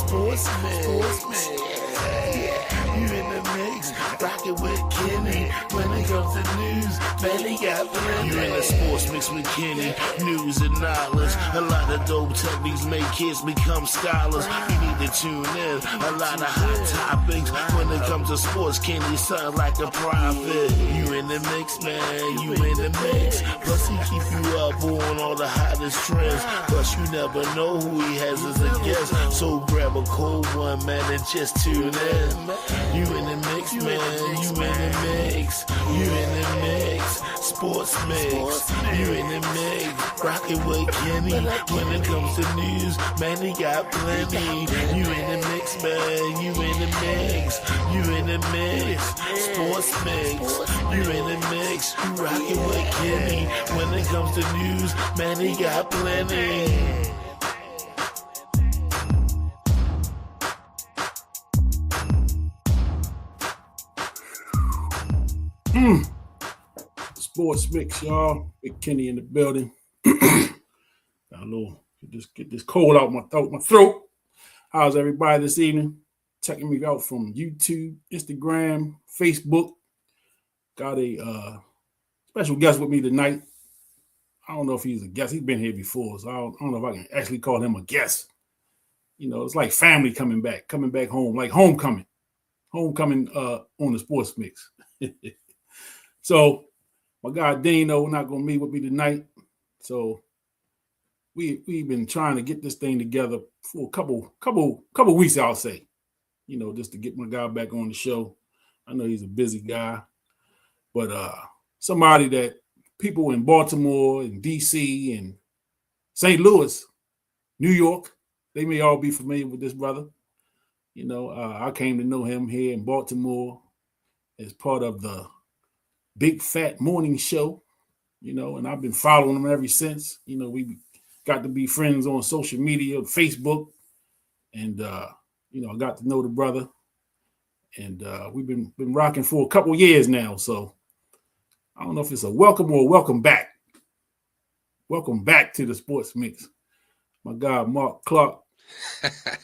Sports mix. Yeah, you in the mix, rockin' with Kenny. When it comes to news, man, he got plenty. You in the sports mix with Kenny, news and knowledge. A lot of dope techniques make kids become scholars. You need to tune in, a lot of hot topics. When it comes to sports, Kenny sound like a prophet. You in the mix, man, you in the mix. Plus he keep you up on all the hottest trends. Plus you never know who he has as a guest. So grab a cold one, man, and just tune in. You in the mix, man, you in the mix. You in the mix, sports mix. You in the mix, rockin' with Kenny. When it comes to news, man, he got plenty. You in the mix, man, you in the mix. You in the mix, sports mix. You in the mix, you rockin' with Kenny. When it comes to news, man, he got plenty. Sports mix, y'all. Big Kenny in the building. Got a little, get this cold out my throat. How's everybody this evening? Checking me out from YouTube, Instagram, Facebook. Got a special guest with me tonight. I don't know if he's a guest. He's been here before, so I don't know if I can actually call him a guest. You know, it's like family coming back home, like homecoming on the sports mix. So my guy Dino not gonna meet with me tonight. So we've been trying to get this thing together for a couple weeks, I'll say. You know, just to get my guy back on the show. I know he's a busy guy, but somebody that people in Baltimore and DC and St. Louis, New York, they may all be familiar with this brother. You know, I came to know him here in Baltimore as part of the Big Fat Morning Show, you know, and I've been following him ever since. You know, we got to be friends on social media, Facebook, and you know, I got to know the brother, and we've been rocking for a couple years now. So I don't know if it's a welcome or a welcome back. Welcome back to the Sports Mix, my guy Marc Clarke.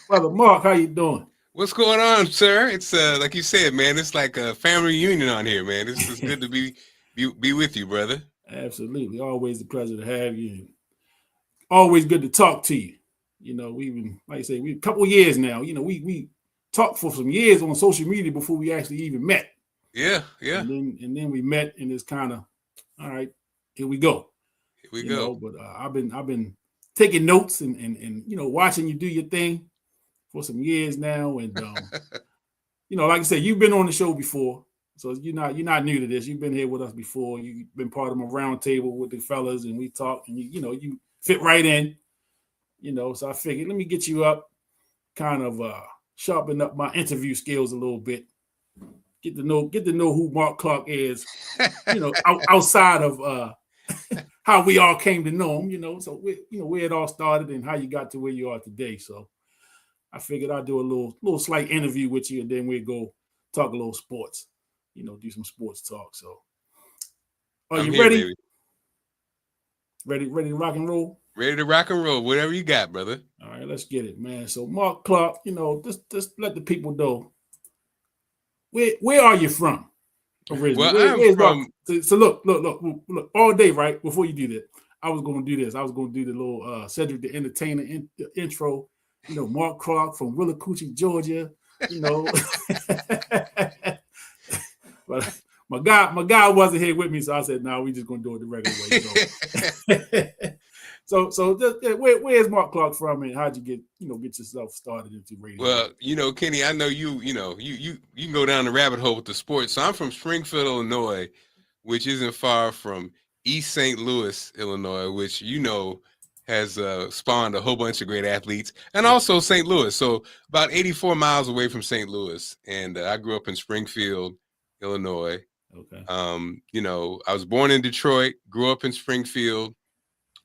Brother Marc, how you doing? What's going on, sir? It's like you said, man. It's like a family reunion on here, man. It's good to be with you, brother. Absolutely, always a pleasure to have you. Always good to talk to you. You know, we've been, like I say, we a couple years now. You know, we talked for some years on social media before we actually even met. Yeah. And then we met, and it's kind of, all right, here we go. Here we go. Know, but I've been taking notes and you know, watching you do your thing for some years now, and you know, like I said, you've been on the show before, so you're not new to this. You've been here with us before. You've been part of my round table with the fellas, and we talk, and you know, you fit right in. You know, so I figured let me get you up, kind of sharpen up my interview skills a little bit. Get to know who Marc Clarke is. You know, outside of how we all came to know him. You know, so where it all started and how you got to where you are today. So I figured I'd do a little slight interview with you, and then we'd go talk a little sports, you know, do some sports talk. So are you ready? Baby. Ready to rock and roll? Ready to rock and roll. Whatever you got, brother. All right, let's get it, man. So Marc Clarke, you know, just let the people know, where are you from originally? Well, I'm from... So look, all day, right? Before you do that, I was going to do this. I was going to do the little Cedric the Entertainer intro. You know, Marc Clarke from Willacoochee, Georgia. You know, but my guy wasn't here with me, so I said, "No, we just gonna do it the regular way." So just, where's Marc Clarke from, and how'd you get yourself started into radio? Well, you know, Kenny, I know you can go down the rabbit hole with the sports. So I'm from Springfield, Illinois, which isn't far from East St. Louis, Illinois, which you know has spawned a whole bunch of great athletes, and also St. Louis. So about 84 miles away from St. Louis. And I grew up in Springfield, Illinois. Okay. You know, I was born in Detroit, grew up in Springfield,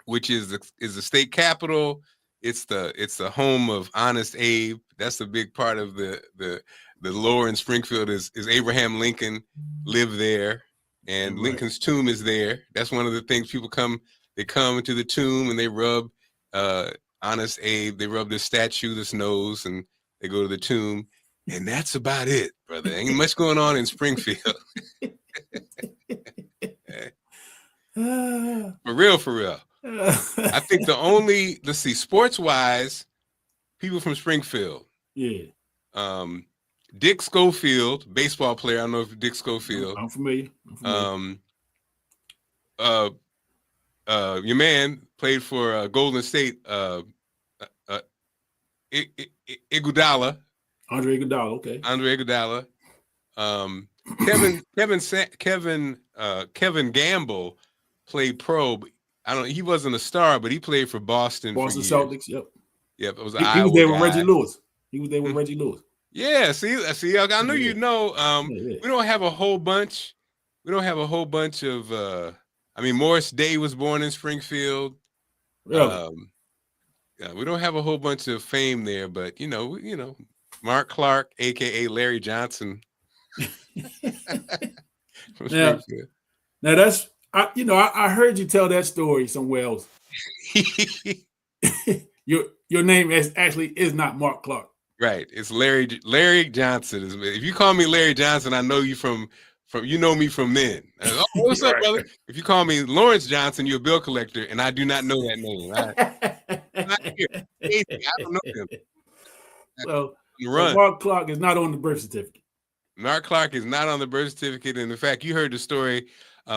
which is the state capital. It's the home of Honest Abe. That's the big part of the lore in Springfield is Abraham Lincoln lived there, and right. Lincoln's tomb is there. That's one of the things people come into the tomb and they rub Honest Abe. They rub this statue, this nose, and They go to the tomb, and that's about it, brother. Ain't much going on in Springfield. For real. I think the only, let's see, sports-wise, people from Springfield. Yeah. Dick Schofield, baseball player. I don't know if Dick Schofield. I'm familiar. Your man played for Golden State. Iguodala. Andre Iguodala. Okay. Andre Iguodala. Kevin Gamble played pro. He wasn't a star, but he played for Boston. Boston Celtics. Yep. Yep. It was he was there with Reggie Lewis. Yeah. See. I knew you'd know. We don't have a whole bunch. Of. Morris Day was born in Springfield. Really? Yeah, we don't have a whole bunch of fame there, but Marc Clarke, aka Larry Johnson. From Springfield. Now that's I heard you tell that story somewhere else. Your name actually is not Marc Clarke. Right. It's Larry Johnson. If you call me Larry Johnson, I know you from you know me from then. What's up, brother? If you call me Lawrence Johnson, you're a bill collector, and I do not know that name. I don't know him. So Marc Clarke is not on the birth certificate. Marc Clarke is not on the birth certificate. And in fact, you heard the story.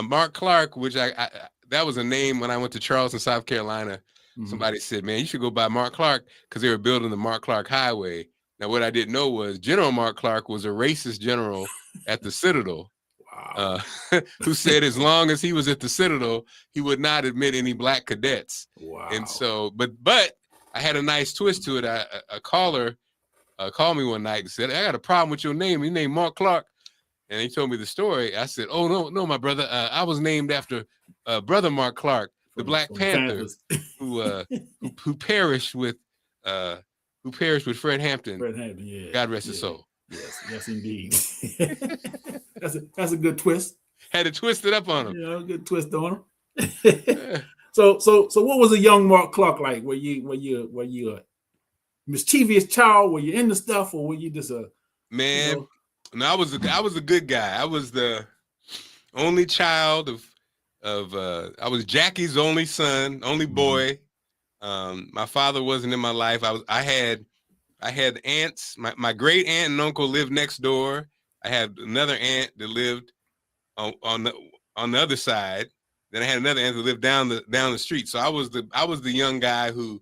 Marc Clarke, which I that was a name when I went to Charleston, South Carolina. Mm-hmm. Somebody said, man, you should go by Marc Clarke because they were building the Marc Clarke Highway. Now, what I didn't know was General Marc Clarke was a racist general at the Citadel. Wow. Who said as long as he was at the Citadel, he would not admit any black cadets. Wow. And so, but I had a nice twist to it. A caller called me one night and said, I got a problem with your name. Your name Marc Clarke. And he told me the story. I said, oh, no, my brother. I was named after brother Marc Clarke, the Black Panther, who perished with Fred Hampton. Fred Hampton, yeah. God rest his soul. Yes, indeed. that's a good twist. Had to twist it up on him. Yeah, a good twist on him. Yeah. So what was a young Marc Clarke like? Were you a mischievous child? Were you into stuff, or were you just a man? No, I was a good guy. I was the only child of I was Jackie's only son, only boy. My father wasn't in my life. I had aunts. My great aunt and uncle lived next door. I had another aunt that lived on the other side. Then I had another aunt that lived down the street. So I was the young guy who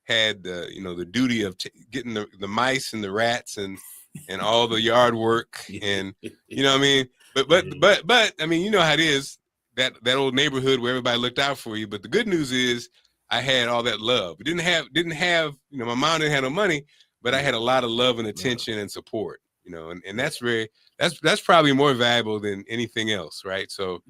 had the duty of getting the mice and the rats and all the yard work and what I mean. But I mean, you know how it is, that old neighborhood where everybody looked out for you. But the good news is I had all that love. Didn't have my mom didn't have no money, but I had a lot of love and attention and support. And that's probably more valuable than anything else, right? So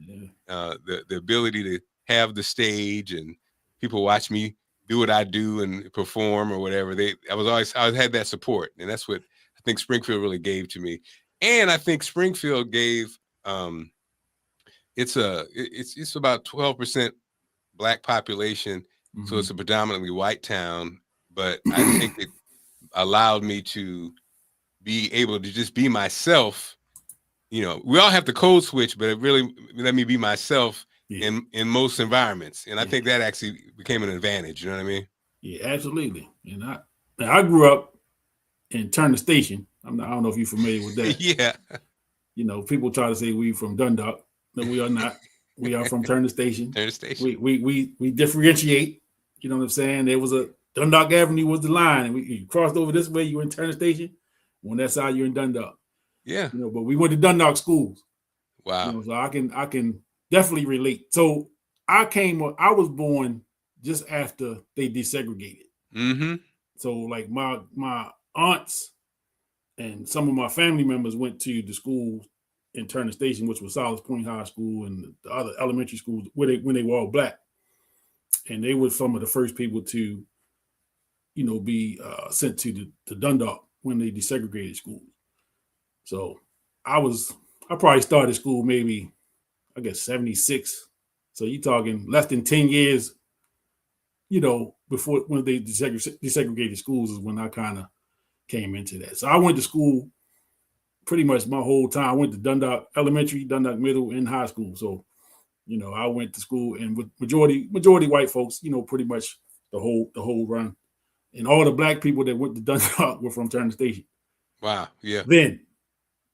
the ability to have the stage and people watch me do what I do and perform or whatever. I had that support, and that's what I think Springfield really gave to me. And I think Springfield gave it's about 12% Black population, so it's a predominantly white town. But I think it allowed me to be able to just be myself. We all have to code switch, but it really let me be myself in most environments. And I think that actually became an advantage. You know what I mean? Yeah, absolutely. And I grew up in Turner Station. I don't know if you're familiar with that. Yeah. People try to say we from Dundalk. No, we are not. We are from Turner Station. Turner Station. We differentiate. You know what I'm saying? There was a Dundalk Avenue was the line, and you crossed over this way, you were in Turner Station. On that side, you're in Dundalk. Yeah. But we went to Dundalk schools. Wow. So I can definitely relate. So I was born just after they desegregated. Mm-hmm. So like my aunts and some of my family members went to the schools in Turner Station, which was Solace Point High School, and the other elementary schools when they were all Black. And they were some of the first people to, be sent to the Dundalk when they desegregated schools. So I probably started school maybe, I guess, 76. So you're talking less than 10 years, before when they desegregated schools is when I kind of came into that. So I went to school pretty much my whole time. I went to Dundalk Elementary, Dundalk Middle, and high school. So, I went to school and with majority white folks, pretty much the whole run. And all the black people that went to Dundalk were from Turner Station. Wow. Yeah. Then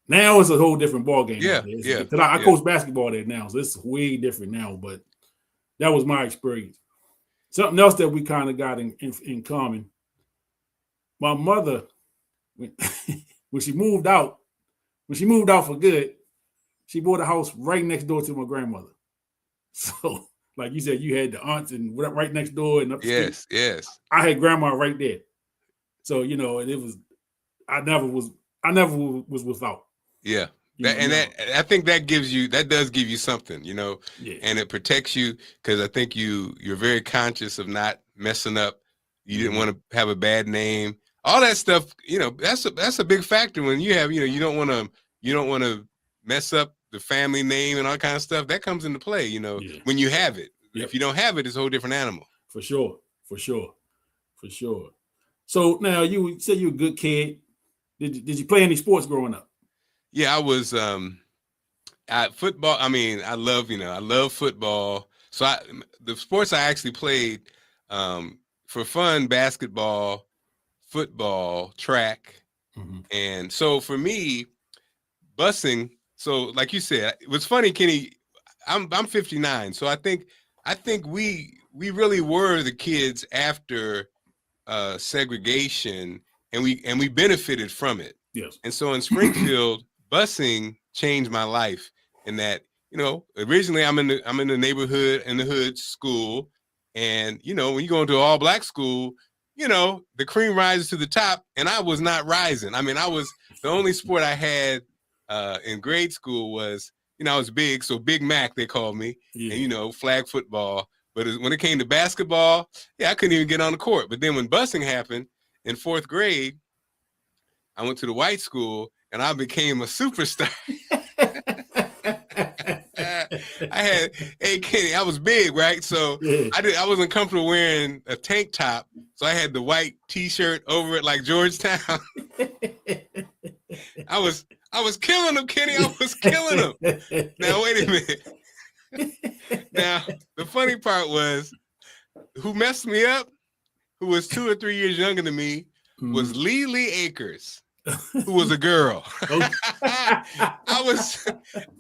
now it's a whole different ball game. Yeah. I coach basketball there now, so it's way different now. But that was my experience. Something else that we kind of got in common. My mother, when she moved out for good, she bought a house right next door to my grandmother. So, like you said, you had the aunts and right next door and up the street. Yes. I had grandma right there. So, and it was, I never was without. Yeah. I think that does give you something, and it protects you because I think you're very conscious of not messing up. You didn't want to have a bad name. All that stuff, that's a big factor when you have, you don't want to mess up the family name and all kind of stuff. That comes into play, when you have it. Yep. If you don't have it, it's a whole different animal. For sure. So now you say you're a good kid. Did you play any sports growing up? Yeah, I was at football. I mean, I love football. So the sports I actually played for fun: basketball, football, track, and so for me, busing. So, like you said, it was funny, Kenny. I'm 59, so I think we really were the kids after segregation, and we benefited from it. Yes. And so in Springfield, busing changed my life in that, originally I'm in the neighborhood, in the hood school. And, when you go into an all black school, the cream rises to the top, and I was not rising. I mean, the only sport I had in grade school was, I was big. So Big Mac, they called me, and, flag football. But when it came to basketball, I couldn't even get on the court. But then when busing happened in 4th grade, I went to the white school and I became a superstar. Hey Kenny, I was big, right? So I wasn't comfortable wearing a tank top, so I had the white T-shirt over it like Georgetown. I was killing them, Kenny. I was killing them. Now wait a minute. Now the funny part was, who messed me up, who was 2 or 3 years younger than me, was Lee Akers, who was a girl. I was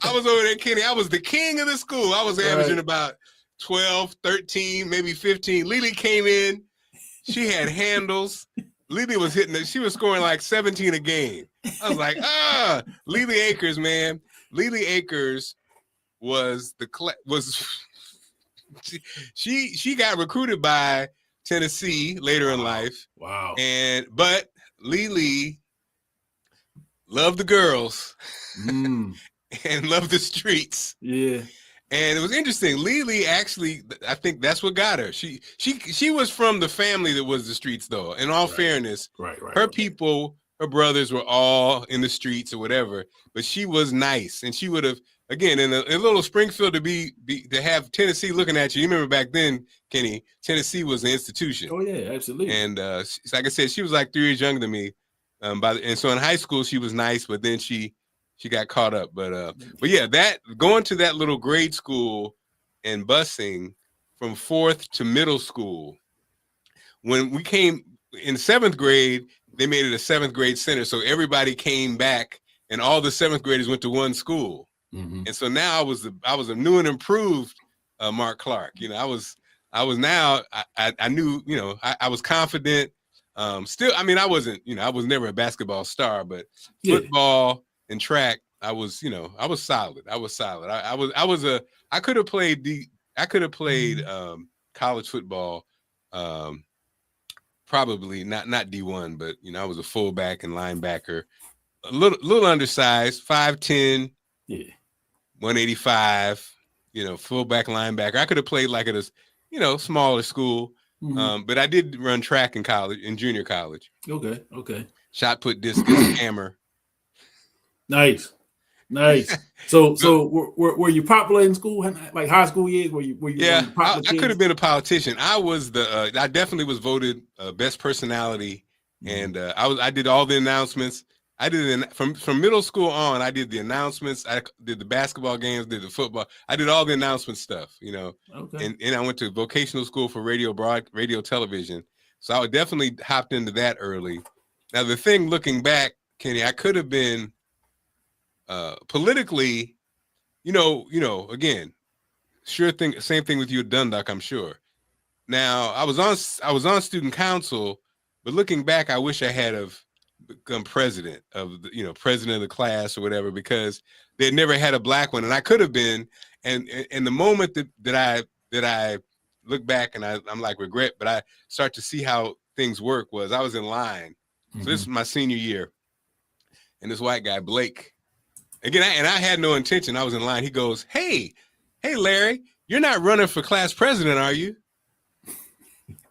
over there, Kenny. I was the king of the school. I was averaging about 12, 13, maybe 15. Lily came in. She had handles. Lily was she was scoring like 17 a game. I was like, Lily Akers, man. Lily Akers was she got recruited by Tennessee later in life. Wow. But Lily loved the girls and loved the streets. Yeah. And it was interesting. Lily actually, I think that's what got her. She was from the family that was the streets, though. In all fairness, her people, her brothers were all in the streets or whatever. But she was nice, and she would have, again, in a little Springfield to have Tennessee looking at you. You remember back then, Kenny, Tennessee was an institution. Oh yeah, absolutely. And like I said, she was like 3 years younger than me. And so in high school she was nice, but then she got caught up. But yeah, that going to that little grade school and busing from 4th to middle school. When we came in 7th grade, they made it a 7th grade center, so everybody came back, and all the 7th graders went to one school. And so now I was a new and improved Marc Clarke. I knew, I was confident. Still, I mean, I wasn't, I was never a basketball star, but football and track, I was solid. I could have played college football, probably not D1, but I was a fullback and linebacker, a little undersized, 5'10", 185, fullback, linebacker. I could have played like at a smaller school. But I did run track in college, in junior college. Okay. Shot put, discus, hammer. Nice. So were you popular in school, like high school years? Were you? Yeah, I could have been a politician. I was I definitely was voted best personality And I did all the announcements. I did it from middle school on. I did the announcements. I did the basketball games, did the football. I did all the announcement stuff, Okay. And I went to vocational school for radio television. So I definitely hopped into that early. Now the thing, looking back, Kenny, I could have been politically, again, sure thing, same thing with you at Dundalk, I'm sure. Now I was on student council, but looking back, I wish I had become president of president of the class or whatever, because they never had a black one, and I could have been. And the moment that I look back and I'm like regret, but I start to see how things work, was I was in line. So this was my senior year, and this white guy, Blake, again, I had no intention. I was in line. He goes, hey, Larry, you're not running for class president, are you?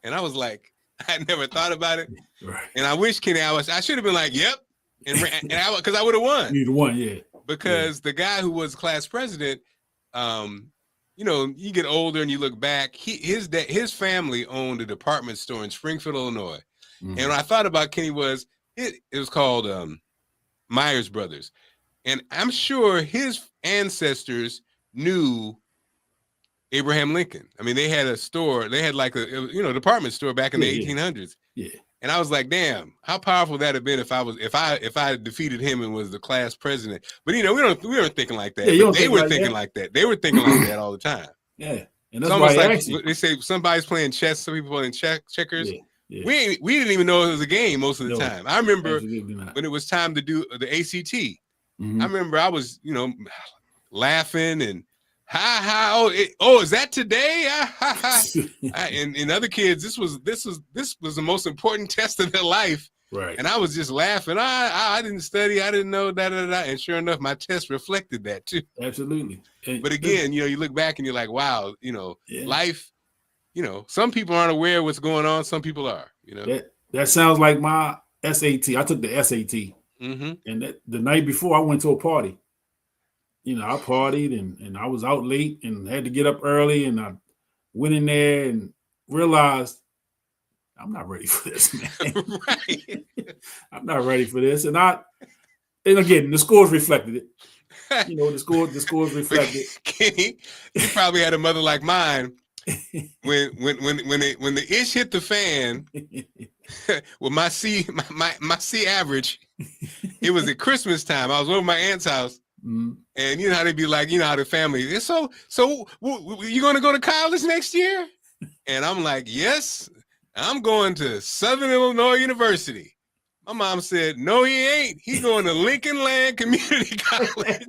And I was like, I never thought about it. Right. And I wish, Kenny, I should have been like, yep. Because I would have won. You'd have won, yeah. Because the guy who was class president, you get older and you look back, his family owned a department store in Springfield, Illinois. And what I thought about, Kenny, was it was called Myers Brothers. And I'm sure his ancestors knew Abraham Lincoln. I mean, they had a store. They had like a department store back in the 1800s. Yeah. And I was like, damn, how powerful that have been if I defeated him and was the class president. But we weren't thinking like that. Yeah, they were thinking like that. They were thinking like that all the time. Yeah. And that's almost like they say somebody's playing chess, some people playing checkers. Yeah. Yeah. We didn't even know it was a game most of the time. I remember when it was time to do the ACT. I remember I was, laughing and is that today? And other kids, this was the most important test of their life. Right. And I was just laughing. I didn't study. I didn't know that. And sure enough, my test reflected that too. Absolutely. But again, you look back and you're like, wow, life, some people aren't aware of what's going on. Some people are, That sounds like my SAT. I took the SAT. And the night before, I went to a party. I partied and I was out late and had to get up early, and I went in there and realized I'm not ready for this, man. Right. I'm not ready for this. And again, the scores reflected it. The scores reflected. Kenny, you probably had a mother like mine. When the ish hit the fan, with my C average, it was at Christmas time. I was over my aunt's house. And how they be like, how the family is. So you going to go to college next year? And I'm like, yes, I'm going to Southern Illinois University. My mom said, no, he ain't. He's going to Lincoln Land Community College.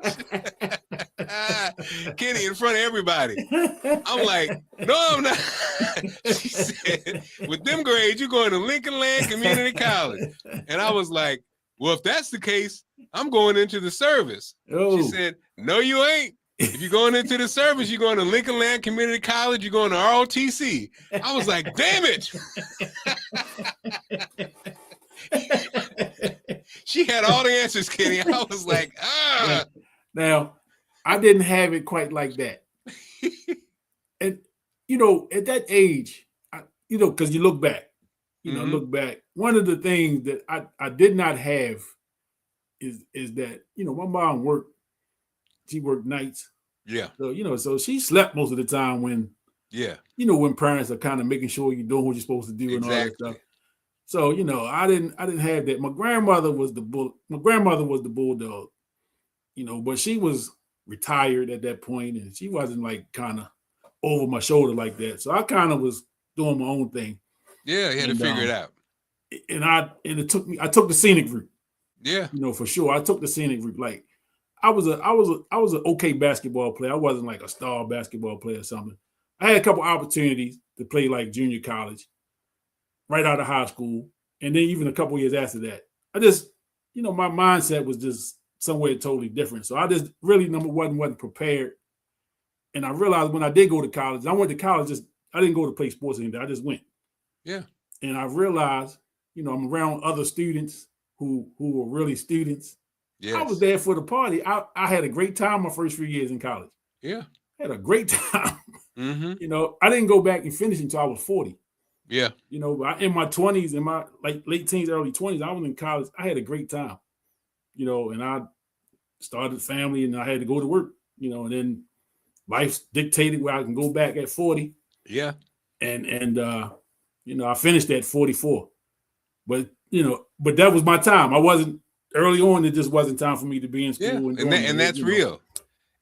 Kenny, in front of everybody. I'm like, no, I'm not. She said, with them grades, you're going to Lincoln Land Community College. And I was like, well, if that's the case, I'm going into the service. Oh. She said, no, you ain't. If you're going into the service, you're going to Lincoln Land Community College, you're going to ROTC. I was like, damn it. She had all the answers, Kenny. I was like, ah. Now, I didn't have it quite like that. And, at that age, because you look back, one of the things that I did not have is that, my mom she worked nights. Yeah. So, so she slept most of the time when, when parents are kind of making sure you're doing what you're supposed to do and all that stuff. So, I didn't have that. My grandmother was the bulldog, but she was retired at that point, and she wasn't like kind of over my shoulder like that. So I kind of was doing my own thing. Yeah, you had to figure it out. And I took the scenic route. Yeah. For sure. I took the scenic route. Like I was an okay basketball player. I wasn't like a star basketball player or something. I had a couple opportunities to play like junior college, right out of high school. And then even a couple years after that, I just, my mindset was just somewhere totally different. So I just really, number one, wasn't prepared. And I realized when I did go to college, I went to college, I didn't go to play sports anymore. I just went. Yeah. And I realized, I'm around other students who were really students. Yes. I was there for the party. I had a great time my first few years in college. Yeah. I had a great time. I didn't go back and finish until I was 40. Yeah. You know, in my 20s, in my late teens, early 20s, I was in college. I had a great time, you know, and I started a family and I had to go to work, you know, and then life dictated where I can go back at 40. Yeah. And you know, I finished at 44. But, you know, but that was my time. I wasn't early on, it just wasn't time for me to be in Yeah. school And that's real.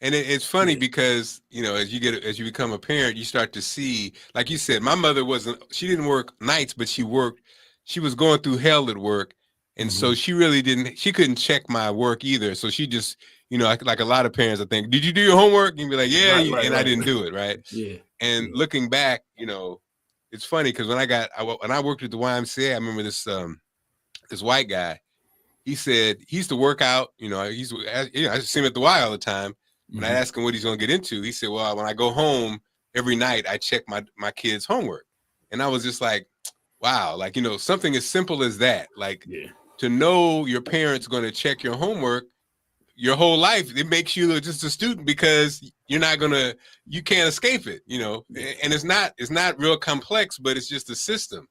And it's funny because, you know, as you become a parent, you start to see, like you said, my mother she didn't work nights, but she was going through hell at work. And so she couldn't check my work either. So she just, you know, like a lot of parents, I think, did you do your homework? And you'd be like, yeah, right. I didn't do it. Right. Yeah. And looking back, you know, it's funny because when I worked at the YMCA, I remember this white guy. He said he used to work out. You know, I see him at the Y all the time. When I asked him what he's going to get into, he said, well, when I go home every night, I check my kids' homework. And I was just like, wow, like, you know, something as simple as that, like to know your parents going to check your homework your whole life, it makes you just a student because you can't escape it, you know, and it's not real complex, but it's just a system.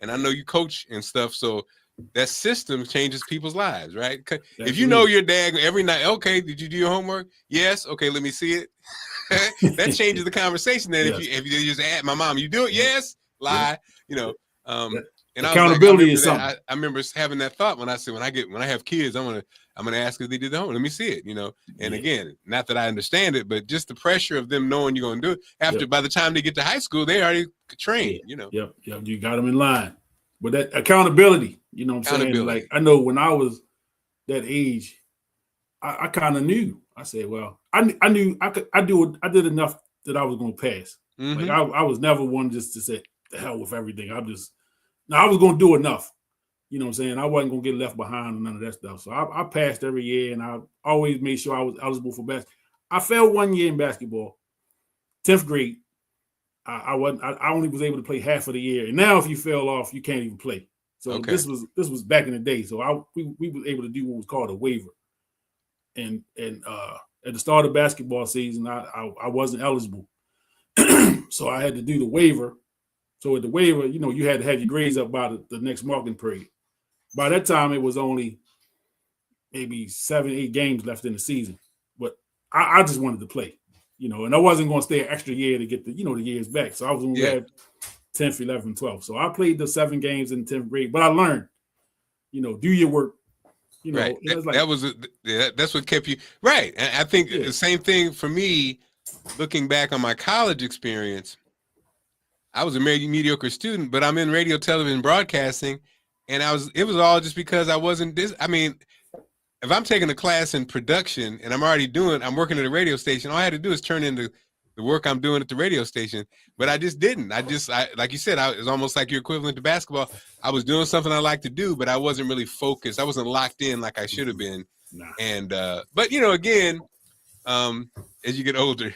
And I know you coach and stuff. So that system changes people's lives, right? If you know your dad every night, okay, did you do your homework? Yes. Okay, let me see it. That changes the conversation. Then if you just add my mom, you do it? Yes. Lie. You know. And accountability is something. I remember having that thought when I have kids, I'm gonna ask if they did the homework. Let me see it. You know. And again, not that I understand it, but just the pressure of them knowing you're gonna do it. By the time they get to high school, they already trained. You know. Yep. You got them in line. But that accountability, you know what I'm saying? Like, I know when I was that age, I kind of knew. I said, well, I knew I did enough that I was going to pass. Like, I was never one just to say, the hell with everything. I was going to do enough. You know what I'm saying? I wasn't going to get left behind or none of that stuff. So I passed every year, and I always made sure I was eligible for basketball. I failed one year in basketball, 10th grade. I only was able to play half of the year, and now if you fell off, you can't even play. So this was back in the day. So we were able to do what was called a waiver, and at the start of basketball season, I wasn't eligible, so I had to do the waiver. So at the waiver, you know, you had to have your grades up by the next marking period. By that time, it was only maybe 7-8 games left in the season, but I just wanted to play. You know, and I wasn't going to stay an extra year to get the years back. So I was going to have 10th, 11th, 12th. So I played the 7 games in 10th grade, but I learned, you know, do your work. You know, right. That's what kept you right. And I think the same thing for me, looking back on my college experience, I was a mediocre student, but I'm in radio, television, broadcasting, and it was all just because I wasn't if I'm taking a class in production and I'm working at a radio station, all I had to do is turn into the work I'm doing at the radio station. But I just didn't. I like you said, it was almost like your equivalent to basketball. I was doing something I like to do, but I wasn't really focused. I wasn't locked in like I should have been. Nah. And but you know, again, as you get older,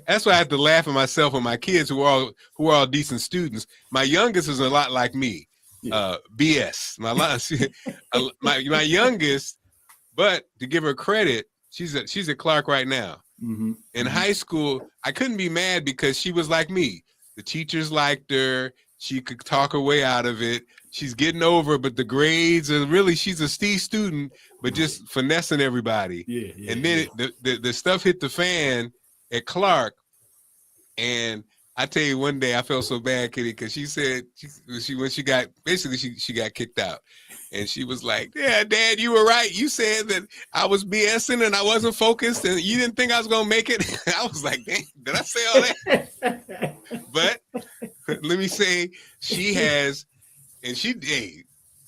that's why I have to laugh at myself and my kids who are all decent students. My youngest is a lot like me. BS. My youngest. But to give her credit, she's at Clarke right now. In high school, I couldn't be mad because she was like me. The teachers liked her. She could talk her way out of it. She's getting over, but the grades are really, she's a C student, but just finessing everybody. And then the stuff hit the fan at Clarke. And I tell you, one day I felt so bad, Kitty, because she said when she got kicked out. And she was like, yeah, Dad, you were right. You said that I was BSing and I wasn't focused and you didn't think I was going to make it. I was like, dang, did I say all that? But let me say, she has, and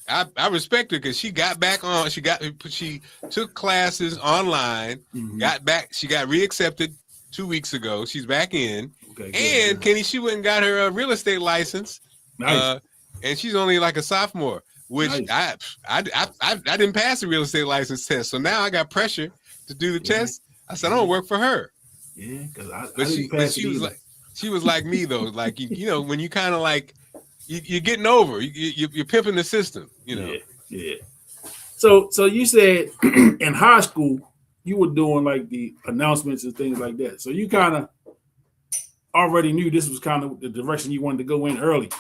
I respect her because she got back on. She took classes online, got back. She got reaccepted 2 weeks ago. She's back in. Okay, and Kenny, she went and got her real estate license. Nice. And she's only like a sophomore. Which nice. I didn't pass the real estate license test, so now I got pressure to do the test. I said I don't work for her. Yeah, because she was like me though, like you know when you kind of like you're getting over, you're pimping the system, you know. Yeah. So you said in high school you were doing like the announcements and things like that. So you kind of already knew this was kind of the direction you wanted to go in early.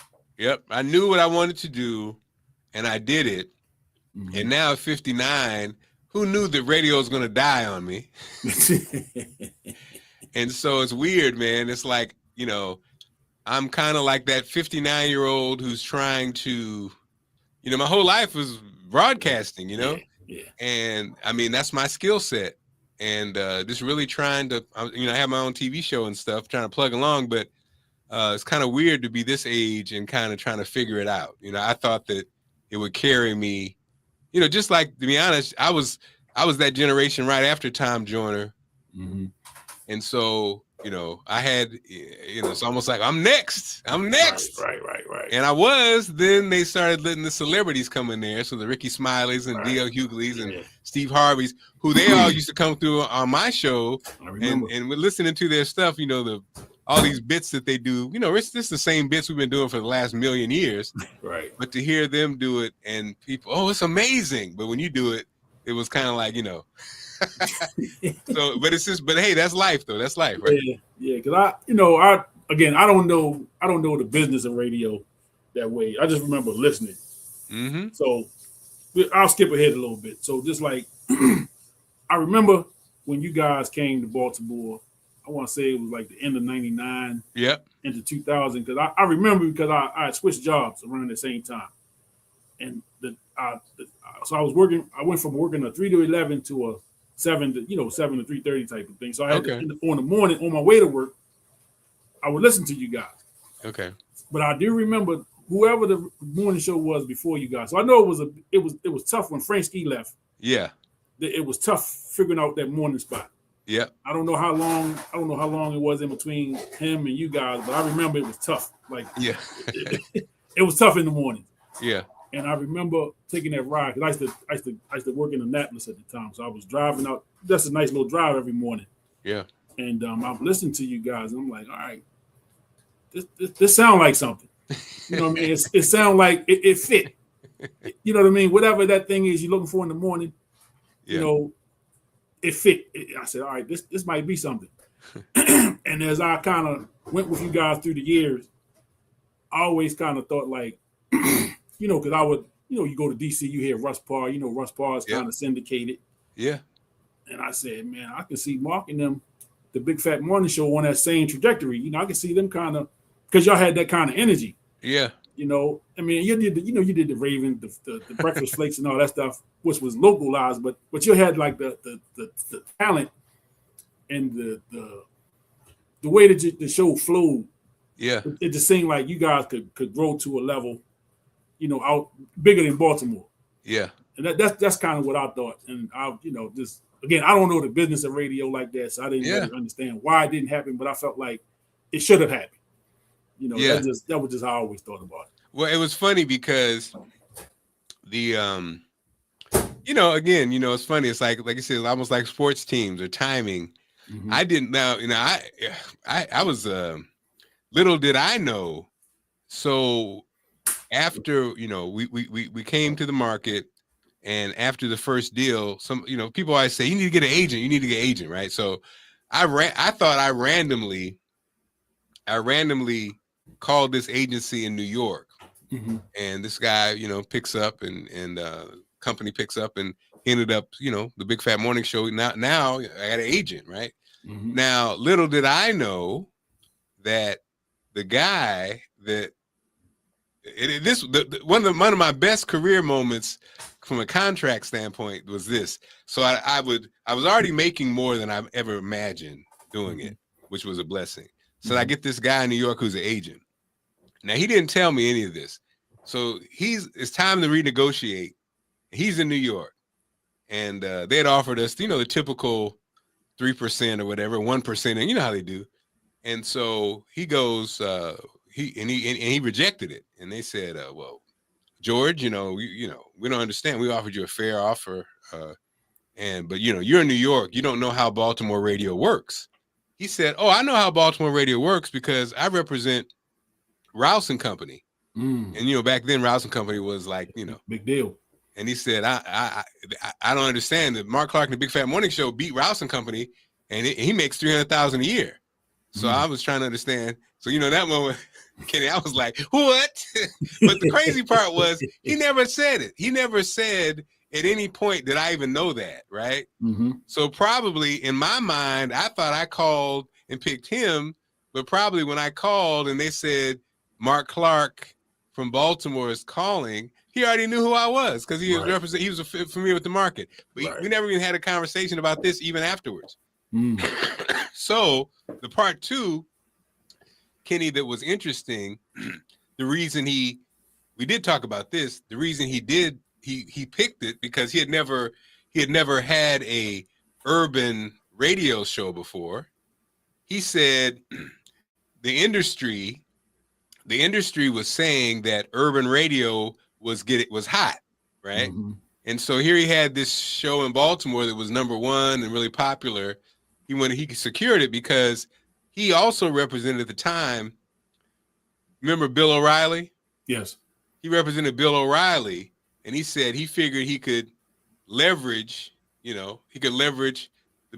Yep. I knew what I wanted to do, and I did it. Mm-hmm. And now at 59, who knew that radio was going to die on me? And so it's weird, man. It's like, you know, I'm kind of like that 59-year-old who's trying to, you know, my whole life was broadcasting, you know? Yeah. And I mean, that's my skill set. And just really trying to, you know, I have my own TV show and stuff, trying to plug along, but it's kind of weird to be this age and kind of trying to figure it out. You know, I thought that it would carry me, you know, just like, to be honest, I was that generation right after Tom Joyner. Mm-hmm. And so, you know, I had, you know, it's almost like I'm next. Right. And I was. Then they started letting the celebrities come in there. So the Ricky Smileys and D.L. Hughley's and Steve Harvey's, who they all used to come through on my show. And we're listening to their stuff, you know, all these bits that they do, you know, it's just the same bits we've been doing for the last million years. Right. But to hear them do it and people, oh, it's amazing. But when you do it, it was kind of like, you know. So, but it's just, but hey, that's life though. That's life, right? Yeah. Because I don't know the business of radio that way. I just remember listening. Mm-hmm. So I'll skip ahead a little bit. So just like I remember when you guys came to Baltimore, I want to say it was like the end of '99, into 2000. Because I remember because I had switched jobs around the same time, and so I was working. I went from working a 3 to 11 to a 7 to 3:30 type of thing. So I had to, on the morning on my way to work, I would listen to you guys. Okay. But I do remember whoever the morning show was before you guys. So I know it was tough when Frank Ski left. Yeah. It was tough figuring out that morning spot. Yeah. I don't know how long it was in between him and you guys, but I remember it was tough. Like it was tough in the morning. Yeah. And I remember taking that ride because I used to work in Annapolis at the time. So I was driving out. That's a nice little drive every morning. Yeah. And I'm listening to you guys, and I'm like, all right, this sound like something. You know what I mean? It sound like it fit. You know what I mean? Whatever that thing is you're looking for in the morning, you know, it fit. I said, all right, this might be something. And as I kind of went with you guys through the years, I always kind of thought like, you know, because I would, you know, you go to DC, you hear Russ Parr, you know, Russ Parr is kind of syndicated. Yeah. And I said, man, I can see Mark and them, the Big Fat Morning Show on that same trajectory. You know, I can see them kind of, because y'all had that kind of energy. Yeah. You know, I mean, you did the Raven, the Breakfast Flakes and all that stuff, which was localized, but you had like the talent and the way that the show flowed. Yeah. It just seemed like you guys could grow to a level, you know, out bigger than Baltimore. Yeah. And that's kind of what I thought. And I, you know, just again, I don't know the business of radio like that, so I didn't really understand why it didn't happen, but I felt like it should have happened. You know, that was just how I always thought about it. Well, it was funny because the you know, again, you know, it's funny. It's like you said, almost like sports teams or timing. Mm-hmm. I didn't now, you know, I was little did I know. So after, you know, we came to the market, and after the first deal, some, you know, people always say you need to get an agent, right? So I thought I randomly called this agency in New York. Mm-hmm. And this guy, you know, picks up and company picks up and ended up, you know, the Big Fat Morning Show. Now I got an agent, right? Mm-hmm. Now, little did I know that the guy that one of my best career moments from a contract standpoint was this. So I was already making more than I've ever imagined doing it, which was a blessing. So I get this guy in New York who's an agent. Now, he didn't tell me any of this. So it's time to renegotiate. He's in New York. And they had offered us, you know, the typical 3% or whatever, 1%, and you know how they do. And so he goes, he rejected it. And they said, well, George, you know, we don't understand. We offered you a fair offer. But, you know, you're in New York. You don't know how Baltimore radio works. He said, oh, I know how Baltimore radio works because I represent Rouse and Company. And, you know, back then Rouse and Company was like, you know, big deal. And he said, I don't understand that Marc Clarke and the Big Fat Morning Show beat Rouse and Company, and he makes $300,000 a year. So I was trying to understand. So, you know, that moment, Kenny, I was like, what? But the crazy part was he never said it. He never said at any point did I even know that, right? Mm-hmm. So probably in my mind, I thought I called and picked him, but probably when I called and they said Marc Clarke from Baltimore is calling, he already knew who I was because he was he was familiar with the market. But we never even had a conversation about this even afterwards. Mm. So the part two, Kenny, that was interesting, the reason we did talk about this, the reason he picked it because he had never had a urban radio show before. He said the industry was saying that urban radio was hot, right? Mm-hmm. And so here he had this show in Baltimore that was number one and really popular. He secured it because he also represented at the time. Remember Bill O'Reilly? Yes. He represented Bill O'Reilly, and he said he figured he could leverage, the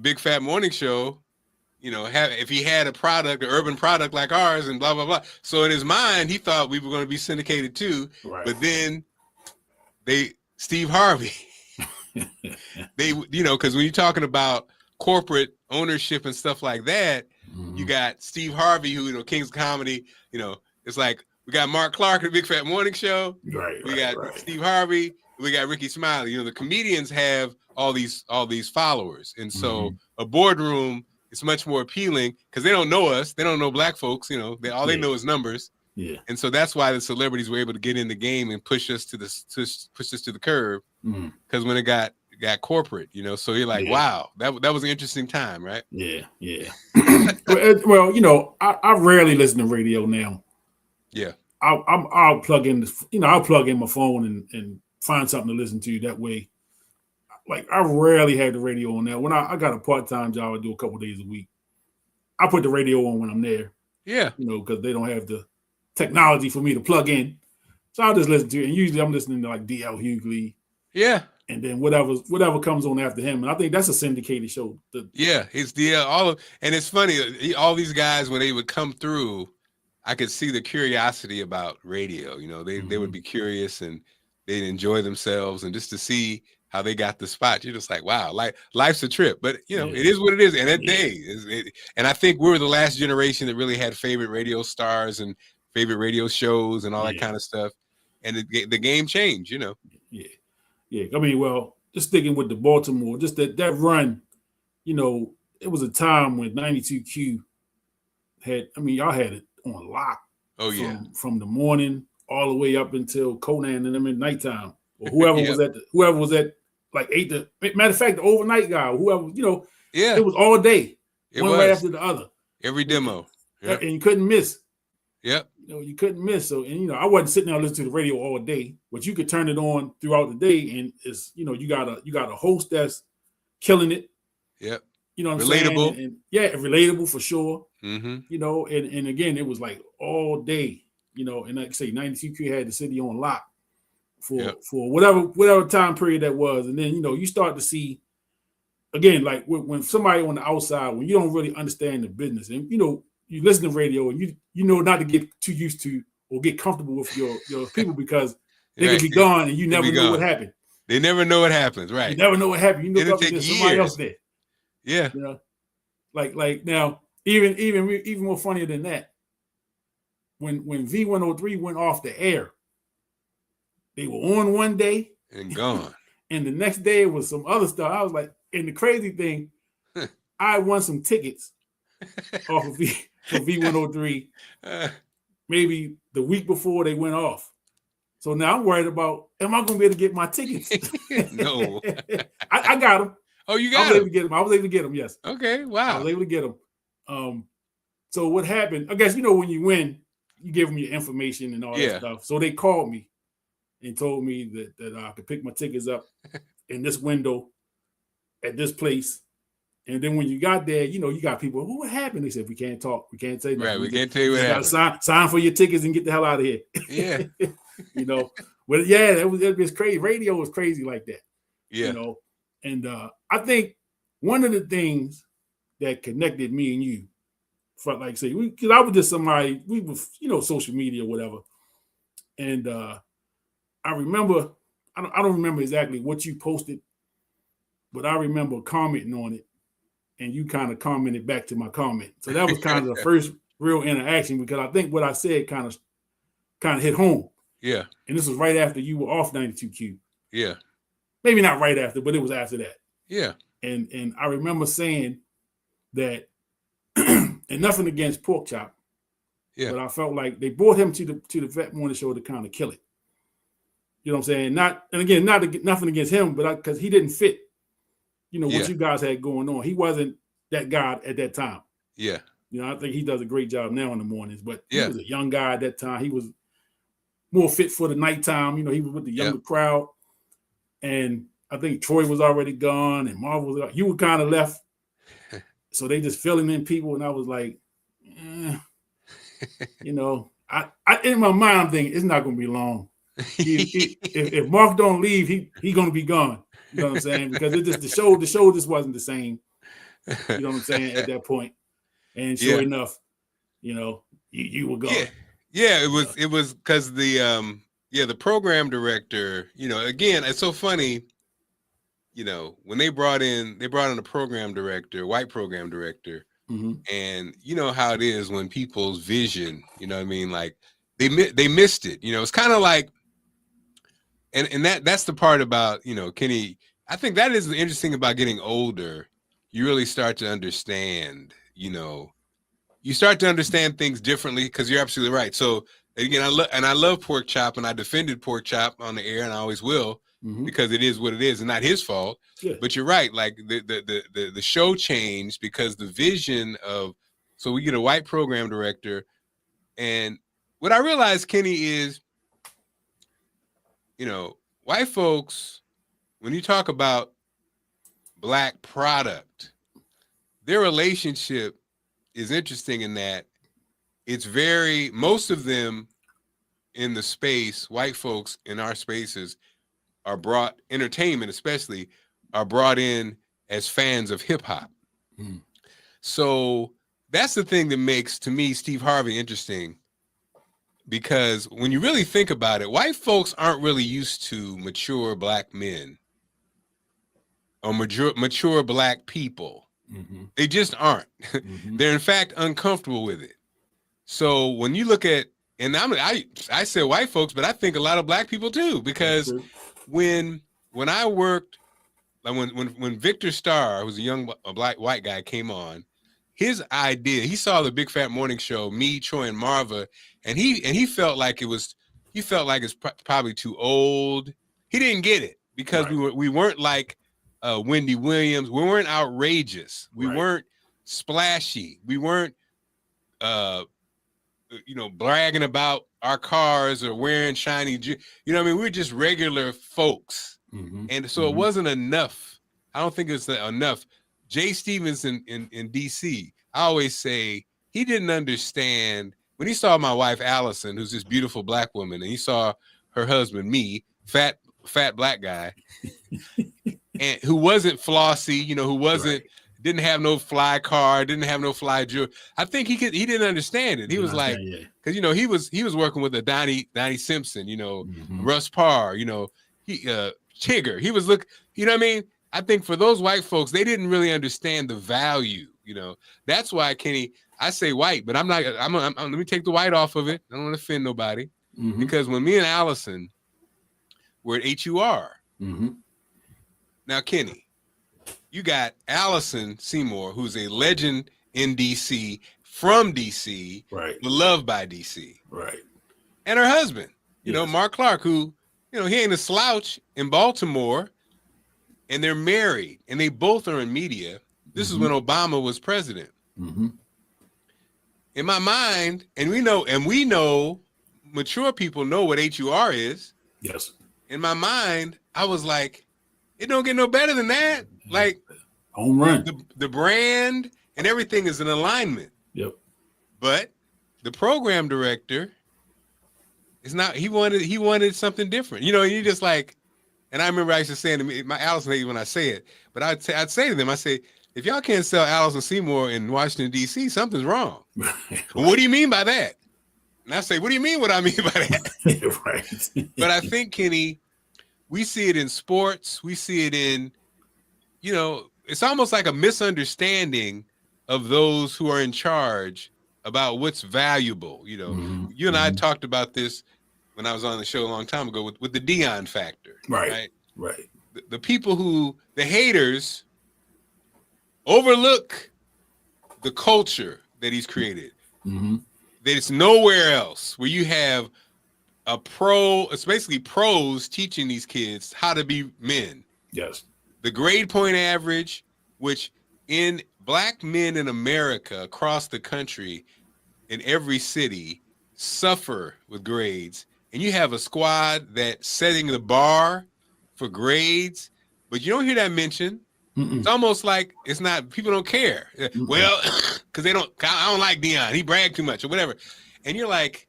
Big Fat Morning Show, if he had a product, an urban product like ours, and blah, blah, blah. So in his mind, he thought we were going to be syndicated too. Right. But then Steve Harvey, because when you're talking about corporate ownership and stuff like that, you got Steve Harvey, who, King's Comedy, it's like we got Marc Clarke at the Big Fat Morning Show. We got Steve Harvey. We got Ricky Smiley. The comedians have all these followers. And so a boardroom is much more appealing because they don't know us. They don't know black folks. They know is numbers. Yeah. And so that's why the celebrities were able to get in the game and push us to the curb. Because when it got corporate, so you're like, wow, that was an interesting time, right? Yeah. Well, I rarely listen to radio now. Yeah. I'll plug in I'll plug in my phone and find something to listen to that way. Like I rarely have the radio on there. When I got a part-time job, I do a couple days a week. I put the radio on when I'm there. Yeah. Because they don't have the technology for me to plug in. So I'll just listen to it. And usually I'm listening to like D.L. Hughley. Yeah. And then whatever comes on after him. And I think that's a syndicated show. It's DL. And it's funny, all these guys, when they would come through, I could see the curiosity about radio. They would be curious and they'd enjoy themselves, and just to see how they got the spot, you're just like, wow, life's a trip. But it is what it is. And that day and I think we were the last generation that really had favorite radio stars and favorite radio shows and all that kind of stuff. And the game changed, Yeah. I mean, well, just sticking with the Baltimore, just that run, it was a time when 92Q y'all had it on lock. Oh yeah. From the morning all the way up until Conan and them at nighttime, or whoever was at like 8 to. Matter of fact, the overnight guy, whoever, it was all day, one right after the other. Every demo, and you couldn't miss. Yep. You couldn't miss. So, and I wasn't sitting there listening to the radio all day, but you could turn it on throughout the day, and it's you got a host that's killing it. Yep. You know what I'm relatable. saying? And relatable for sure. Mm-hmm. And again, it was like all day, and like I say, 92Q had the city on lock for whatever time period that was. And then, you start to see, again, like when somebody on the outside, when you don't really understand the business, and, you listen to radio and you not to get too used to or get comfortable with your people because they could be gone and you never know what happened. They never know what happens, right? You never know what happened. You know there's somebody else there. Yeah. Like now, even more funnier than that, when V103 went off the air, they were on one day and gone. And the next day it was some other stuff. I was like, and the crazy thing, I won some tickets off of V103 maybe the week before they went off. So now I'm worried about, am I going to be able to get my tickets? No. I got them. Oh, you got them? I was able to get them, yes. Okay, wow. I was able to get them. So what happened, I guess, when you win, you give them your information and all that stuff. So they called me and told me that I could pick my tickets up in this window at this place. And then when you got there, you got people, what happened? They said, we can't talk. We can't say nothing. Right, we can't tell you what happened. Sign for your tickets and get the hell out of here. Yeah. But yeah, it was crazy. Radio was crazy like that. Yeah. And I think one of the things that connected me and you felt like say because I was just somebody we were social media or whatever, and I remember I don't remember exactly what you posted, but I remember commenting on it, and you kind of commented back to my comment. So that was kind of the first real interaction because I think what I said kind of hit home. Yeah. And this was right after you were off 92Q. Yeah. Maybe not right after, but it was after that. Yeah. And I remember saying that, and nothing against Pork Chop, but I felt like they brought him to the Vet Morning Show to kind of kill it. You know what I'm saying? Nothing against him, but because he didn't fit, what you guys had going on. He wasn't that guy at that time. Yeah. I think he does a great job now in the mornings, but he was a young guy at that time. He was more fit for the nighttime. He was with the younger crowd. And I think Troy was already gone and Marvel was you were kind of left. So they just filling in people. And I was like, I in my mind, I'm thinking it's not going to be long. If Mark don't leave, he going to be gone. You know what I'm saying? Because it just the show just wasn't the same. You know what I'm saying? At that point. And sure enough, you were gone. Yeah, it was because the program director, again, it's so funny, when they brought in a program director, white program director, and you know how it is when people's vision, like they missed it. It's kind of like, and that's the part about, Kenny, I think that is the interesting about getting older. You really start to understand, you start to understand things differently because you're absolutely right. So again, I love Pork Chop, and I defended Pork Chop on the air, and I always will because it is what it is, and not his fault. Yeah. But you're right. Like the show changed because the vision of so we get a white program director, and what I realized, Kenny, is white folks, when you talk about Black product, their relationship is interesting in that it's most of them in the space, white folks in our spaces are brought, entertainment especially, are brought in as fans of hip hop. So that's the thing that makes, to me, Steve Harvey interesting, because when you really think about it, white folks aren't really used to mature Black men or mature Black people. They just aren't. They're in fact uncomfortable with it. So when you look at, and I say white folks, but I think a lot of Black people too, because when I worked, like when Victor Starr, who's a Black white guy, came on, his idea, he saw the Big Fat Morning Show, me, Troy, and Marva, and he felt like it's probably too old. He didn't get it because we weren't like Wendy Williams. We weren't outrageous. We weren't splashy. We weren't bragging about our cars or wearing shiny, we're just regular folks. And so it wasn't enough. I don't think it's enough. Jay Stevens in DC, I always say he didn't understand when he saw my wife Allison, who's this beautiful Black woman, and he saw her husband, me, fat Black guy, and who wasn't flossy, who wasn't didn't have no fly car, didn't have no fly jewelry. I think he didn't understand it. He was like, because he was working with a Donnie Simpson, Russ Parr, Tigger. He was I think for those white folks, they didn't really understand the value. That's why, Kenny, I say white, but I'm not. Let me take the white off of it. I don't want to offend nobody, because when me and Allison were at HUR, now Kenny, you got Allison Seymour, who's a legend in DC, from DC, beloved by DC, and her husband, Marc Clarke, who he ain't a slouch in Baltimore. And they're married, and they both are in media. This is when Obama was president. In my mind, and we know, mature people know what HUR is. Yes. In my mind, I was like, it don't get no better than that. Like, home run. The brand and everything is in alignment. Yep. But the program director is not. He wanted something different. You just like. And I remember I used to saying to me, my Allison hates when I say it, but I'd say to them, I say, if y'all can't sell Allison Seymour in Washington, D.C., something's wrong. Right. What do you mean by that? And I say, what do you mean what I mean by that? Right. But I think, Kenny, we see it in sports. We see it in, it's almost like a misunderstanding of those who are in charge about what's valuable. Mm-hmm. You and I talked about this when I was on the show a long time ago with the Dion factor. Right. The people the haters overlook the culture that he's created. Mm-hmm. That it's nowhere else where you have it's basically pros teaching these kids how to be men. Yes. The grade point average, which in black men in America across the country, in every city, suffer with grades. And you have a squad that's setting the bar for grades, but you don't hear that mentioned. Mm-mm. It's almost like it's not, people don't care. Mm-mm. Well, because I don't like Dion. He bragged too much or whatever. And you're like,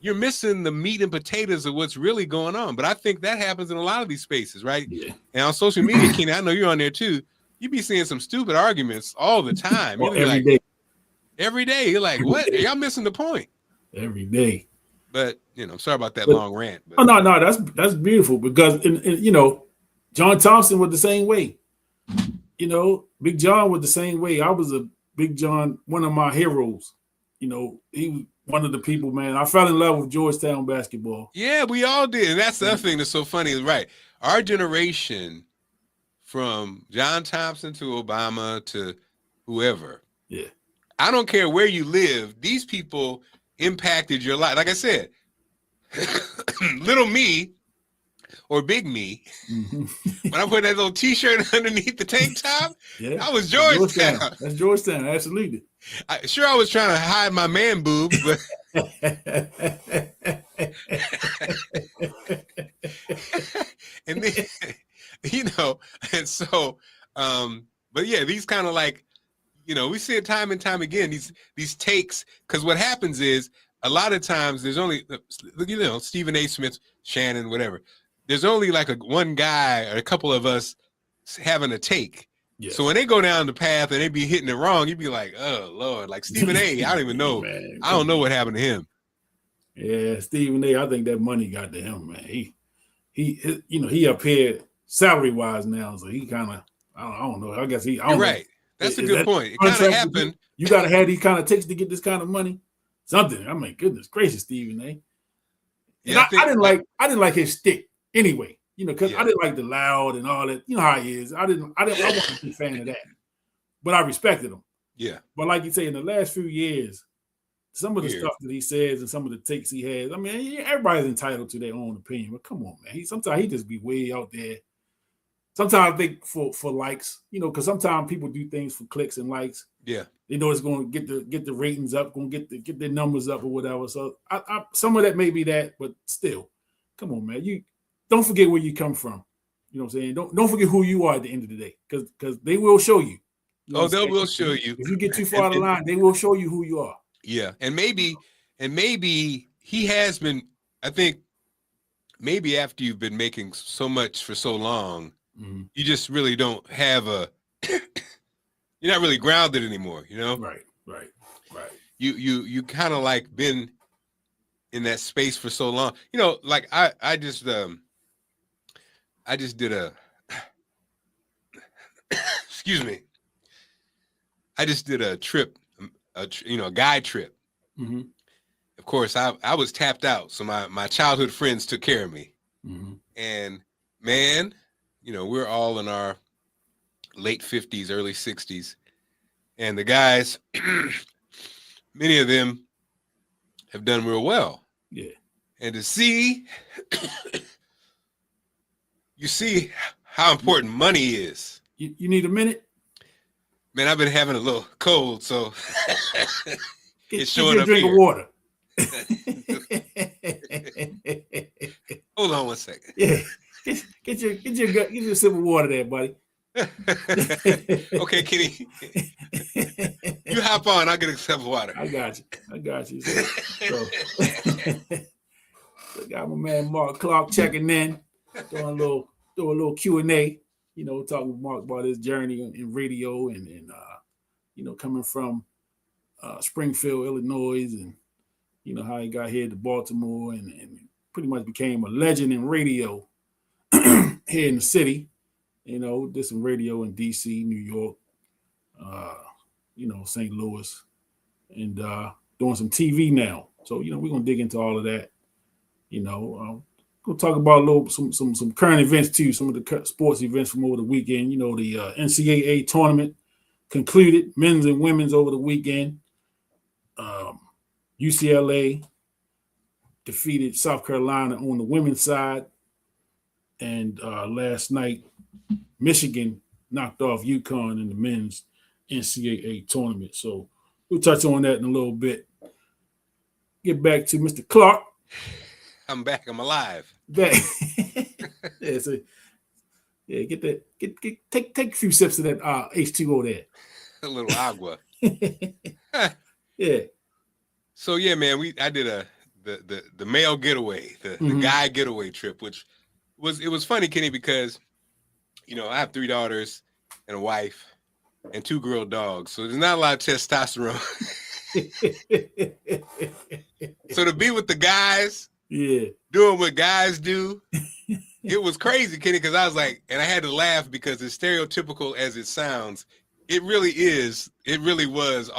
you're missing the meat and potatoes of what's really going on. But I think that happens in a lot of these spaces, right? Yeah. And on social media, Kenny, I know you're on there too. You be seeing some stupid arguments all the time. Well, every day. Every day. You're like, what? Y'all missing the point. Every day. But, I'm sorry about that long rant. But. Oh, no, that's beautiful because, John Thompson was the same way. Big John was the same way. I was a Big John, one of my heroes. He was one of the people, man. I fell in love with Georgetown basketball. Yeah, we all did. And that's the other thing that's so funny. Right. Our generation, from John Thompson to Obama to whoever. Yeah. I don't care where you live. These people impacted your life. Like I said, little me or big me, when I put that little T-shirt underneath the tank top, I was Georgetown. That's Georgetown, absolutely. I was trying to hide my man boobs, but and then, and so, but yeah, these kind of like, we see it time and time again, these takes, because what happens is a lot of times there's only, Stephen A. Smith, Shannon, whatever. There's only like one guy or a couple of us having a take. Yeah. So when they go down the path and they be hitting it wrong, you'd be like, oh, Lord, like Stephen A., I don't even know. Man, I don't know what happened to him. Yeah, Stephen A., I think that money got to him, man. He up here salary-wise now, so he kind of, I don't know. I guess You're right. That's a good point. It kind of happened. You got to have these kind of takes to get this kind of money. Something. I mean, goodness gracious, Stephen A. Yeah, I didn't like his stick anyway. Because I didn't like the loud and all that. You know how he is. I wasn't a fan of that. But I respected him. Yeah. But like you say, in the last few years, some of the stuff that he says and some of the takes he has, I mean, everybody's entitled to their own opinion. But come on, man. Sometimes he just be way out there. Sometimes I think for likes, because sometimes people do things for clicks and likes. Yeah. They know it's going to get the ratings up, going to get their numbers up or whatever. So I some of that may be that, but still, come on, man. You don't forget where you come from. You know what I'm saying? Don't forget who you are at the end of the day, because they will show you. They will show you. If you get too far out of the line, they will show you who you are. Yeah, and maybe he has been. I think maybe after you've been making so much for so long, you just really don't have you're not really grounded anymore. Right. You kind of like been in that space for so long. Like I just did a excuse me. I just did a trip, a guide trip. Mm-hmm. Of course, I was tapped out, so my childhood friends took care of me. Mm-hmm. And man, we're all in our late 50s, early 60s, and the guys, many of them have done real well. Yeah, and to see, you see how important money is. You need a minute? Man, I've been having a little cold, so it's showing up drink here. Of water. Hold on one second. Yeah, get your sip of water there, buddy. Okay, Kenny. You hop on. I'll get a sip of water. I got you. So got my man Marc Clarke checking in, do a little Q&A. talking to Mark about his journey in radio and coming from Springfield, Illinois, and how he got here to Baltimore and pretty much became a legend in radio here in the city. Did some radio in DC, New York, St. Louis, and doing some TV now. So we're gonna dig into all of that. We'll talk about some current events too. Some of the sports events from over the weekend. The NCAA tournament concluded, men's and women's over the weekend. UCLA defeated South Carolina on the women's side, and last night Michigan knocked off UConn in the men's NCAA tournament. So we'll touch on that in a little bit. Get back to Mr. Clarke. I'm back. I'm alive. Back. Get that. Take a few sips of that H2O there. A little agua. Yeah. So yeah, man, I did the male getaway, the guy getaway trip, which was funny, Kenny, because I have 3 daughters and a wife and 2 girl dogs, so there's not a lot of testosterone. So to be with the guys, doing what guys do, it was crazy, Kenny, because I was like, and I had to laugh because as stereotypical as it sounds, it really is. It really was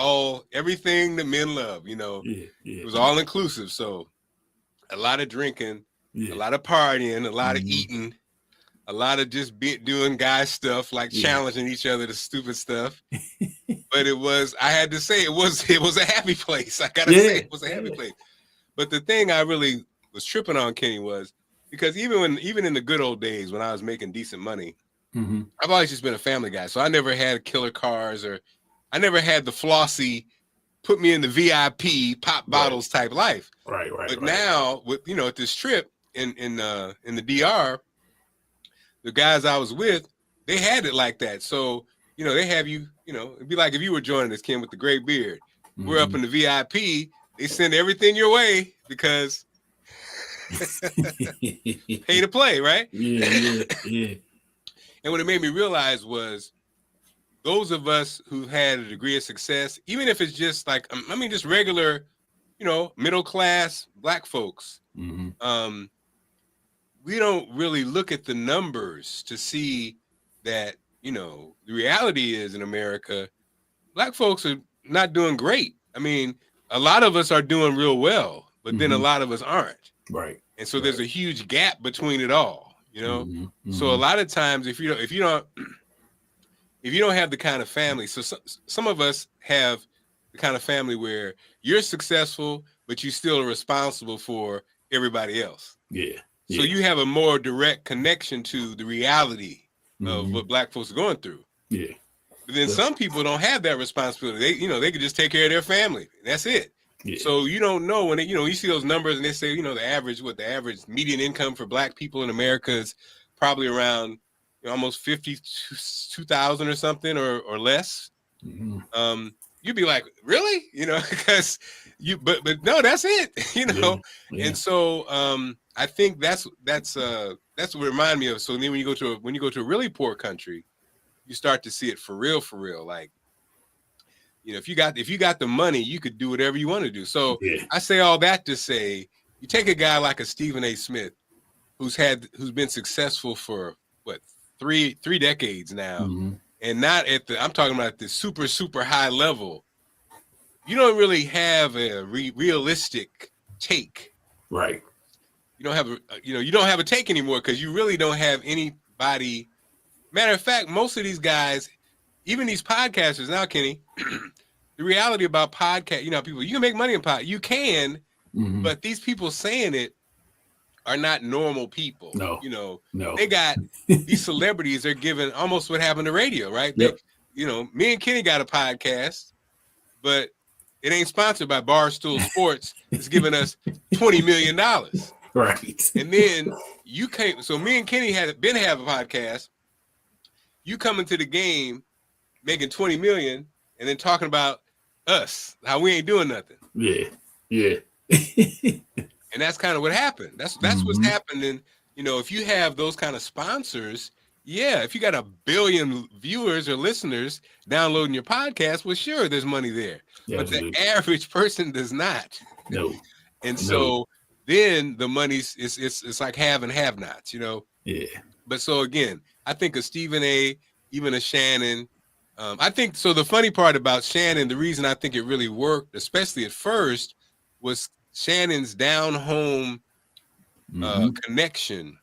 everything that men love, It was all inclusive. So a lot of drinking, a lot of partying, a lot of eating, a lot of just doing guy stuff, like challenging each other to stupid stuff. But I had to say, it was a happy place. I gotta say, it was a happy place. But the thing I really was tripping on, Kenny, was because even in the good old days when I was making decent money, I've always just been a family guy. So I never had killer cars, or I never had the flossy, put me in the VIP pop bottles type life. Right. But now with at this trip in the DR, the guys I was with, they had it like that. So they have you. It'd be like if you were joining this, Ken, with the gray beard. We're up in the VIP. They send everything your way because pay to play, right? Yeah. And what it made me realize was those of us who had a degree of success, even if it's just like, just regular, middle class Black folks, we don't really look at the numbers to see that, the reality is in America, Black folks are not doing great. A lot of us are doing real well, but then a lot of us aren't. Right. And so there's a huge gap between it all. So a lot of times if you don't have the kind of family, so some of us have the kind of family where you're successful, but you still are responsible for everybody else. Yeah. So you have a more direct connection to the reality of what Black folks are going through. Yeah. But then some people don't have that responsibility. They can just take care of their family. That's it. Yeah. So you don't know when you see those numbers and they say, the average median income for Black people in America is probably around almost 52,000 or something or less. You'd be like, really? Because but no, that's it. Yeah. And so I think that's what reminded me of. So then when you go to a really poor country, you start to see it for real. Like, if you got the money, you could do whatever you want to do. So I say all that to say, you take a guy like a Stephen A. Smith, who's been successful for what, three decades now, and not I'm talking about the super, super high level. You don't really have a realistic take. Right. You don't have a take anymore because you really don't have anybody. Matter of fact, most of these guys, even these podcasters now, Kenny, the reality about podcast, people, you can make money in podcast. You can, but these people saying it are not normal people. No. No. They got these celebrities, they're giving almost what happened to radio, right? Yep. Me and Kenny got a podcast, but it ain't sponsored by Barstool Sports. It's giving us $20 million. Right. And then you came, so me and Kenny have a podcast. You come into the game making 20 million and then talking about us, how we ain't doing nothing. Yeah. And that's kind of what happened. That's what's happening. If you have those kind of sponsors, Yeah, if you got 1 billion viewers or listeners downloading your podcast, well, sure, there's money there. Yeah, But the absolutely. average person does not. No. And No. so then the money's it's like have and have nots, Yeah. But so again, I think a Stephen A, even a Shannon. I think so. The funny part about Shannon, the reason I think it really worked, especially at first, was Shannon's down home connection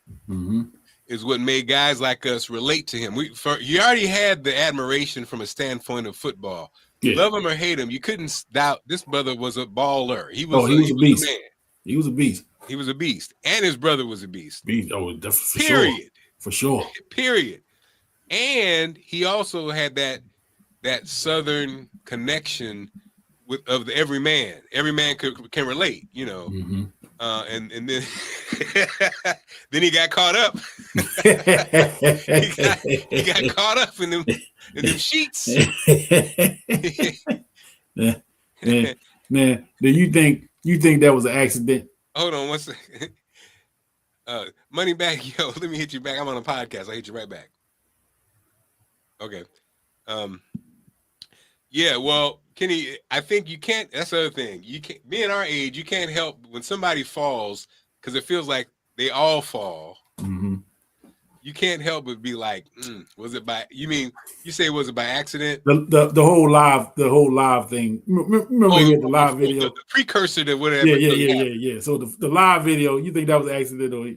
is what made guys like us relate to him. You already had the admiration from a standpoint of football. Yeah. Love him or hate him, you couldn't doubt this brother was a baller. He was a beast. Man. He was a beast. He was a beast, and his brother was a beast. Oh, for period. Sure. For sure. Period. And he also had that Southern connection of the every man. Every man can relate, And then then he got caught up. he got caught up in them sheets. Man, do you think that was an accident? Hold on one second. Money back, yo. Let me hit you back. I'm on a podcast. I'll hit you right back. Okay. Yeah, well, Kenny, I think you can't. That's the other thing. You can't. Being our age, you can't help when somebody falls because it feels like they all fall. You can't help but be like, was it by? You mean you say was it by accident? The whole live thing. Remember the live video, the precursor to whatever. Yeah. So the live video, you think that was an accident or?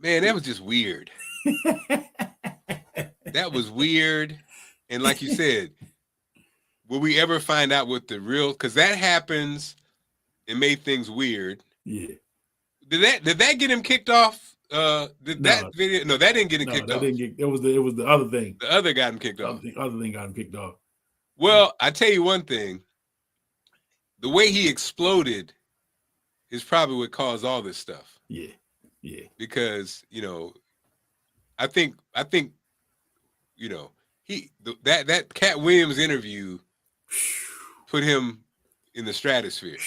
Man, that was just weird. That was weird, and like you said, will we ever find out what the real? Because that happens, and made things weird. Yeah. Did that get him kicked off? That video? No, that didn't get him kicked off. It was the other thing. The other got him kicked off. The other thing got him kicked off. Well, I tell you one thing. The way he exploded is probably what caused all this stuff. Yeah. Because I think that Cat Williams interview put him in the stratosphere.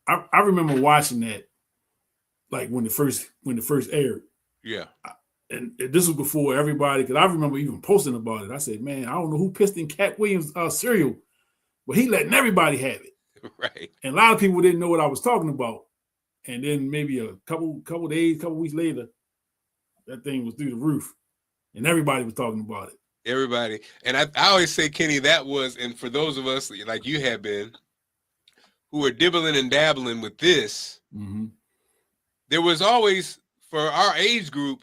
I remember watching that, like when it first aired. Yeah. And this was before everybody, because I remember even posting about it. I said, man, I don't know who pissed in Cat Williams' cereal, but he letting everybody have it. Right. And a lot of people didn't know what I was talking about. And then maybe a couple weeks later, that thing was through the roof. And everybody was talking about it. Everybody. And I always say, Kenny, that was, and for those of us like you have been, who are dibbling and dabbling with this, there was always, for our age group,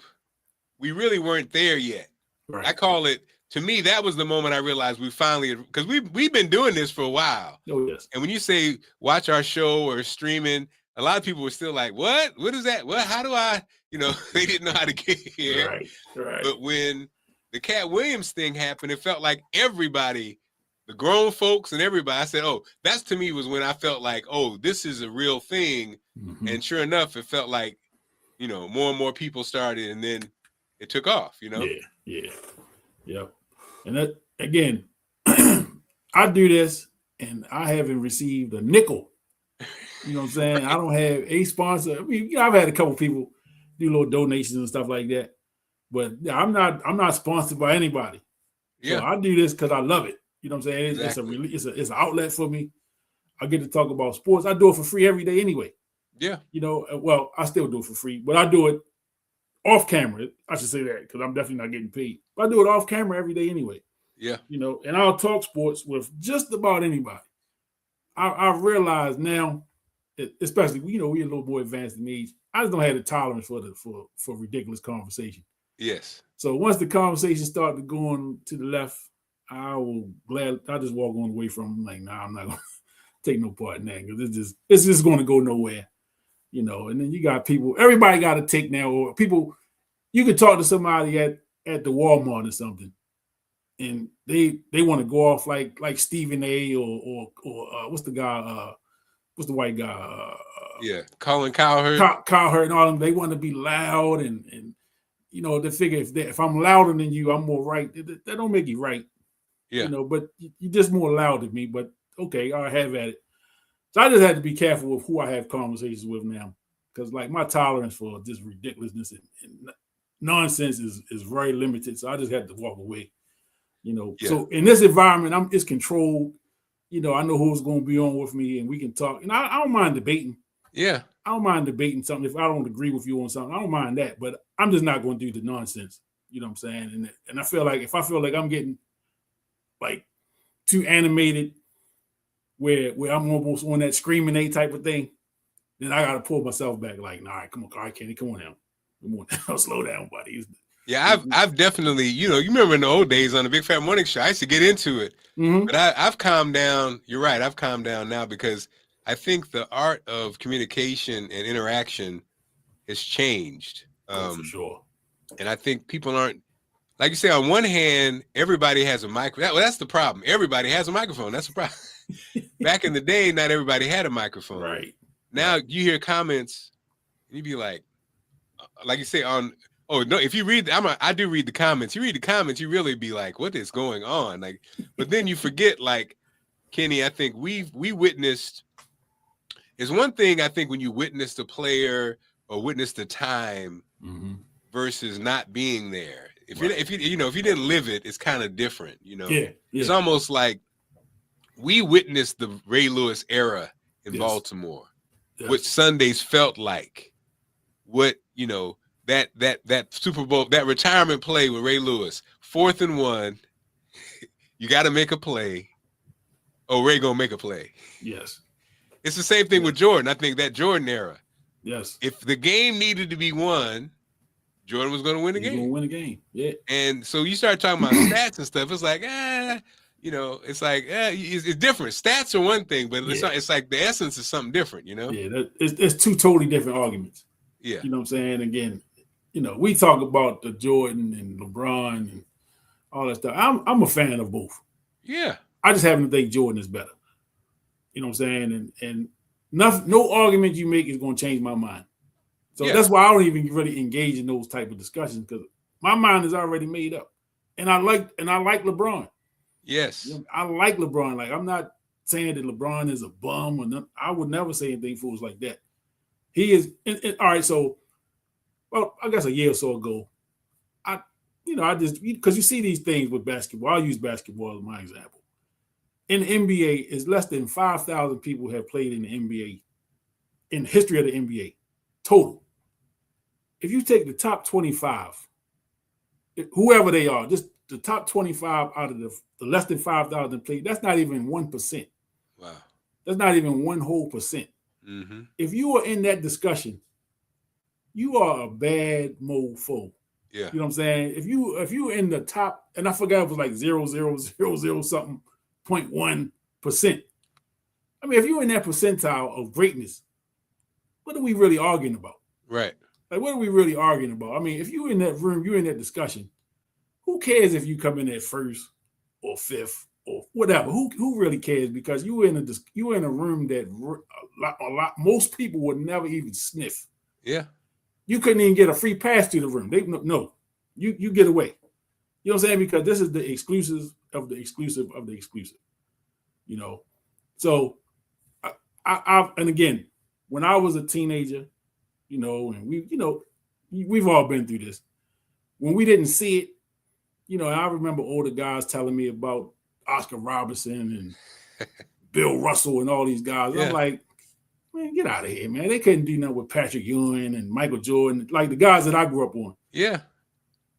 we really weren't there yet. Right. I call it, to me, that was the moment I realized we finally, because we've been doing this for a while. Oh, yes. And when you say watch our show or streaming, a lot of people were still like, what? What is that? What? How do I, they didn't know how to get here. Right. But when the Cat Williams thing happened, it felt like everybody, the grown folks and everybody, I said, oh, that's to me was when I felt like, oh, this is a real thing. And sure enough, it felt like, more and more people started, and then it took off, Yeah. And that, again, I do this and I haven't received a nickel. You know what I'm saying? I don't have a sponsor. I mean, I've had a couple people do little donations and stuff like that, but I'm not sponsored by anybody. Yeah. So I do this because I love it. You know what I'm saying? Exactly. It's an outlet for me. I get to talk about sports. I do it for free every day anyway. Yeah. Well, I still do it for free, but I do it off camera. I should say that because I'm definitely not getting paid. But I do it off camera every day anyway. Yeah. And I'll talk sports with just about anybody. I realize now, especially, we're a little more advanced in age. I just don't have the tolerance for ridiculous conversation. Yes. So once the conversation started going to the left, I just walk on away from them. Like, nah, I'm not going to take no part in that because it's just going to go nowhere. And then you got people, everybody got a take now, or people, you could talk to somebody at the Walmart or something, and they want to go off like Stephen A. or what's the guy, what's the white guy? Colin Cowherd. Cowherd and all them. They want to be loud and they figure if I'm louder than you, I'm more right. That don't make you right. Yeah. But you're just more loud than me. But okay, I'll have at it. So I just had to be careful with who I have conversations with now, because like my tolerance for just ridiculousness and nonsense is very limited. So I just had to walk away. Yeah. So in this environment, it's controlled. I know who's going to be on with me, and we can talk. And I don't mind debating. Yeah. I don't mind debating something if I don't agree with you on something. I don't mind that, but I'm just not going to do the nonsense. You know what I'm saying? And I feel like if I feel like I'm getting like too animated, where I'm almost on that screaming A type of thing, then I got to pull myself back. Like, nah, come on, all right, Kenny, come on now, slow down, buddy. Yeah, I've definitely, you remember in the old days on the Big Fat Morning Show, I used to get into it, but I've calmed down. You're right, I've calmed down now because I think the art of communication and interaction has changed. For sure. And I think people aren't, like you say, on one hand, everybody has a microphone. Well, that's the problem. Everybody has a microphone. That's the problem. Back in the day, not everybody had a microphone. Right. Now you hear comments, and you be like you say oh no, if you read, I do read the comments. You read the comments, you really be like, what is going on? Like, but then you forget, like, Kenny, I think we witnessed. It's one thing, I think, when you witness the player or witness the time versus not being there. If you didn't live it, it's kind of different. Yeah. It's almost like we witnessed the Ray Lewis era in Baltimore. Yes. What Sundays felt like, what that Super Bowl, that retirement play with Ray Lewis, 4th and 1, you got to make a play. Oh, Ray gonna make a play. Yes. It's the same thing with Jordan. I think that Jordan era. Yes. If the game needed to be won, Jordan was going to win the game. Going to win the game. Yeah. And so you start talking about stats and stuff. It's like, it's like, it's different. Stats are one thing, but it's like the essence is something different, Yeah, it's two totally different arguments. Yeah. You know what I'm saying? Again, we talk about the Jordan and LeBron and all that stuff. I'm a fan of both. Yeah. I just happen to think Jordan is better. You know what I'm saying? And no argument you make is going to change my mind. So that's why I don't even really engage in those type of discussions, because my mind is already made up. And I like LeBron. Yes. I like LeBron. Like, I'm not saying that LeBron is a bum or nothing. I would never say anything fools like that. He is all right. So, well, I guess a year or so ago, I just, because you see these things with basketball. I'll use basketball as my example. In the NBA, is less than 5,000 people have played in the NBA in the history of the NBA total. If you take the top 25, whoever they are, just the top 25 out of the less than 5,000 played, that's not even 1%. Wow. That's not even 1%. Mm-hmm. If you are in that discussion, you are a bad mofo. Yeah. You know what I'm saying? If you in the top, and I forgot it was like 0.0000 something 0.1%. I mean, if you're in that percentile of greatness, what are we really arguing about? Right. Like, what are we really arguing about? I mean, if you're in that room, you're in that discussion, who cares if you come in at first or fifth or whatever? Who really cares? Because you were in a room that most people would never even sniff. Yeah. You couldn't even get a free pass to the room. You get away. You know what I'm saying? Because this is the exclusive of the exclusive of the exclusive. So I and again, when I was a teenager, and we've all been through this. When we didn't see it, I remember older guys telling me about Oscar Robertson and Bill Russell and all these guys. Yeah. I'm like, man, get out of here, man. They couldn't do nothing with Patrick Ewing and Michael Jordan, like the guys that I grew up on. Yeah.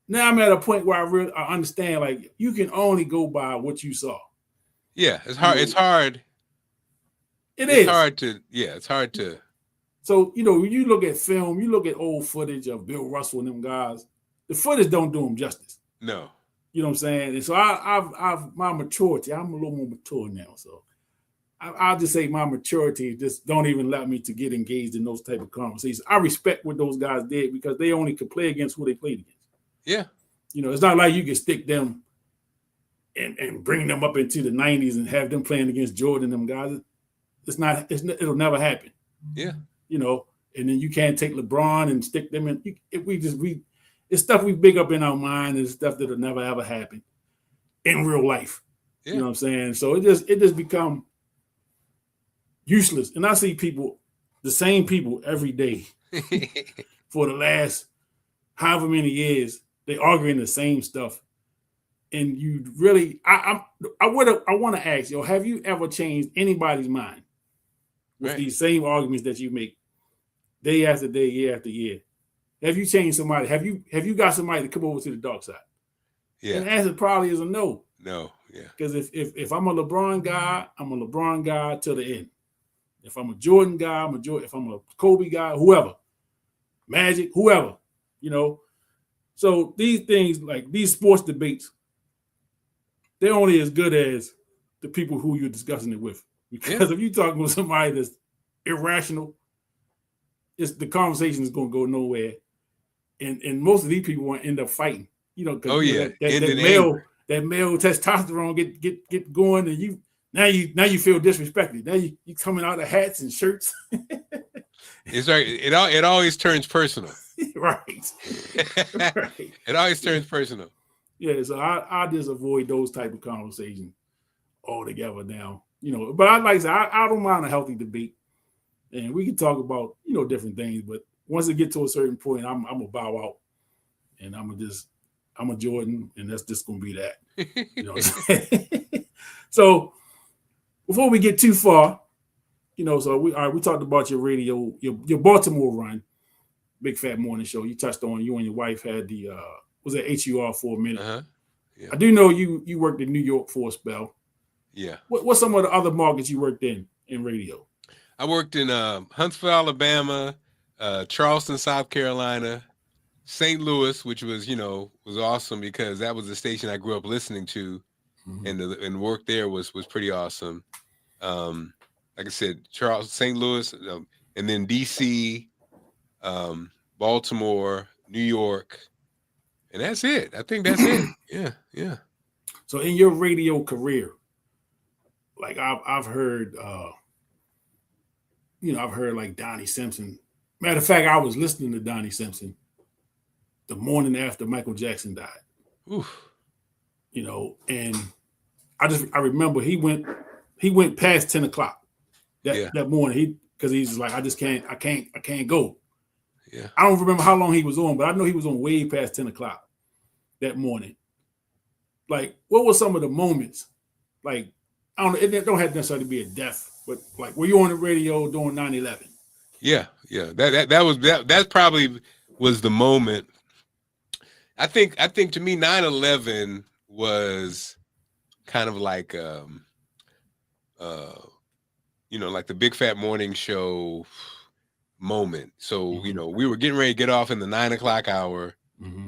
Now I'm at a point where I understand, like, you can only go by what you saw. Yeah, it's hard. It's hard. It's hard to. So, when you look at film, you look at old footage of Bill Russell and them guys, the footage don't do them justice. No. You know what I'm saying? And so I've my maturity, I'm a little more mature now. So I'll just say my maturity just don't even allow me to get engaged in those type of conversations. I respect what those guys did because they only could play against who they played against. Yeah. It's not like you can stick them and bring them up into the 90s and have them playing against Jordan and them guys. It'll never happen. Yeah. And then you can't take LeBron and stick them in. It's stuff we big up in our mind and stuff that'll never ever happen in real life. Yeah. You know what I'm saying? So it just become useless. And I see the same people every day for the last however many years, they arguing the same stuff. And you really, I want to ask you, have you ever changed anybody's mind with these same arguments that you make day after day, year after year? Have you changed somebody? Have you got somebody to come over to the dark side? Yeah. And the answer probably is a no. No, yeah. Because if I'm a LeBron guy, I'm a LeBron guy till the end. If I'm a Jordan guy, I'm a Jordan. If I'm a Kobe guy, whoever, Magic, whoever, you know. So these things, like these sports debates, they're only as good as the people who you're discussing it with. Because if you're talking with somebody that's irrational, the conversation is going to go nowhere. And most of these people want to end up fighting. You know, because that male testosterone get going, and now you feel disrespected. Now you coming out of hats and shirts. It's right. It always turns personal. Right. Right. It always turns personal. Yeah, so I just avoid those type of conversations altogether now. You know, but I don't mind a healthy debate, and we can talk about different things. But once it get to a certain point, I'm gonna bow out, and I'm a Jordan, and that's just gonna be that. You know what I'm saying? So before we get too far, so we talked about your radio, your Baltimore run, Big Fat Morning Show. You touched on you and your wife had the was at HUR for a minute. Uh-huh. Yeah. I do know you worked in New York for a spell. Yeah. What's some of the other markets you worked in radio? I worked in Huntsville, Alabama, Charleston, South Carolina, St. Louis, which was awesome because that was the station I grew up listening to, and work there was pretty awesome. Like I said, St. Louis, and then DC, Baltimore, New York, and that's it. I think that's it. Yeah. So in your radio career, like I've heard, I've heard like Donnie Simpson. Matter of fact, I was listening to Donnie Simpson the morning after Michael Jackson died. Oof. And I remember he went past 10 o'clock that morning. Because he's like, I can't go. Yeah. I don't remember how long he was on, but I know he was on way past 10 o'clock that morning. Like, what were some of the moments? Like, I don't know, it don't have to necessarily be a death, but like, were you on the radio during 9/11? Yeah. That probably was the moment. I think to me 9/11 was kind of like like the Big Fat Morning Show moment. So we were getting ready to get off in the 9 o'clock hour.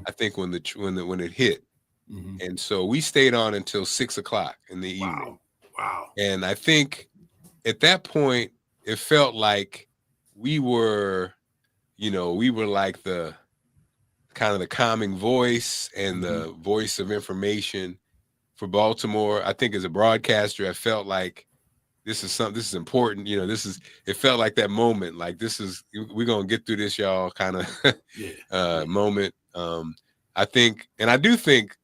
I think when it hit, and so we stayed on until 6 o'clock in the evening. Wow. And I think at that point it felt like we were like the kind of the calming voice and the voice of information for Baltimore. I think as a broadcaster, I felt like this is important. It felt like that moment, like we're going to get through this, y'all, kind of moment. I do think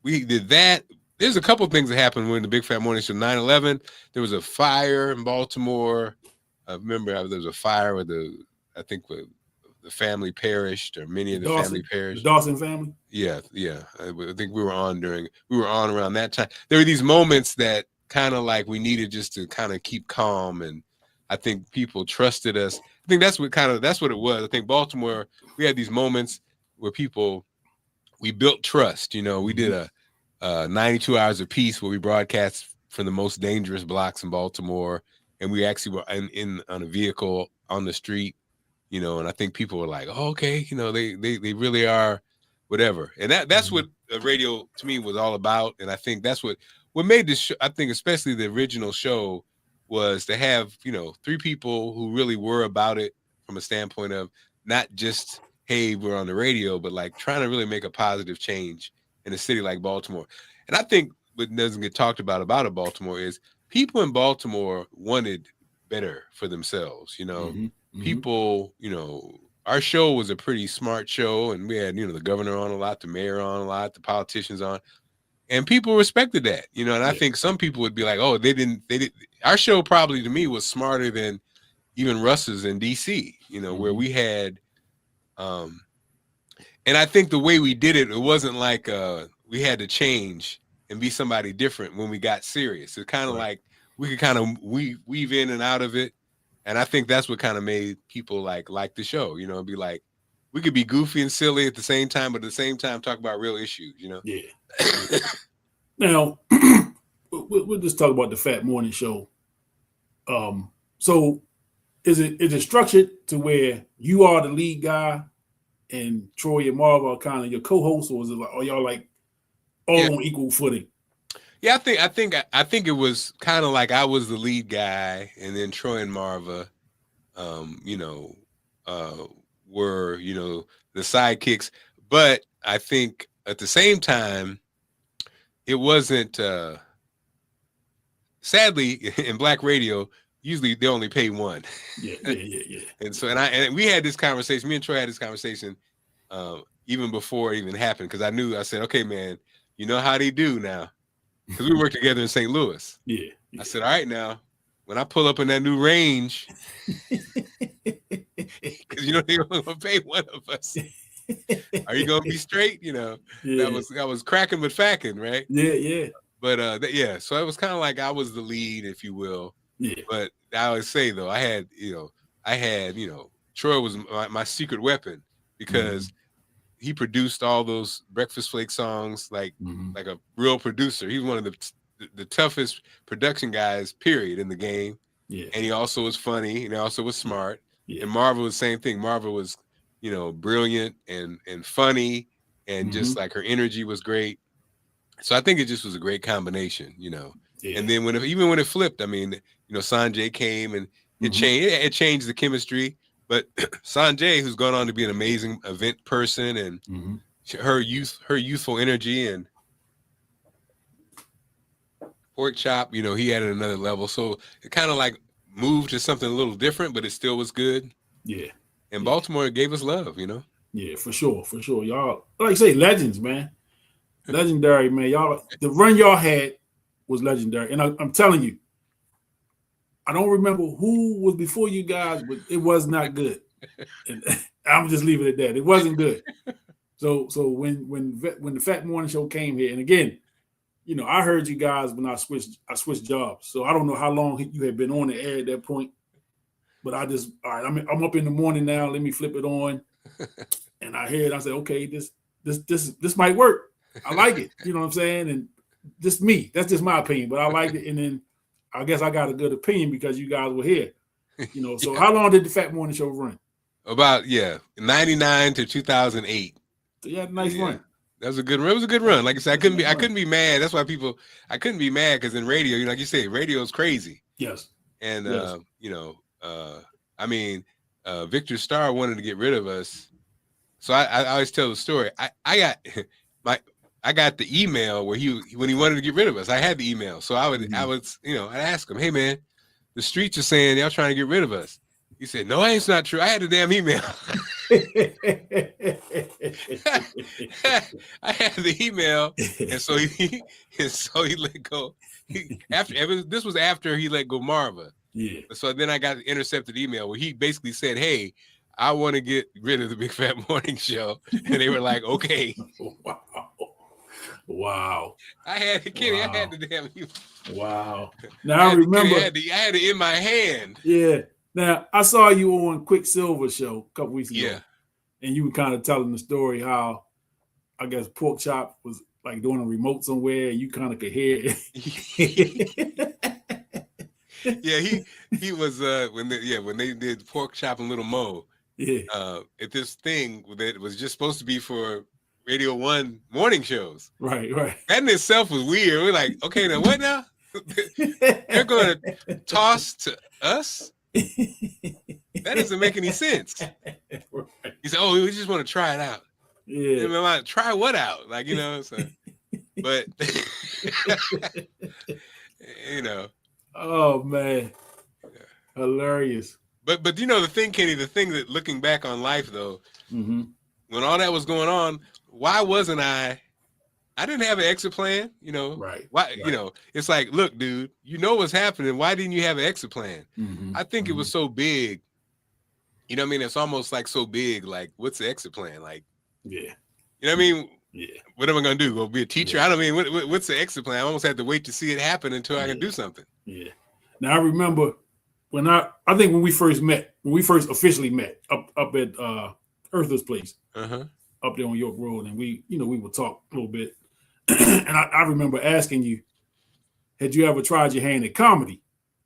we did that. There's a couple of things that happened when the Big Fat Morning Show 9/11. There was a fire in Baltimore. I remember there was a fire where the family perished, or many of the family perished. The Dawson family? Yeah. I think we were on around that time. There were these moments that kind of like we needed just to kind of keep calm, and I think people trusted us. I think that's what it was. I think Baltimore, we had these moments where we built trust. We did a 92 Hours of Peace where we broadcast from the most dangerous blocks in Baltimore, and we actually were on a vehicle on the street, and I think people were like, oh, okay, they really are whatever. And that's what radio to me was all about. And I think that's what made this show, I think especially the original show, was to have, three people who really were about it from a standpoint of not just, hey, we're on the radio, but like trying to really make a positive change in a city like Baltimore. And I think what doesn't get talked about Baltimore is people in Baltimore wanted better for themselves. People, our show was a pretty smart show, and we had, the governor on a lot, the mayor on a lot, the politicians on, and people respected that, and I think some people would be like, oh, they didn't. Our show probably to me was smarter than even Russ's in DC, where we had, And I think the way we did it, it wasn't like we had to change and be somebody different when we got serious. It's kind of like we could kind of weave in and out of it. And I think that's what kind of made people like the show, you know, be like, we could be goofy and silly at the same time, but at the same time talk about real issues, you know? Yeah. Now, we'll just talk about the Fat Morning Show. So is it structured to where you are the lead guy and Troy and Marv are kind of your co-hosts, or is it like, are y'all like all on equal footing? Yeah, I think it was kind of like I was the lead guy, and then Troy and Marva, you know, were, you know, the sidekicks. But I think at the same time, it wasn't. Sadly, in black radio, usually they only pay one. Yeah. And so, and we had this conversation. Me and Troy had this conversation even before it even happened, because I said, okay, man, you know how they do now. Because we worked together in St. Louis. Yeah. I said, all right, now, when I pull up in that new range, because you know they're going to pay one of us. Are you going to be straight? You know, that was cracking but facking, right? Yeah. But so it was kind of like I was the lead, if you will. Yeah. But I would say though, I had, Troy was my secret weapon, because he produced all those Breakfast Flake songs like a real producer. He's one of the toughest production guys, period, in the game. Yeah. And he also was funny, and he also was smart. Yeah. And Marva was the same thing. Marva was, you know, brilliant and funny, and just like her energy was great. So I think it just was a great combination, you know. Yeah. And then even when it flipped, I mean, you know, Sanjay came and it changed. It changed the chemistry. But Sanjay, who's gone on to be an amazing event person, and her youthful energy, and Pork Chop, you know, he had another level. So it kind of like moved to something a little different, but it still was good. Yeah. And Baltimore gave us love, you know. Yeah, for sure. Y'all, like I say, legends, man. Legendary, man. Y'all, the run y'all had was legendary. And I'm telling you, I don't remember who was before you guys, but it was not good. And I'm just leaving it at that. It wasn't good. So when the Fat Morning Show came here, and again, you know, I heard you guys when I switched jobs. So I don't know how long you had been on the air at that point. But all right, I'm up in the morning now. Let me flip it on. And I hear it. I said, okay, this might work. I like it. You know what I'm saying? And just me. That's just my opinion. But I liked it. And then I guess I got a good opinion because you guys were here. You know, so how long did the Fat Morning Show run? About 99 to 2008. So you had a nice run. That was a good run. It was a good run. Like I said, I couldn't be mad. That's why I couldn't be mad, because in radio, you know, like you say, radio is crazy. Yes. And you know, I mean, Victor Starr wanted to get rid of us. So I always tell the story. I got the email where when he wanted to get rid of us. I had the email. So I would you know, I'd ask him, hey man, the streets are saying y'all trying to get rid of us. He said, no, it's not true. I had the damn email. I had the email, and so he let go. This was after he let go Marva. Yeah. So then I got the intercepted email where he basically said, hey, I want to get rid of the Big Fat Morning Show. And they were like, okay. Wow. I had Kenny. Wow. I had the damn email. Wow. Now I remember. I had it in my hand. Yeah. Now I saw you on Quicksilver show a couple weeks ago. Yeah. And you were kind of telling the story how, I guess, Pork Chop was like doing a remote somewhere, and you kind of could hear it. Yeah, he was when they did Pork Chop and Little Mo. Yeah. At this thing that was just supposed to be for Radio 1 morning shows. Right. That in itself was weird. We're like, okay, now what now? They're going to toss to us? That doesn't make any sense. Right. He said, oh, we just want to try it out. Yeah. And I'm like, try what out? Like, you know, so, but, you know. Oh, man. Hilarious. But you know, the thing, Kenny, that looking back on life, though, when all that was going on, why wasn't I didn't have an exit plan, you know? Right. Why, right. You know, it's like, look, dude, you know what's happening. Why didn't you have an exit plan? I think it was so big. You know what I mean? It's almost like so big. Like, what's the exit plan? Like, Yeah. You know what I mean? Yeah. What am I going to do? Go be a teacher? Yeah. I don't mean, what's the exit plan? I almost have to wait to see it happen until I can do something. Yeah. Now I remember when I think when we first officially met up at Eartha's place, up there on York Road, and we would talk a little bit. And I remember asking you, had you ever tried your hand at comedy?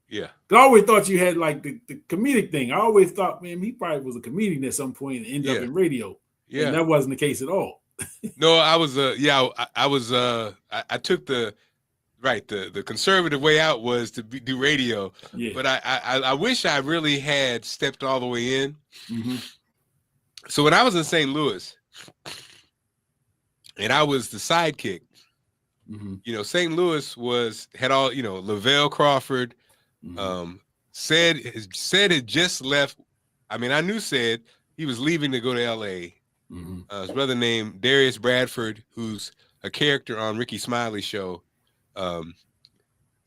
Yeah. I always thought you had like the comedic thing. I always thought, man, he probably was a comedian at some point and ended up in radio. Yeah. And that wasn't the case at all. No, I was I took the conservative way out was to do radio. Yeah. But I wish I really had stepped all the way in. Mm-hmm. So when I was in St. Louis and I was the sidekick, St. Louis had all, Lavelle Crawford, said had just left. I mean, I knew said he was leaving to go to LA. His brother named Darius Bradford, who's a character on Ricky Smiley's show. I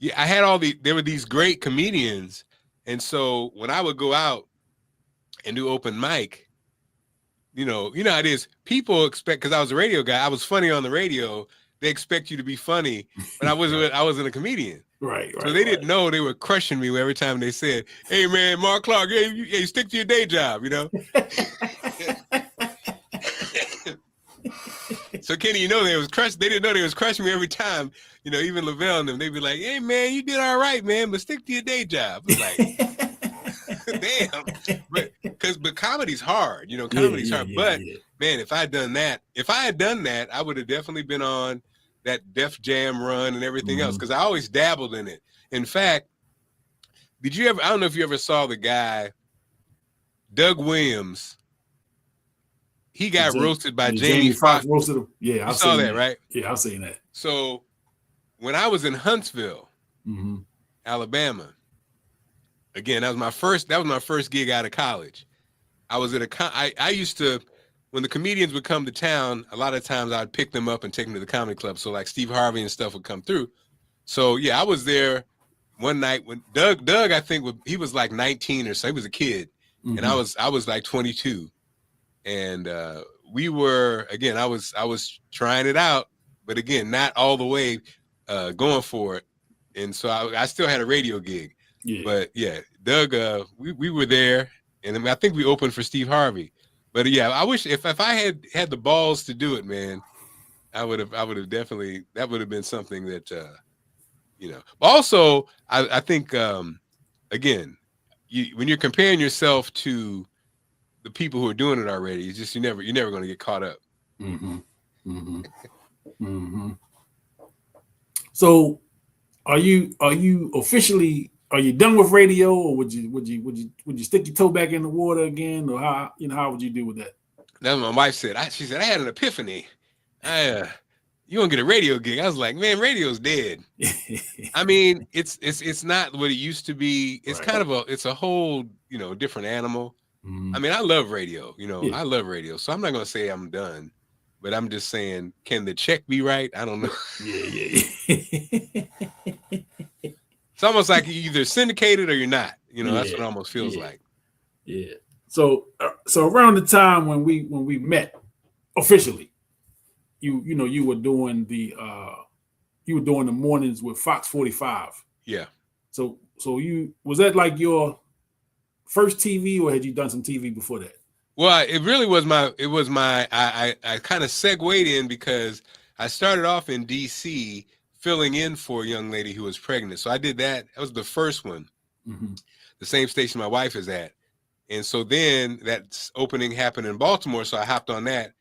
had there were these great comedians. And so when I would go out and do open mic, you know how it is. People expect, because I was a radio guy, I was funny on the radio. They expect you to be funny, but I wasn't a comedian. Right. So they didn't know they were crushing me every time they said, "Hey man, Marc Clarke, hey, stick to your day job," So Kenny, they was crushed. They didn't know they was crushing me every time. Even Lavelle and them, they'd be like, "Hey man, you did all right, man, but stick to your day job." I was like, damn. But comedy's hard. Comedy's hard. But man, if I had done that, I would have definitely been on that Def Jam run and everything else, because I always dabbled in it. In fact, did you ever? I don't know if you ever saw the guy, Doug Williams. He got roasted by Jamie Foxx. Roasted him. Yeah, I saw that, right? Yeah, I've seen that. So when I was in Huntsville, Alabama, again, that was my first gig out of college. I was at I used to, when the comedians would come to town, a lot of times I'd pick them up and take them to the comedy club. So like Steve Harvey and stuff would come through. So yeah, I was there one night when Doug, I think he was like 19 or so. He was a kid, and I was like 22. And we were, again, I was trying it out, but again, not all the way going for it. And so I still had a radio gig. Yeah. But yeah, Doug, we were there, and I think we opened for Steve Harvey. But yeah, I wish if I had the balls to do it, man, I would have definitely, that would have been something that Also, I think again, when you're comparing yourself to the people who are doing it already, it's just you're never going to get caught up. So, are you officially? Are you done with radio, or would you stick your toe back in the water again, or how would you do with that? That's what my wife said. She said I had an epiphany. You gonna get a radio gig? I was like, man, radio's dead. I mean, it's not what it used to be. It's kind of it's a whole different animal. I mean, I love radio. I love radio. So I'm not gonna say I'm done, but I'm just saying, can the check be right? I don't know. Yeah. It's almost like you're either syndicated or you're not. That's what it almost feels like. Yeah. So around the time when we met officially, you were doing the mornings with Fox 45. Yeah. So was that like your first TV, or had you done some TV before that? Well, it really was I kind of segued in because I started off in DC filling in for a young lady who was pregnant. So I did that. That was the first one. The same station my wife is at. And so then that opening happened in Baltimore. So I hopped on that,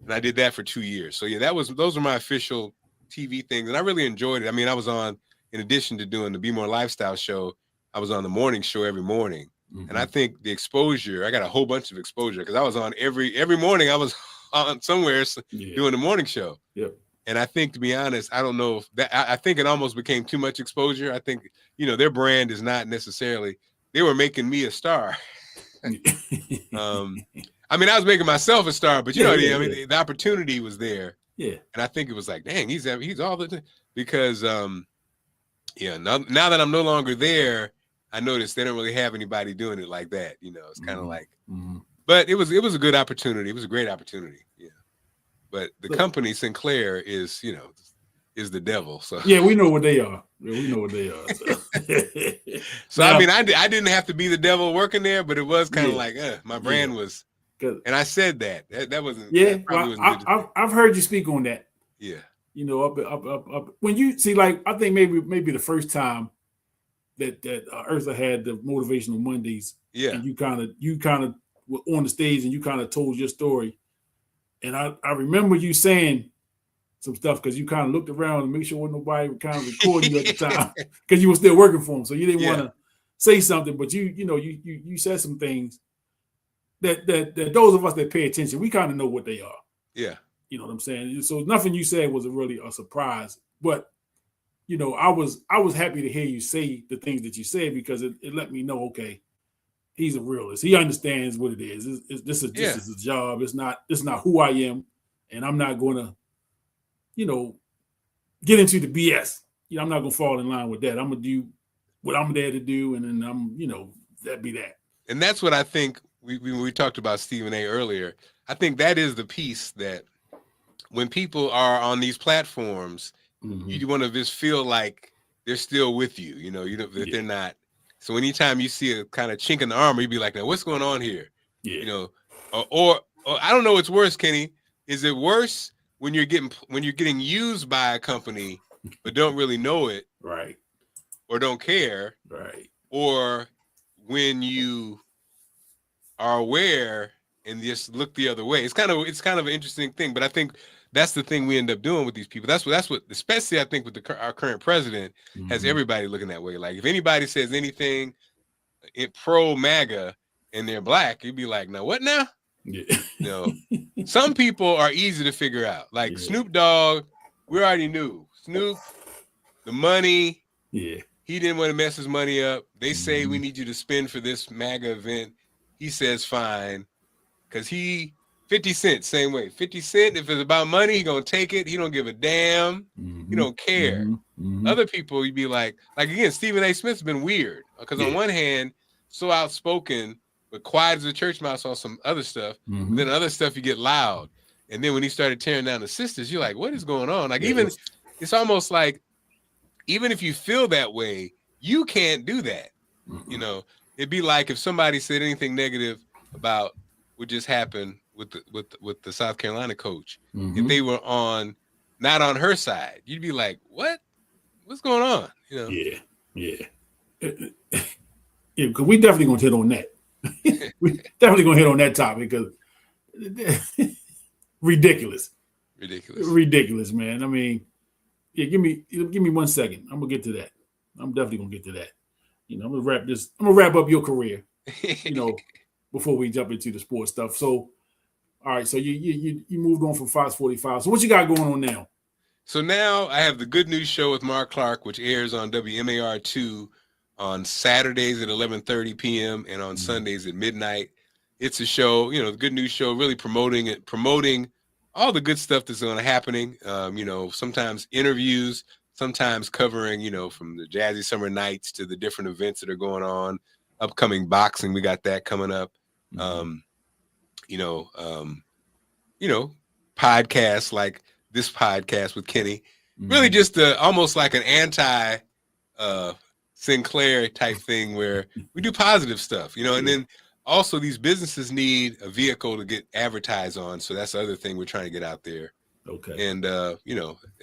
and I did that for 2 years. So yeah, those were my official TV things. And I really enjoyed it. I mean, I was on, in addition to doing the Be More Lifestyle show, I was on the morning show every morning. And I think the exposure, I got a whole bunch of exposure because I was on every morning. I was on somewhere doing the morning show. Yep. And I think, to be honest, I don't know if that, I think it almost became too much exposure. I think, their brand is not necessarily, they were making me a star. I mean, I was making myself a star, but the opportunity was there. Yeah. And I think it was like, dang, he's all the time. Because, now that I'm no longer there, I noticed they don't really have anybody doing it like that. It's kind of like, but it was a good opportunity. It was a great opportunity. Yeah. but the company Sinclair is, is the devil. So yeah, we know what they are. Yeah, we know what they are. So now, I mean, I didn't have to be the devil working there, but it was kind of like my brand was, and I said that wasn't. Yeah, probably wasn't good I've heard you speak on that. Yeah, up. When you see, like, I think maybe the first time that Ursa had the motivational Mondays, and you kind of were on the stage and you kind of told your story, and I remember you saying some stuff because you kind of looked around and make sure nobody was kind of recording you at the time because you were still working for them, so you didn't want to say something, but you said some things that those of us that pay attention, we kind of know what they are. Yeah, you know what I'm saying. So nothing you said was really a surprise, but I was happy to hear you say the things that you said because it let me know, okay, he's a realist. He understands what it is. This is his job. It's not who I am, and I'm not going to get into the BS. I'm not gonna fall in line with that. I'm gonna do what I'm there to do, and then I'm, that be that. And that's what I think we talked about Stephen A. earlier. I think that is the piece that when people are on these platforms, you want to just feel like they're still with you. That they're not. So anytime you see a kind of chink in the armor, you be like, "Now what's going on here?" Yeah. Or I don't know what's worse, Kenny. Is it worse when you're getting used by a company but don't really know it, right, or don't care, right, or when you are aware and just look the other way? It's kind of an interesting thing, but I think that's the thing we end up doing with these people. That's what especially I think with our current president has everybody looking that way. Like if anybody says anything pro MAGA and they're black, you'd be like, "Now what now?" Yeah. Some people are easy to figure out. Like Snoop Dogg, we already knew. Snoop, the money. Yeah. He didn't want to mess his money up. They say we need you to spend for this MAGA event. He says fine. Because 50 Cent, same way. 50 Cent, if it's about money, he gonna take it. He don't give a damn. He don't care. Other people, you'd be like again, Stephen A. Smith's been weird. Because on one hand, so outspoken, but quiet as a church mouse on some other stuff. Then other stuff, you get loud. And then when he started tearing down the sisters, you're like, what is going on? Like it's almost like, even if you feel that way, you can't do that. It'd be like if somebody said anything negative about what just happened with the South Carolina coach. If they were not on her side, you'd be like, what's going on? Yeah. Because we definitely gonna hit on that. We definitely gonna hit on that topic because ridiculous, man. I mean, give me 1 second. I'm gonna get to that. I'm definitely gonna get to that. I'm gonna wrap up your career. Before we jump into the sports stuff. So, all right. So you moved on from Fox 45. So what you got going on now? So now I have the Good News Show with Marc Clarke, which airs on WMAR2 on Saturdays at 11:30 p.m. and on Sundays at midnight. It's a show, the Good News Show, really promoting all the good stuff that's happening. Sometimes interviews, sometimes covering, from the Jazzy Summer Nights to the different events that are going on. Upcoming boxing, we got that coming up. Podcasts like this podcast with Kenny, really just almost like an anti Sinclair type thing where we do positive stuff, and then also these businesses need a vehicle to get advertised on. So that's the other thing we're trying to get out there. Okay. And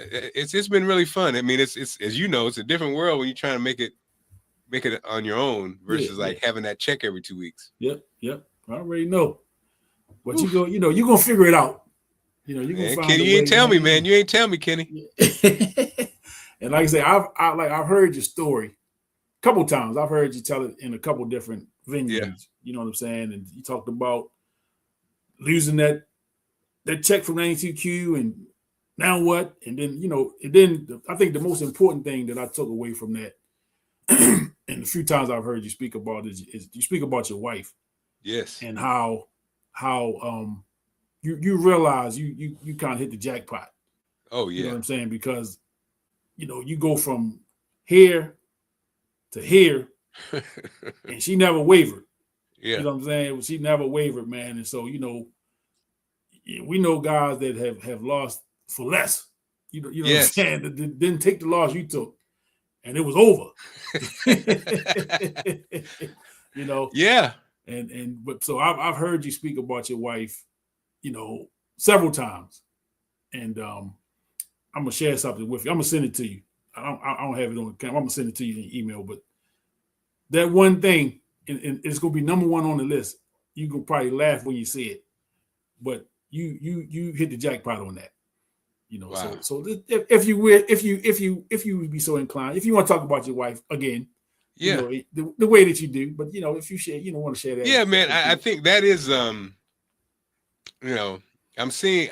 it's been really fun. I mean, it's as you know, it's a different world when you're trying to make it on your own versus having that check every 2 weeks. Yep. I already know. But you're gonna figure it out. You're gonna find Kenny, you ain't tell me, man. You ain't tell me, Kenny. And like I say, I've heard your story a couple times. I've heard you tell it in a couple different venues. Yeah. You know what I'm saying? And you talked about losing that check from 92Q and now what? And then, I think the most important thing that I took away from that, and the few times I've heard you speak about is you speak about your wife. Yes. And how you realize you kind of hit the jackpot. Oh yeah. You know what I'm saying? Because you go from here to here and she never wavered. Yeah. You know what I'm saying? She never wavered, man. And so, we know guys that have lost for less. You know what I'm Yes. saying? That didn't take the loss you took, and it was over. You know. Yeah. But so I've heard you speak about your wife, several times, and I'm gonna share something with you. I'm gonna send it to you. I don't have it on camera. I'm gonna send it to you in email. But that one thing, and it's gonna be number one on the list. You can probably laugh when you see it, but you hit the jackpot on that. Wow. So if you would be so inclined, if you want to talk about your wife again, Yeah. the way that you do, but if you share, want to share that. Yeah, man. I think that is I'm seeing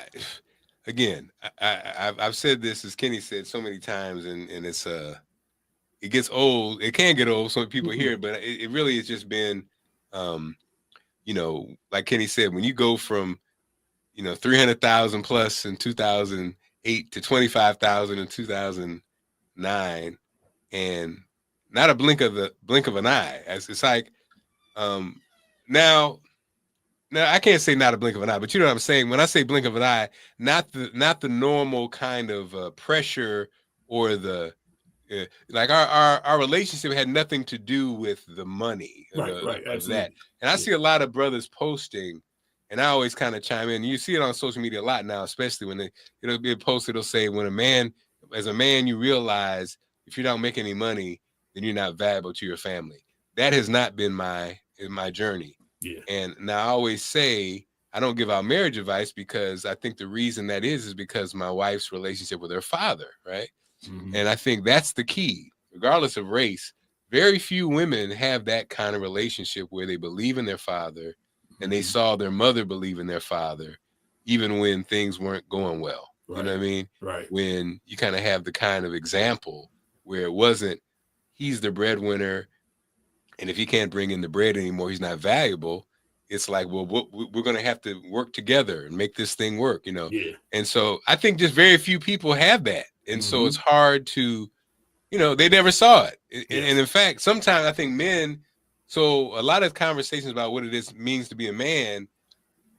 again. I've said this, as Kenny said, so many times, and it's it gets old. It can get old. Some people hear it, but it really has just been, like Kenny said, when you go from 300,000 plus in 2008 to 25,000 in 2009, and not a blink of an eye. It's like now I can't say not a blink of an eye, but you know what I'm saying. When I say blink of an eye, not the normal kind of pressure or the like our relationship had nothing to do with the money right, of that. And I see a lot of brothers posting, and I always kind of chime in. You see it on social media a lot now, especially when it'll be posted. It'll say, as a man, you realize if you don't make any money, then you're not valuable to your family. That has not been my journey. Yeah. And now I always say I don't give out marriage advice, because I think the reason that is because my wife's relationship with her father, right? Mm-hmm. And I think that's the key, regardless of race. Very few women have that kind of relationship where they believe in their father, and they saw their mother believe in their father, even when things weren't going well. Right. You know what I mean? Right. When you kind of have the kind of example where it wasn't, he's the breadwinner, and if he can't bring in the bread anymore, he's not valuable. It's like, well, we're going to have to work together and make this thing work, Yeah. And so I think just very few people have that. And so it's hard to, they never saw it. Yes. And in fact, sometimes I think men, so a lot of conversations about what it means to be a man,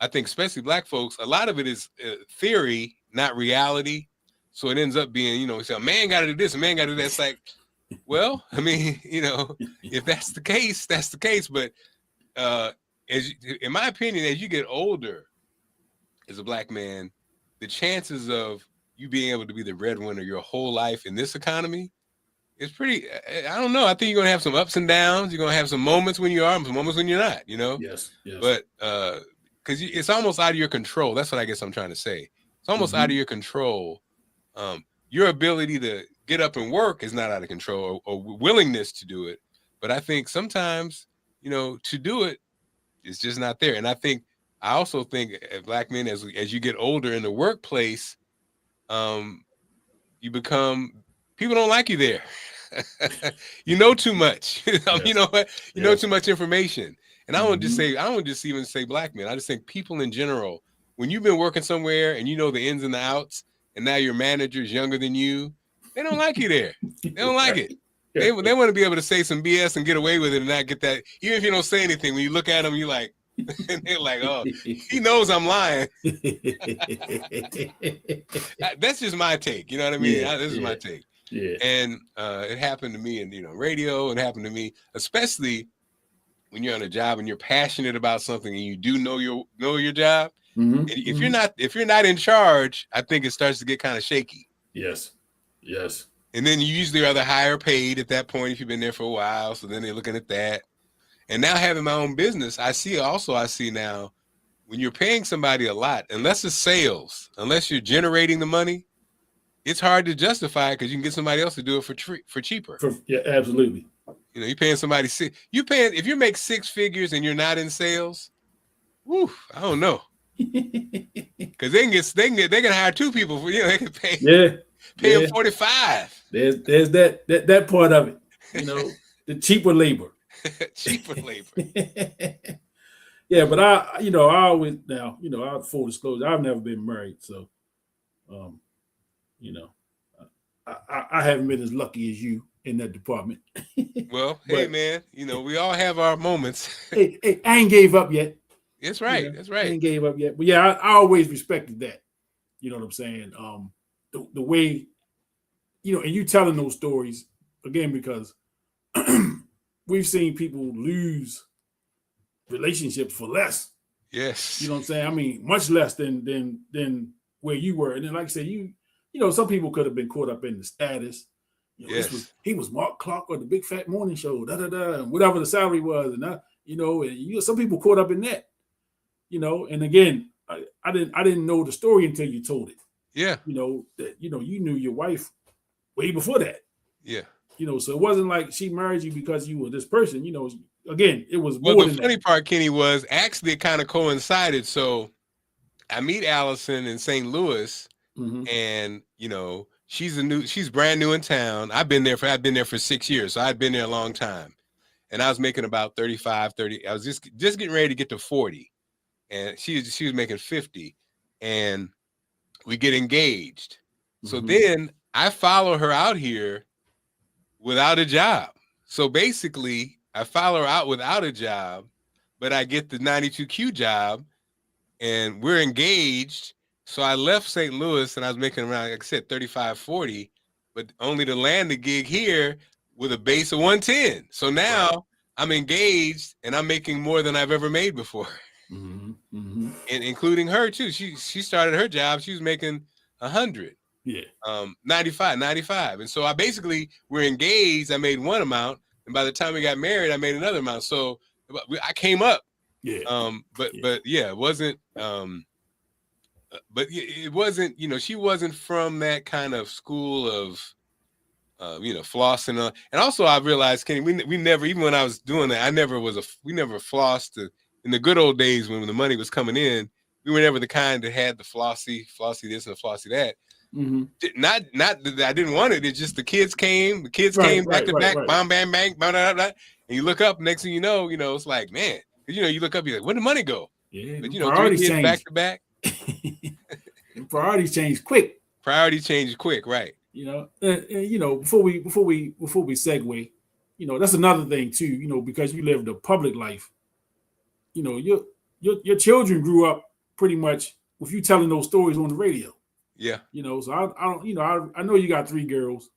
I think especially Black folks, a lot of it is theory, not reality. So it ends up being, a man got to do this, a man got to do that. It's like, well, I mean, if that's the case, that's the case. But in my opinion, as you get older as a Black man, the chances of you being able to be the breadwinner your whole life in this economy is pretty, I don't know. I think you're going to have some ups and downs. You're going to have some moments when you are, some moments when you're not, Yes. But because it's almost out of your control. That's what I guess I'm trying to say. It's almost out of your control. Your ability to get up and work is not out of control, or willingness to do it. But I think sometimes, to do it is just not there. And I also think Black men, as you get older in the workplace, you become, people don't like you there. You know too much. You know what? You know too much information. And I don't just even say Black men. I just think people in general, when you've been working somewhere and you know the ins and the outs, and now your manager's younger than you, they don't like you there. They don't like it. They want to be able to say some BS and get away with it and not get that. Even if you don't say anything, when you look at them, you're like, and they're like, oh, he knows I'm lying. That's just my take. You know what I mean? This is my take. Yeah. And it happened to me in radio, and it happened to me, especially when you're on a job and you're passionate about something and you do know your job. Mm-hmm. And if you're not in charge, I think it starts to get kind of shaky. Yes. And then you usually are the higher paid at that point if you've been there for a while. So then they're looking at that. And now having my own business, I see now when you're paying somebody a lot, unless it's sales, unless you're generating the money, it's hard to justify it because you can get somebody else to do it for cheaper. Absolutely. You're paying somebody if you make six figures and you're not in sales, I don't know. Because they can hire two people for they can pay them 45. There's that part of it. The cheaper labor. Cheaper labor. Yeah, but I always now, full disclosure, I've never been married, so I haven't been as lucky as you in that department. Well, hey man, we all have our moments. hey, I ain't gave up yet. That's right. That's right. Ain't gave up yet. But yeah, I always respected that. You know what I'm saying? The way, and you telling those stories again because we've seen people lose relationships for less. Yes. You know what I'm saying? I mean, much less than where you were. And then, like I said, some people could have been caught up in the status. Yes. He was Marc Clarke on the Big Fat Morning Show, and whatever the salary was, and some people caught up in that. And again, I didn't know the story until you told it. Yeah. That you knew your wife way before that. Yeah. So it wasn't like she married you because you were this person. Again, it was more well, than the funny that. part, Kenny, was actually it kind of coincided. So I meet Allison in St. Louis, and she's brand new in town. I've been there for 6 years, so I'd been there a long time, and I was making about 35, 30. I was just getting ready to get to 40, and she was making 50, and we get engaged. So then I follow her out here without a job. So basically, I follow her out without a job, but I get the 92Q job, and we're engaged. So I left St. Louis, and I was making around, like I said, 35, 40, but only to land the gig here with a base of 110. So now I'm engaged, and I'm making more than I've ever made before. And including her too. She started her job. She was making 100. Yeah. 95. And so we're engaged. I made one amount, and by the time we got married, I made another amount. So I came up. Yeah. It wasn't. But it wasn't. She wasn't from that kind of school of, flossing. And also, I realized, Kenny, we never, even when I was doing that, we never flossed. In the good old days when the money was coming in, we were never the kind that had the flossy this and the flossy that. Not that I didn't want it. It's just the kids came. Back to back, bam, bam, bang, blah, blah, blah, and you look up. Next thing you know, it's like, man, you look up, you're like, where did the money go? Yeah, but priorities change back to back. Priorities change quick. Priorities change quick, right? Before we segue, that's another thing too. Because you lived a public life. Your children grew up pretty much with you telling those stories on the radio. Yeah. So I know you got 3 girls,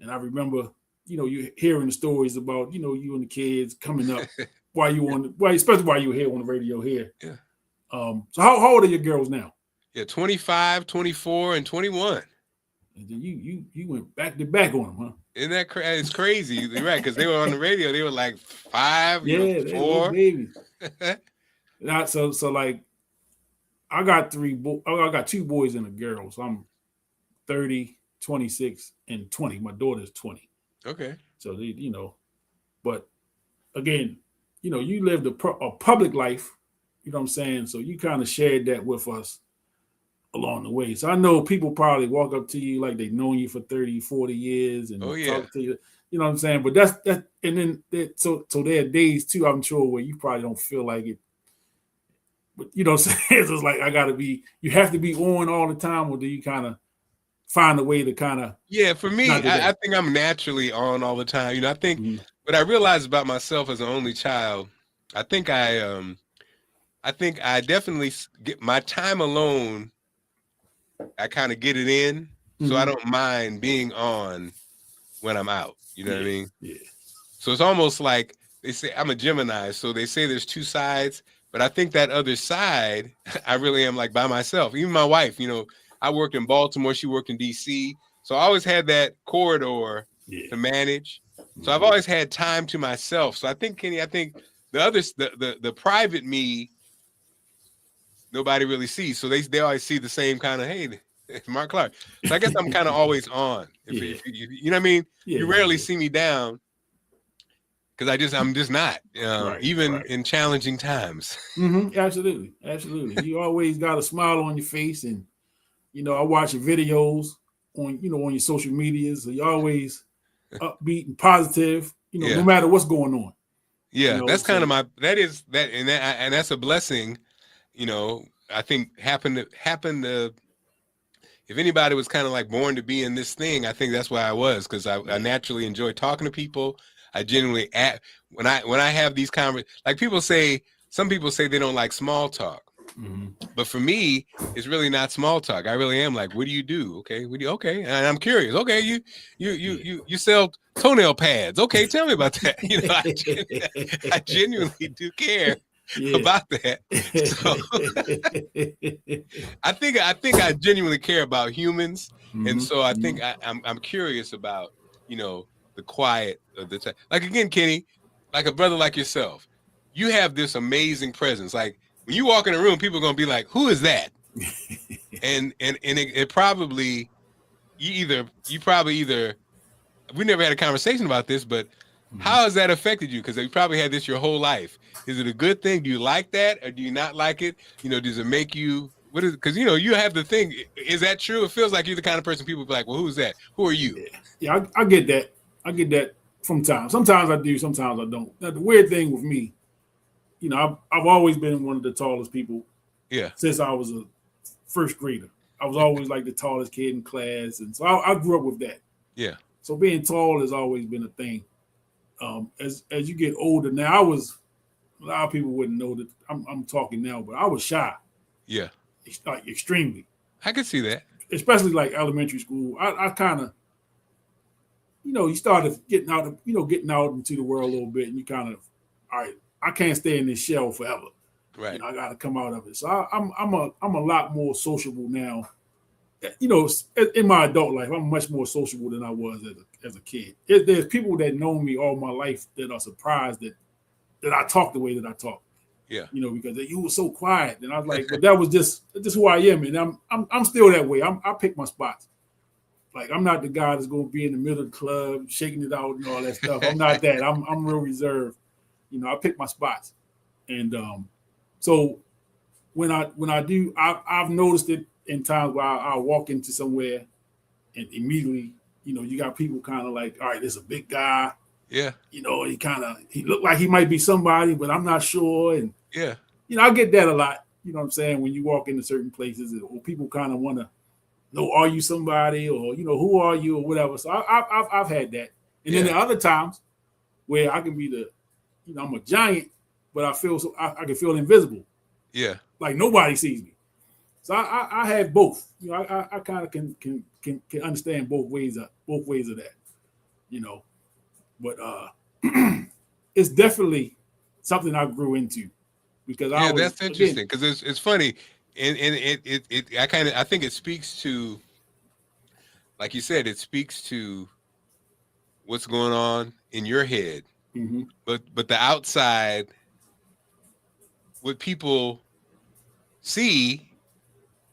and I remember, you hearing the stories about, you and the kids coming up especially while you were here on the radio here. Yeah. So how old are your girls now? Yeah, 25, 24, and 21. And then you went back to back on them, huh? Isn't that crazy? It's crazy, You're right? Because they were on the radio. They were like 5, 4. Babies. So like, I got 2 boys and a girl. So I'm 30, 26, and 20. My daughter's 20. Okay. So but again, you lived a public life. You know what I'm saying? So you kind of shared that with us along the way. So I know people probably walk up to you like they've known you for 30, 40 years and talk to you. You know what I'm saying? But that's and then so there are days too, I'm sure, where you probably don't feel like it. But you know what I'm saying? It's like you have to be on all the time, or do you kind of find a way to kind of? Yeah, for me, I think I'm naturally on all the time. I think what I realized about myself as an only child, I think I definitely get my time alone. I kind of get it in, so I don't mind being on when I'm out. You know what I mean? Yeah. So it's almost like they say I'm a Gemini, so they say there's 2 sides, but I think that other side, I really am like by myself. Even my wife, I worked in Baltimore, she worked in DC, so I always had that corridor to manage. So I've always had time to myself. So I think, Kenny, the others, the private me, nobody really sees. So they always see the same kind of, hey, it's Marc Clarke. So I guess I'm kind of always on. If you know what I mean? You rarely see me down because I'm just not, even in challenging times. Absolutely. You always got a smile on your face, and I watch your videos on your social medias. So you're always upbeat and positive. No matter what's going on. Yeah, that's kind of and that's a blessing. I think happened to if anybody was kind of like born to be in this thing, I think that's why I was, because I naturally enjoy talking to people. I genuinely when I have these conversations, like people say, some people say they don't like small talk. But for me, it's really not small talk. I really am like, what do you do? Okay, okay, and I'm curious. Okay, you sell toenail pads. Okay, tell me about that. You know, I genuinely do care about that. So I think I genuinely care about humans, and so I think I'm curious about, you know, the quiet of the time. Like again, Kenny, like a brother like yourself, you have this amazing presence. Like when you walk in a room, people are gonna be like, "Who is that?" and it probably you probably either we never had a conversation about this, but how has that affected you? Because you probably had this your whole life. Is it a good thing? Do you like that, or do you not like it? You know, does it make you what is? Because you know you have the thing. Is that true? It feels like you're the kind of person people be like, "Well, who's that? Who are you?" Yeah, I get that. I get that from time. Sometimes I do. Sometimes I don't. Now, the weird thing with me, you know, I've always been one of the tallest people. Yeah. Since I was a first grader, I was always like the tallest kid in class, and so I grew up with that. Yeah. So being tall has always been a thing. As you get older, now a lot of people wouldn't know that I'm talking now, but I was shy. Yeah. Like extremely. I could see that. Especially like elementary school. I kind of, you know, you started getting out into the world a little bit, and you kind of, all right, I can't stay in this shell forever. Right. You know, I got to come out of it. So I'm a lot more sociable now. You know, in my adult life, I'm much more sociable than I was as a kid. There's people that know me all my life that are surprised that I talk the way that I talk. Yeah. You know, because you were so quiet, and I was like, but that was just who I am, and I'm still that way. I pick my spots. Like I'm not the guy that's going to be in the middle of the club shaking it out and all that stuff. I'm not that. I'm real reserved. You know, I pick my spots, and so when I do, I've noticed it in times where I'll walk into somewhere and immediately, you know, you got people kind of like, all right, there's a big guy. Yeah. You know, he looked like he might be somebody, but I'm not sure. And, yeah, you know, I get that a lot. You know what I'm saying? When you walk into certain places or people kind of want to know, are you somebody, or, you know, who are you or whatever. So I've had that. And then there are other times where I can be you know, I'm a giant, but I can feel invisible. Yeah. Like nobody sees me. So I have both. You know, I kind of can understand both ways of that. You know, but it's definitely something I grew into because that's interesting because it's funny and I think it speaks to, like you said, it speaks to what's going on in your head, but the outside, what people see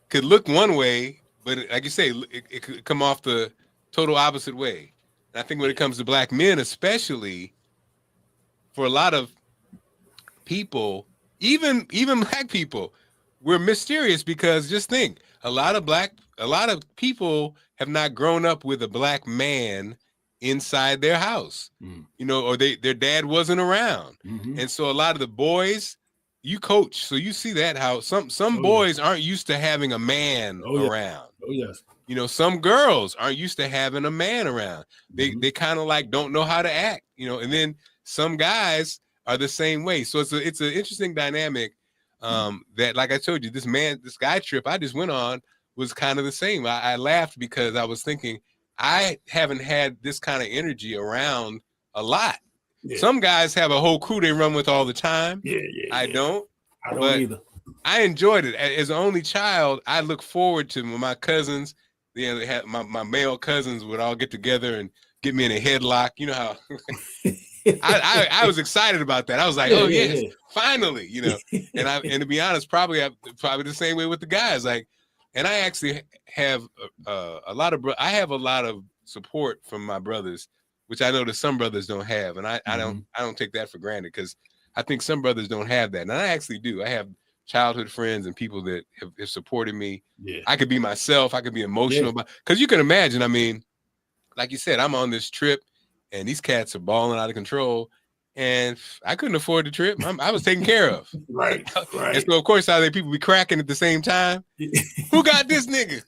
could look one way, but like you say, it could come off the total opposite way. And I think when it comes to black men, especially, for a lot of people, even black people, we're mysterious because just think, a lot of people have not grown up with a black man inside their house, you know, or their dad wasn't around. And so a lot of the boys, you coach, so you see that how some boys aren't used to having a man around. Oh yes. You know, some girls aren't used to having a man around. They kind of like don't know how to act, you know, and then some guys are the same way. So it's an interesting dynamic that, like I told you, this guy trip I just went on was kind of the same. I laughed because I was thinking I haven't had this kind of energy around a lot. Yeah. Some guys have a whole crew they run with all the time. I don't either. I enjoyed it. As an only child, I look forward to my cousins. You know, they had my male cousins would all get together and get me in a headlock. You know how I was excited about that. I was like, finally, you know. And to be honest, probably the same way with the guys. Like, and I actually have a lot of support from my brothers, which I know that some brothers don't have, and I don't take that for granted because I think some brothers don't have that, and I actually do. I have childhood friends and people that have supported me. Yeah. I could be myself. I could be emotional, because you can imagine. I mean, like you said, I'm on this trip, and these cats are balling out of control, and I couldn't afford the trip. I was taken care of. Right. And so, of course, how they people be cracking at the same time. Who got this nigga?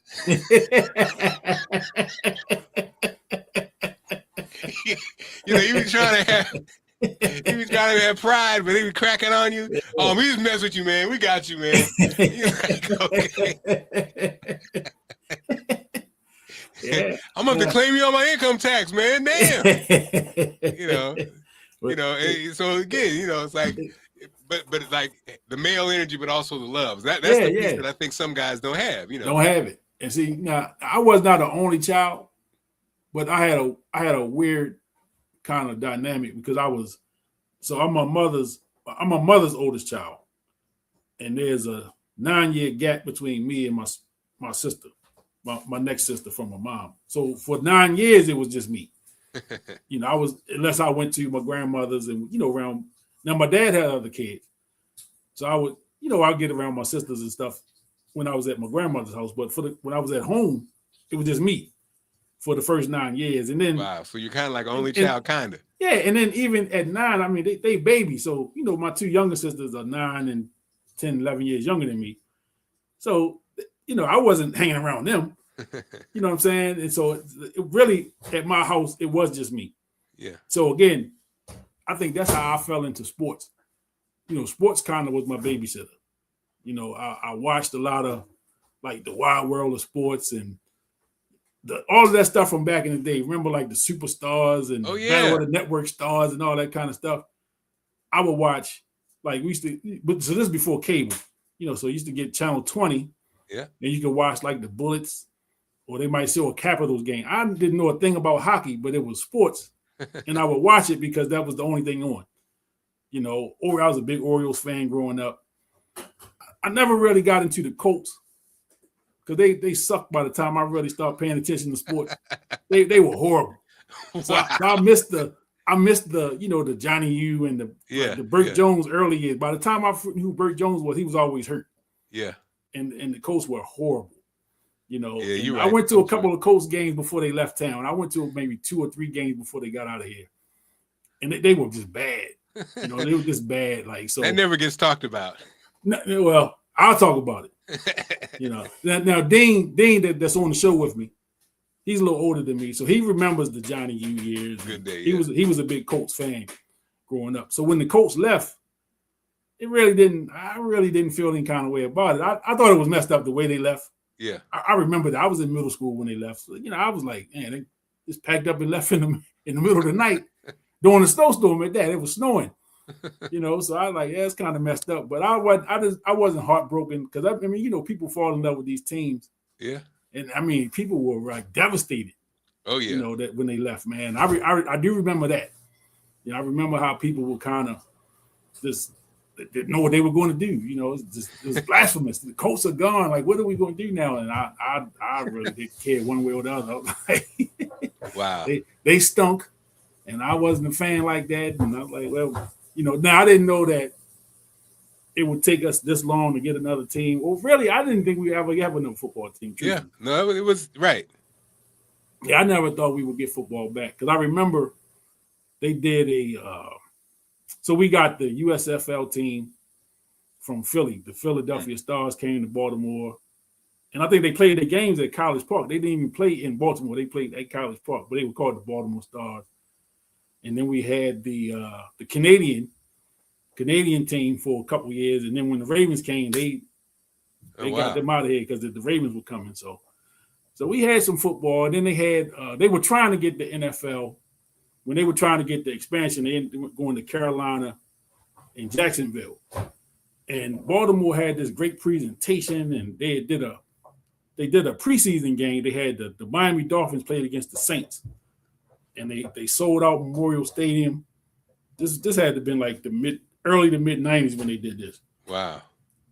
You know, you be trying to have. He was trying to have pride, but he was cracking on you. Yeah. We just mess with you, man. We got you, man. He's like, okay. Yeah. I'm gonna have to claim you on my income tax, man. Damn. So again, it's like, but it's like the male energy, but also the love. That's the piece that I think some guys don't have. Don't have it. And see, now I was not the only child, but I had a weird kind of dynamic because I'm my mother's oldest child, and there's a 9-year gap between me and my sister, my next sister from my mom. So for 9 years it was just me. I was, unless I went to my grandmother's and around. Now my dad had other kids, so I would I'd get around my sisters and stuff when I was at my grandmother's house. But when I was at home, it was just me for the first 9 years, and then wow. So you're kind of like only child, kind of. Yeah, and then even at 9, I mean they babies. So my two younger sisters are 9 and 10, 11 years younger than me. So I wasn't hanging around them. You know what I'm saying? And so it really, at my house, it was just me. Yeah. So again, I think that's how I fell into sports. Sports kind of was my babysitter. I watched a lot of like the Wild World of Sports and all of that stuff from back in the day. Remember like the Superstars and Battle of the Network Stars and all that kind of stuff. I would watch, like we used to, but so this is before cable. So you used to get channel 20. Yeah. And you could watch like the Bullets, or they might show a Capitals game. I didn't know a thing about hockey, but it was sports. And I would watch it because that was the only thing on. Or I was a big Orioles fan growing up. I never really got into the Colts because they sucked by the time I really started paying attention to sports. They were horrible. Wow. So I missed the the Johnny U and the Burt Jones early years. By the time I knew who Burt Jones was, he was always hurt. Yeah. And the Colts were horrible. You're right. I went to a couple of Colts games before they left town. I went to maybe 2 or 3 games before they got out of here. And they were just bad. They were just bad. Like, so that never gets talked about. Well, I'll talk about it. Now Dean that's on the show with me, he's a little older than me, so he remembers the Johnny U years. Good day. He was a big Colts fan growing up. So when the Colts left, I really didn't feel any kind of way about it. I thought it was messed up the way they left. Yeah. I remember that I was in middle school when they left. So, I was like, man, they just packed up and left in the middle of the night during the snowstorm at that. It was snowing. So I was like, yeah, it's kind of messed up. But I wasn't heartbroken because people fall in love with these teams. Yeah. And I mean, people were like devastated. Oh yeah. That when they left, man. I do remember that. I remember how people were kind of just didn't know what they were going to do. It was blasphemous. The Colts are gone. Like, what are we going to do now? And I really didn't care one way or the other. Like, wow. They stunk, and I wasn't a fan like that. And I was like, well, now I didn't know that it would take us this long to get another team. Well, really, I didn't think we ever have another football team. Yeah, no, it was right. Yeah, I never thought we would get football back because I remember they did so we got the USFL team from Philly. The Philadelphia Stars came to Baltimore. And I think they played their games at College Park. They didn't even play in Baltimore. They played at College Park, but they were called the Baltimore Stars. And then we had the Canadian team for a couple of years. And then when the Ravens came, they got them out of here because the Ravens were coming. So we had some football. And then they were trying to get the NFL. When they were trying to get the expansion, they ended up going to Carolina and Jacksonville. And Baltimore had this great presentation, and they did a preseason game. They had the Miami Dolphins played against the Saints, and they sold out Memorial Stadium. This had to have been like early to mid 90s when they did this. Wow.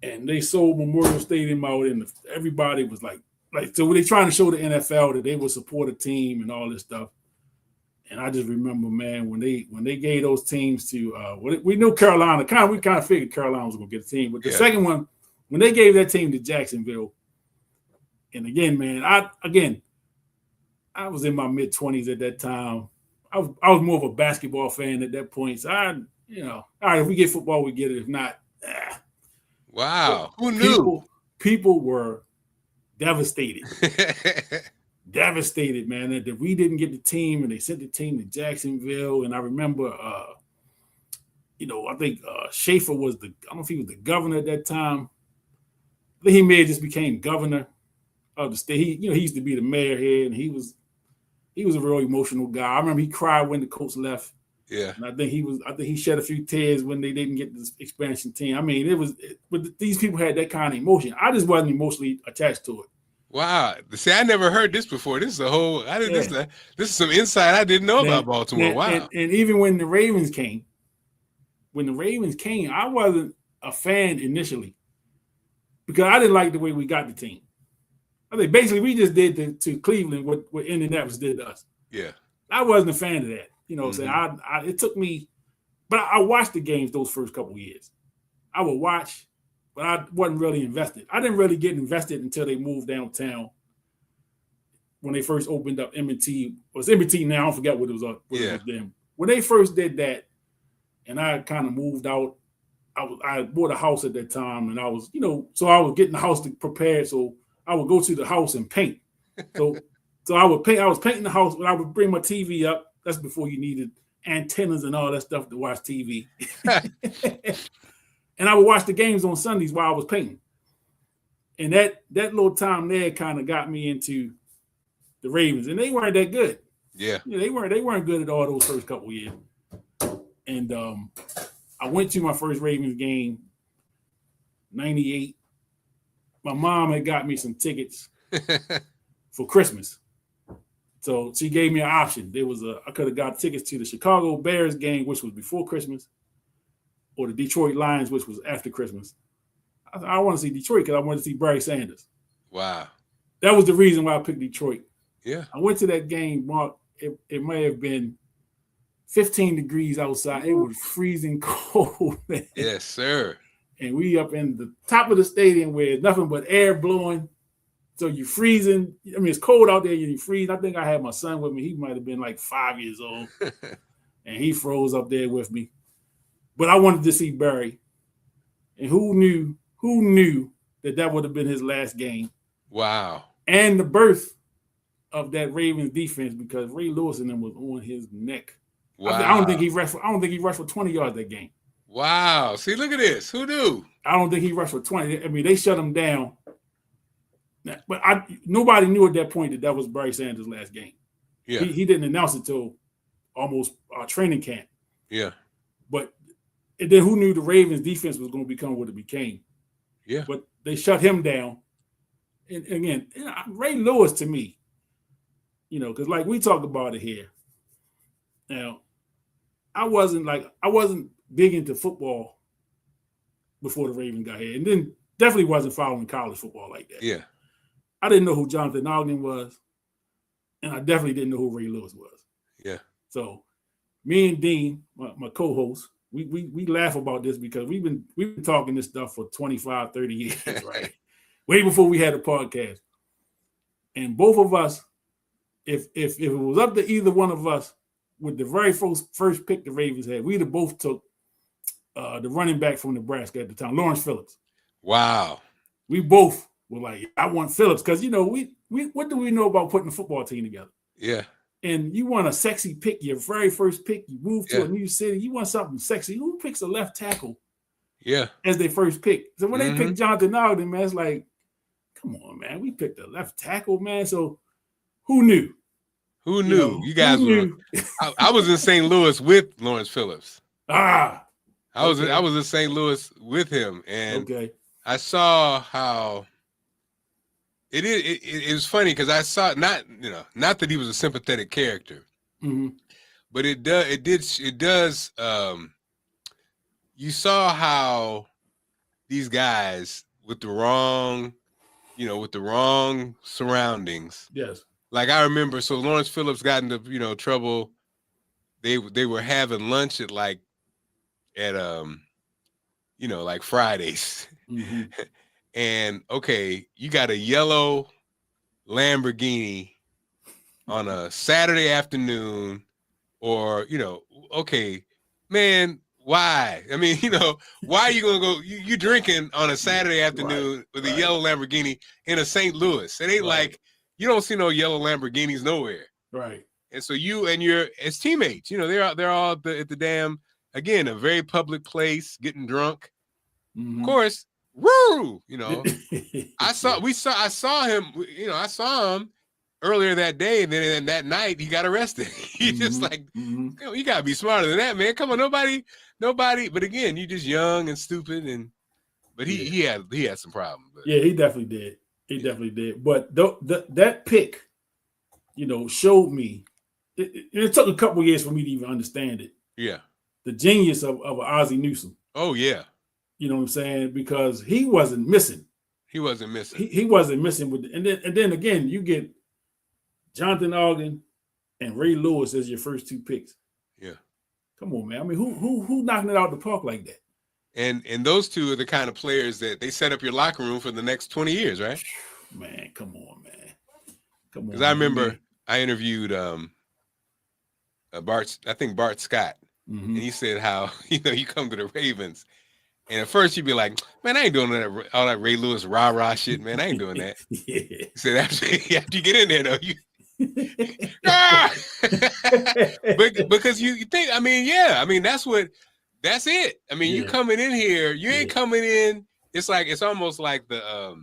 And they sold Memorial Stadium out, and everybody was like so they're trying to show the NFL that they would support a team and all this stuff. And I just remember, man, when they gave those teams to we knew Carolina, we kind of figured Carolina was going to get a team, but the second one, when they gave that team to Jacksonville, and again, man, I was in my mid-20s at that time. I was more of a basketball fan at that point. So all right, if we get football, we get it. If not, wow, who knew? People were devastated. Devastated, man, that we didn't get the team, and they sent the team to Jacksonville. And I remember I think Schaefer was I don't know if he was the governor at that time. I think he may have just became governor of the state. He used to be the mayor here, and he was a real emotional guy. I remember he cried when the coach left. Yeah. And I think he shed a few tears when they didn't get this expansion team. I mean, but these people had that kind of emotion. I just wasn't emotionally attached to it. Wow. See, I never heard this before. This is a whole. This is some insight I didn't know about Baltimore. Wow. And even when the Ravens came, I wasn't a fan initially because I didn't like the way we got the team. I think basically we just did to Cleveland what Indianapolis did to us. Yeah. I wasn't a fan of that. Saying it took me, but I watched the games those first couple of years. I would watch, but I wasn't really invested. I didn't really get invested until they moved downtown when they first opened up M&T. It was M&T now. I don't forget what it was. It was then. When they first did that, and I kind of moved out, I bought a house at that time, and I was, so I was getting the house prepared. So I would go to the house and paint. So I would paint. I was painting the house, but I would bring my TV up. That's before you needed antennas and all that stuff to watch TV. And I would watch the games on Sundays while I was painting. And that little time there kind of got me into the Ravens, and they weren't that good. Yeah, they weren't good at all those first couple of years. And I went to my first Ravens game, 98. My mom had got me some tickets for Christmas. So she gave me an option. I could have got tickets to the Chicago Bears game, which was before Christmas, or the Detroit Lions, which was after Christmas. I want to see Detroit because I wanted to see Barry Sanders. Wow. That was the reason why I picked Detroit. Yeah. I went to that game, Mark. It may have been 15 degrees outside. It was freezing cold, man. Yes, sir. And we up in the top of the stadium where it's nothing but air blowing. So you're freezing. I mean, it's cold out there. You freeze. I think I had my son with me. He might have been like 5 years old. And he froze up there with me. But I wanted to see Barry. And who knew that would have been his last game. Wow. And the birth of that Ravens defense because Ray Lewis and them was on his neck. Wow. I don't think he rushed for 20 yards that game. Wow. See, look at this. Who knew? I don't think he rushed for 20. I mean, they shut him down. But nobody knew at that point that was Barry Sanders' last game. Yeah. He didn't announce it till almost training camp. Yeah. But then who knew the Ravens' defense was going to become what it became? Yeah. But they shut him down. And again, Ray Lewis to me, because like we talk about it here. Now, I wasn't big into football before the Ravens got here, and then definitely wasn't following college football like that. Yeah. I didn't know who Jonathan Ogden was, and I definitely didn't know who Ray Lewis was. Yeah. So me and Dean, my co-host, we laugh about this because we've been talking this stuff for 25, 30 years, right? Way before we had a podcast. And both of us, if it was up to either one of us, with the very first pick the Ravens had, we'd have both took the running back from Nebraska at the time, Lawrence Phillips. Wow. We both were like, I want Phillips because, we what do we know about putting a football team together? Yeah. And you want a sexy pick, your very first pick, you move to a new city, you want something sexy. Who picks a left tackle as their first pick? So when they picked Jonathan Ogden, man, it's like, come on, man, we picked a left tackle, man. So who knew? Who knew? You guys were. I was in St. Louis with Lawrence Phillips. I was in St. Louis with him, and I saw how it was funny because I saw not that he was a sympathetic character, but it does. You saw how these guys with the wrong surroundings. Yes. Like I remember, so Lawrence Phillips got into trouble. They were having lunch at like Fridays, and you got a yellow Lamborghini on a Saturday afternoon, or man, why? I mean, why are you gonna go? You drinking on a Saturday afternoon with a yellow Lamborghini in a St. Louis? It ain't like. You don't see no yellow Lamborghinis nowhere. Right. And so you and your as teammates, they're all at the damn again, a very public place, getting drunk. Mm-hmm. Of course, woo, you know. I saw him, you know, I saw him earlier that day, and then that night he got arrested. You just like, you gotta be smarter than that, man. Come on, nobody. But again, you just young and stupid, but he had some problems. But. Yeah, he definitely did. He definitely did. But that pick, you know, showed me. It took a couple years for me to even understand it. Yeah, the genius of Ozzie Newsome. Oh yeah, you know what I'm saying, because he wasn't missing. He wasn't missing. He wasn't missing with, and then again, you get Jonathan Ogden and Ray Lewis as your first two picks. Yeah, come on, man. I mean, who knocking it out the park like that? And those two are the kind of players that they set up your locker room for the next 20 years, right? Man, come on, man. Come on. Because I remember I interviewed Bart Scott, and he said how, you know, you come to the Ravens, and at first you'd be like, man, I ain't doing all that Ray Lewis rah-rah shit, man. I ain't doing that. He said, after you get in there, though, you because you think, I mean, that's it. I mean, you coming in here, you ain't coming in. It's almost like the,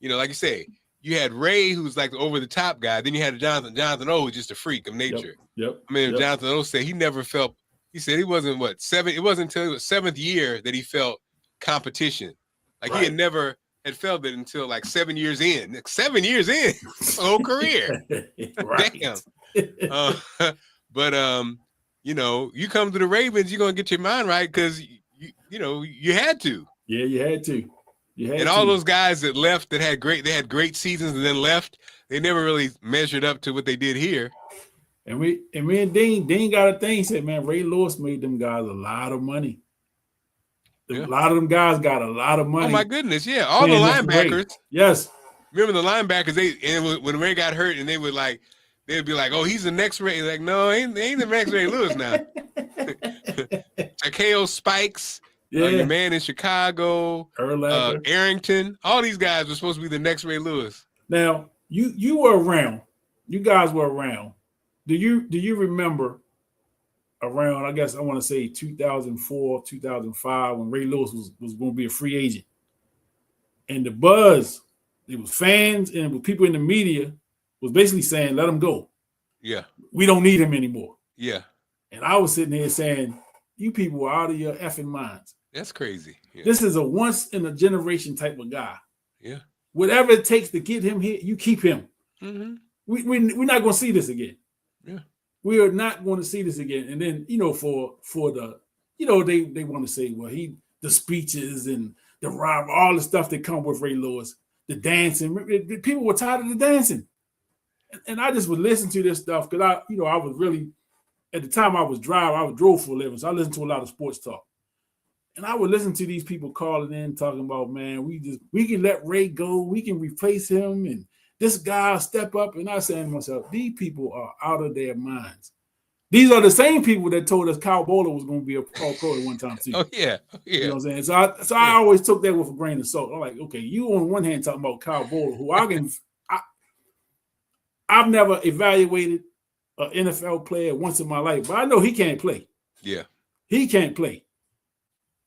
you know, like you say, you had Ray, who's like the over the top guy. Then you had Jonathan O, who's just a freak of nature. Yep. I mean, Jonathan O said he never felt. He said he wasn't it wasn't until his 7th year that he felt competition. Like he had never had felt it until like 7 years in. 7 years in, his whole career. Damn. But you know, you come to the Ravens, you're gonna get your mind right because you know you had to. Yeah, you had to. All those guys that left they had great seasons and then left, they never really measured up to what they did here. And me and Dean got a thing. He said, man, Ray Lewis made them guys a lot of money. A lot of them guys got a lot of money. Oh my goodness, yeah. All the linebackers. Yes. Remember the linebackers, when Ray got hurt and they'd be like, oh, he's the next Ray. Like, no, he ain't the next Ray Lewis now. Takeo Spikes, your man in Chicago, Arrington, all these guys were supposed to be the next Ray Lewis. Now, you were around. You guys were around. Do you remember around, I guess I want to say 2004, 2005, when Ray Lewis was going to be a free agent? And the buzz, it was fans and it was people in the media, was basically saying, let him go. Yeah. We don't need him anymore. Yeah. And I was sitting there saying, you people are out of your effing minds. That's crazy. Yeah. This is a once in a generation type of guy. Yeah. Whatever it takes to get him here, you keep him. Mm-hmm. We're not going to see this again. Yeah. We are not going to see this again. And then, you know, for the, you know, they want to say, well, the speeches and the rhyme, all the stuff that come with Ray Lewis, the dancing. People were tired of the dancing. And I just would listen to this stuff because I was really, at the time I drove for a living, so I listened to a lot of sports talk. And I would listen to these people calling in, talking about, man, we can let Ray go, we can replace him, and this guy step up. And I said to myself, these people are out of their minds. These are the same people that told us Kyle Bowler was going to be a pro at one time too. Oh yeah. You know what I'm saying? So I always took that with a grain of salt. I'm like, okay, you on one hand talking about Kyle Bowler, who I've never evaluated an NFL player once in my life, but I know he can't play. Yeah. He can't play.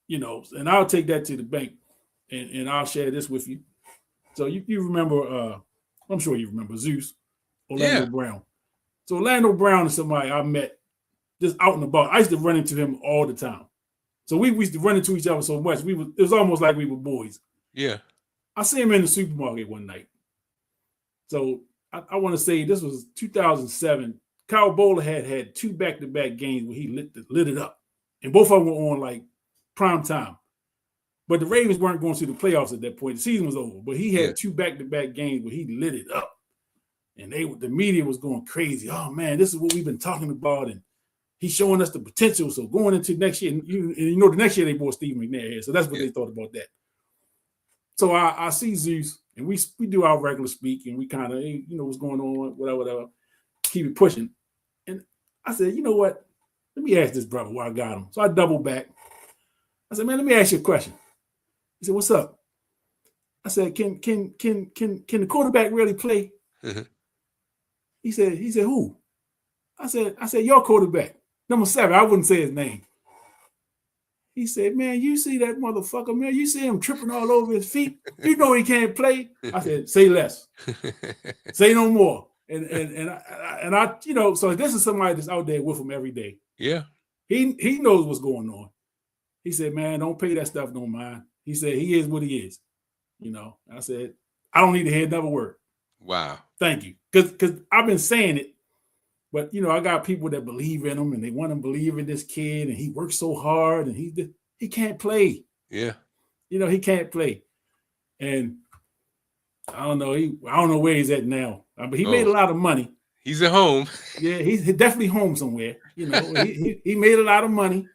You know, and I'll take that to the bank and I'll share this with you. So you remember, I'm sure you remember Zeus, Orlando Brown. So Orlando Brown is somebody I met just out and about. I used to run into him all the time. So we used to run into each other so much. It was almost like we were boys. Yeah. I see him in the supermarket one night. So I want to say this was 2007. Kyle Bowler had 2 back-to-back games where he lit it up. And both of them were on like prime time. But the Ravens weren't going to the playoffs at that point. The season was over. But he had 2 back-to-back games where he lit it up. And the media was going crazy. Oh, man, this is what we've been talking about. And he's showing us the potential. So going into next year, and you know, the next year they brought Steve McNair here. So that's what they thought about that. So I see Zeus, and we do our regular speak, and we kind of, hey, you know, what's going on, whatever, keep it pushing. And I said, you know what? Let me ask this brother where I got him. So I double back. I said, man, let me ask you a question. He said, what's up? I said, can the quarterback really play? Mm-hmm. He said, who? I said, your quarterback, number 7. I wouldn't say his name. He said, man, you see that motherfucker, man? You see him tripping all over his feet? You know he can't play. I said, say less. Say no more. And I, you know, so this is somebody that's out there with him every day. Yeah. He knows what's going on. He said, man, don't pay that stuff no mind. He said, he is what he is. You know, I said, I don't need to hear another word. Wow. Thank you. Because I've been saying it, but, you know, I got people that believe in him and they want to believe in this kid and he works so hard and he can't play. Yeah. You know, he can't play. And I don't know. I don't know where he's at now. But he made a lot of money. He's at home. Yeah, he's definitely home somewhere. You know, he made a lot of money.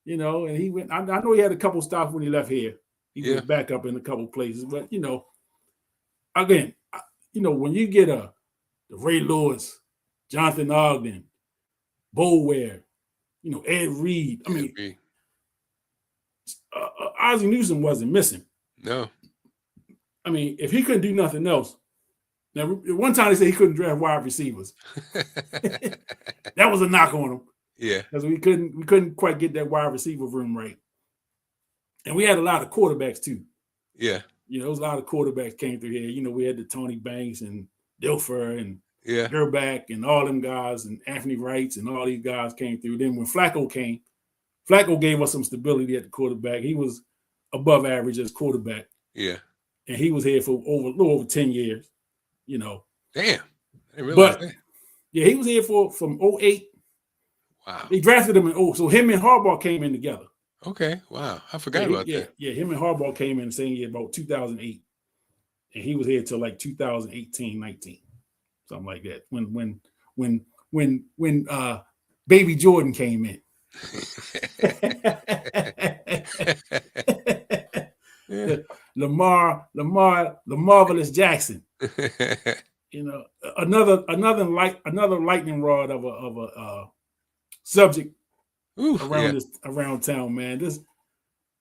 You know, and he went. I know he had a couple stops when he left here. He went back up in a couple places, but you know, again, you know, when you get the Ray Lewis, Jonathan Ogden, Bo Ware, you know, Ed Reed. I mean, Ozzie Newsome wasn't missing. No. I mean, if he couldn't do nothing else. Now, one time they said he couldn't draft wide receivers. That was a knock on him. Yeah. Because we couldn't quite get that wide receiver room right. And we had a lot of quarterbacks too. Yeah. You know, there was a lot of quarterbacks came through here. You know, we had the Tony Banks and Dilfer and yeah, Gerback and all them guys and Anthony Wrights and all these guys came through. Then when Flacco came, Flacco gave us some stability at the quarterback. He was above average as quarterback. Yeah. And he was here for a little over 10 years, you know. Damn. I didn't realize that. Yeah, he was here from 08. Wow. They drafted him in 0. So him and Harbaugh came in together. Okay. Wow. I forgot about that. Yeah, him and Harbaugh came in the same year, about 2008. And he was here till like 2018, 19. Something like that. When Baby Jordan came in. Yeah. Lamar, the marvelous Jackson. You know, another lightning rod of a subject around town, man.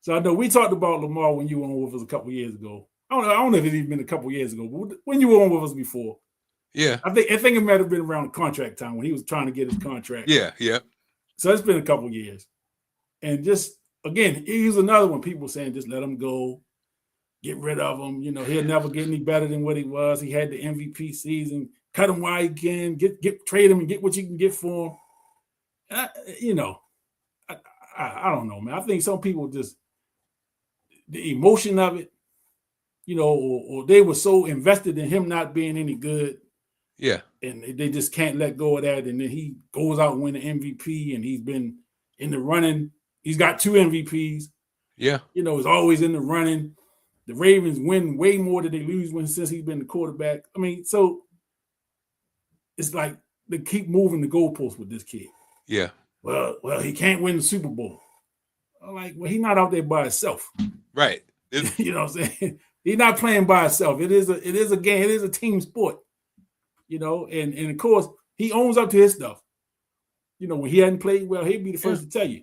So I know we talked about Lamar when you were on with us a couple years ago. I don't know if it's even been a couple years ago, but when you were on with us before. Yeah. I think it might have been around contract time when he was trying to get his contract. Yeah, yeah. So it's been a couple years. And just, again, he was another one. People saying, just let him go. Get rid of him. You know, he'll never get any better than what he was. He had the MVP season. Cut him while you can. Trade him and get what you can get for him. I don't know, man. I think some people just, the emotion of it, you know, or they were so invested in him not being any good. Yeah. And they just can't let go of that. And then he goes out and wins the MVP, and he's been in the running. He's got 2 MVPs. Yeah. You know, he's always in the running. The Ravens win way more than they lose since he's been the quarterback. I mean, so it's like they keep moving the goalposts with this kid. Yeah. Well, he can't win the Super Bowl. I'm like, well, he's not out there by himself. Right. You know what I'm saying? He's not playing by himself. It is a game. It is a team sport. You know, and of course, he owns up to his stuff. You know, when he hadn't played well, he'd be the first to tell you,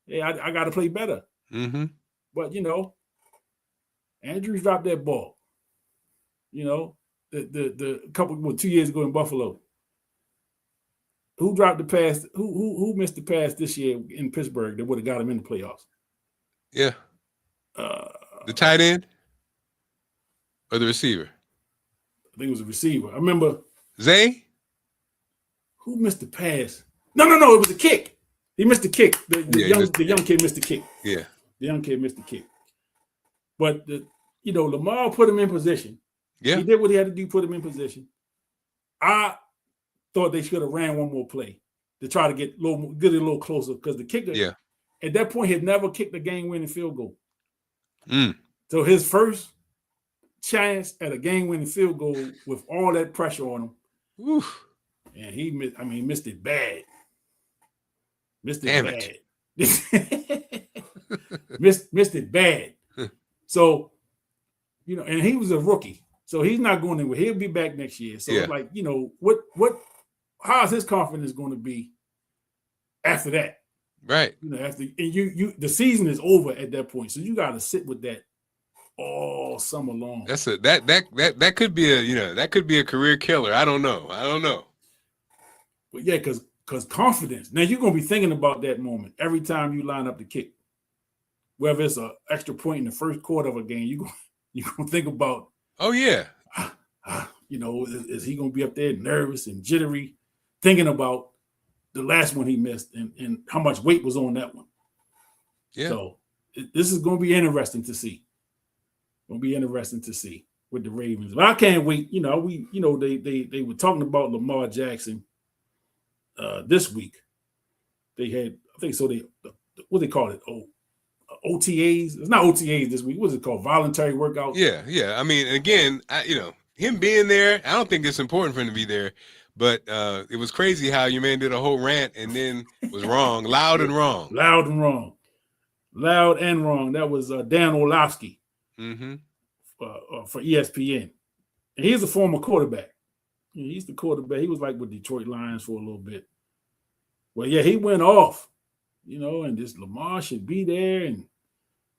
hey, I got to play better. Mm-hmm. But, you know, Andrews dropped that ball. You know, the couple 2 years ago in Buffalo. Who dropped the pass? Who missed the pass this year in Pittsburgh that would have got him in the playoffs? Yeah. The tight end or the receiver? I think it was a receiver. I remember. Zay? Who missed the pass? No. It was a kick. He missed the kick. The young kid missed the kick. Yeah. The young kid missed the kick. But, Lamar put him in position. Yeah. He did what he had to do, put him in position. I thought they should have ran one more play to try to get it a little closer because the kicker, at that point, had never kicked a game-winning field goal. Mm. So his first chance at a game-winning field goal with all that pressure on him, oof. And he missed it bad. Missed it Damn bad. missed it bad. So, you know, and he was a rookie. So he's not going anywhere. He'll be back next year. So it's like, you know, how's his confidence going to be after that? Right. You know, after and the season is over at that point. So you got to sit with that all summer long. That's that could be a career killer. I don't know. But yeah, because confidence. Now you're gonna be thinking about that moment every time you line up the kick. whether it's an extra point in the first quarter of a game, you're gonna think about, oh yeah, is he gonna be up there nervous and jittery, thinking about the last one he missed and how much weight was on that one. yeah. So this is gonna be interesting to see. Gonna be interesting to see with the Ravens. But I can't wait. They were talking about Lamar Jackson this week. They had, I think so. What they call it? OTAs. It's not OTAs this week. What's it called? Voluntary workout. Yeah. I mean, again, him being there, I don't think it's important for him to be there. But it was crazy how your man did a whole rant and then was wrong, loud and wrong. Loud and wrong. That was Dan Orlovsky for ESPN. And he's a former quarterback. He's the quarterback. He was like with Detroit Lions for a little bit. Well, yeah, he went off, and this Lamar should be there. And,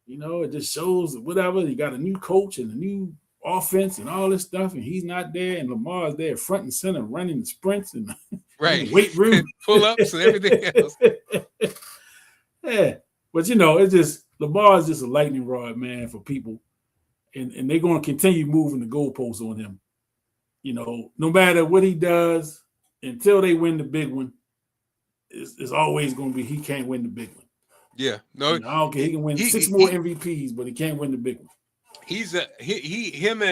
it just shows whatever. He got a new coach and a new offense and all this stuff, and he's not there. And Lamar's there front and center running the sprints and weight room. Pull-ups and everything else. Yeah. But, it's just Lamar's just a lightning rod, man, for people. And they're going to continue moving the goalposts on him. No matter what he does, until they win the big one, it's always going to be he can't win the big one. Yeah. No. I don't care. He can win 6 more MVPs, but he can't win the big one. Him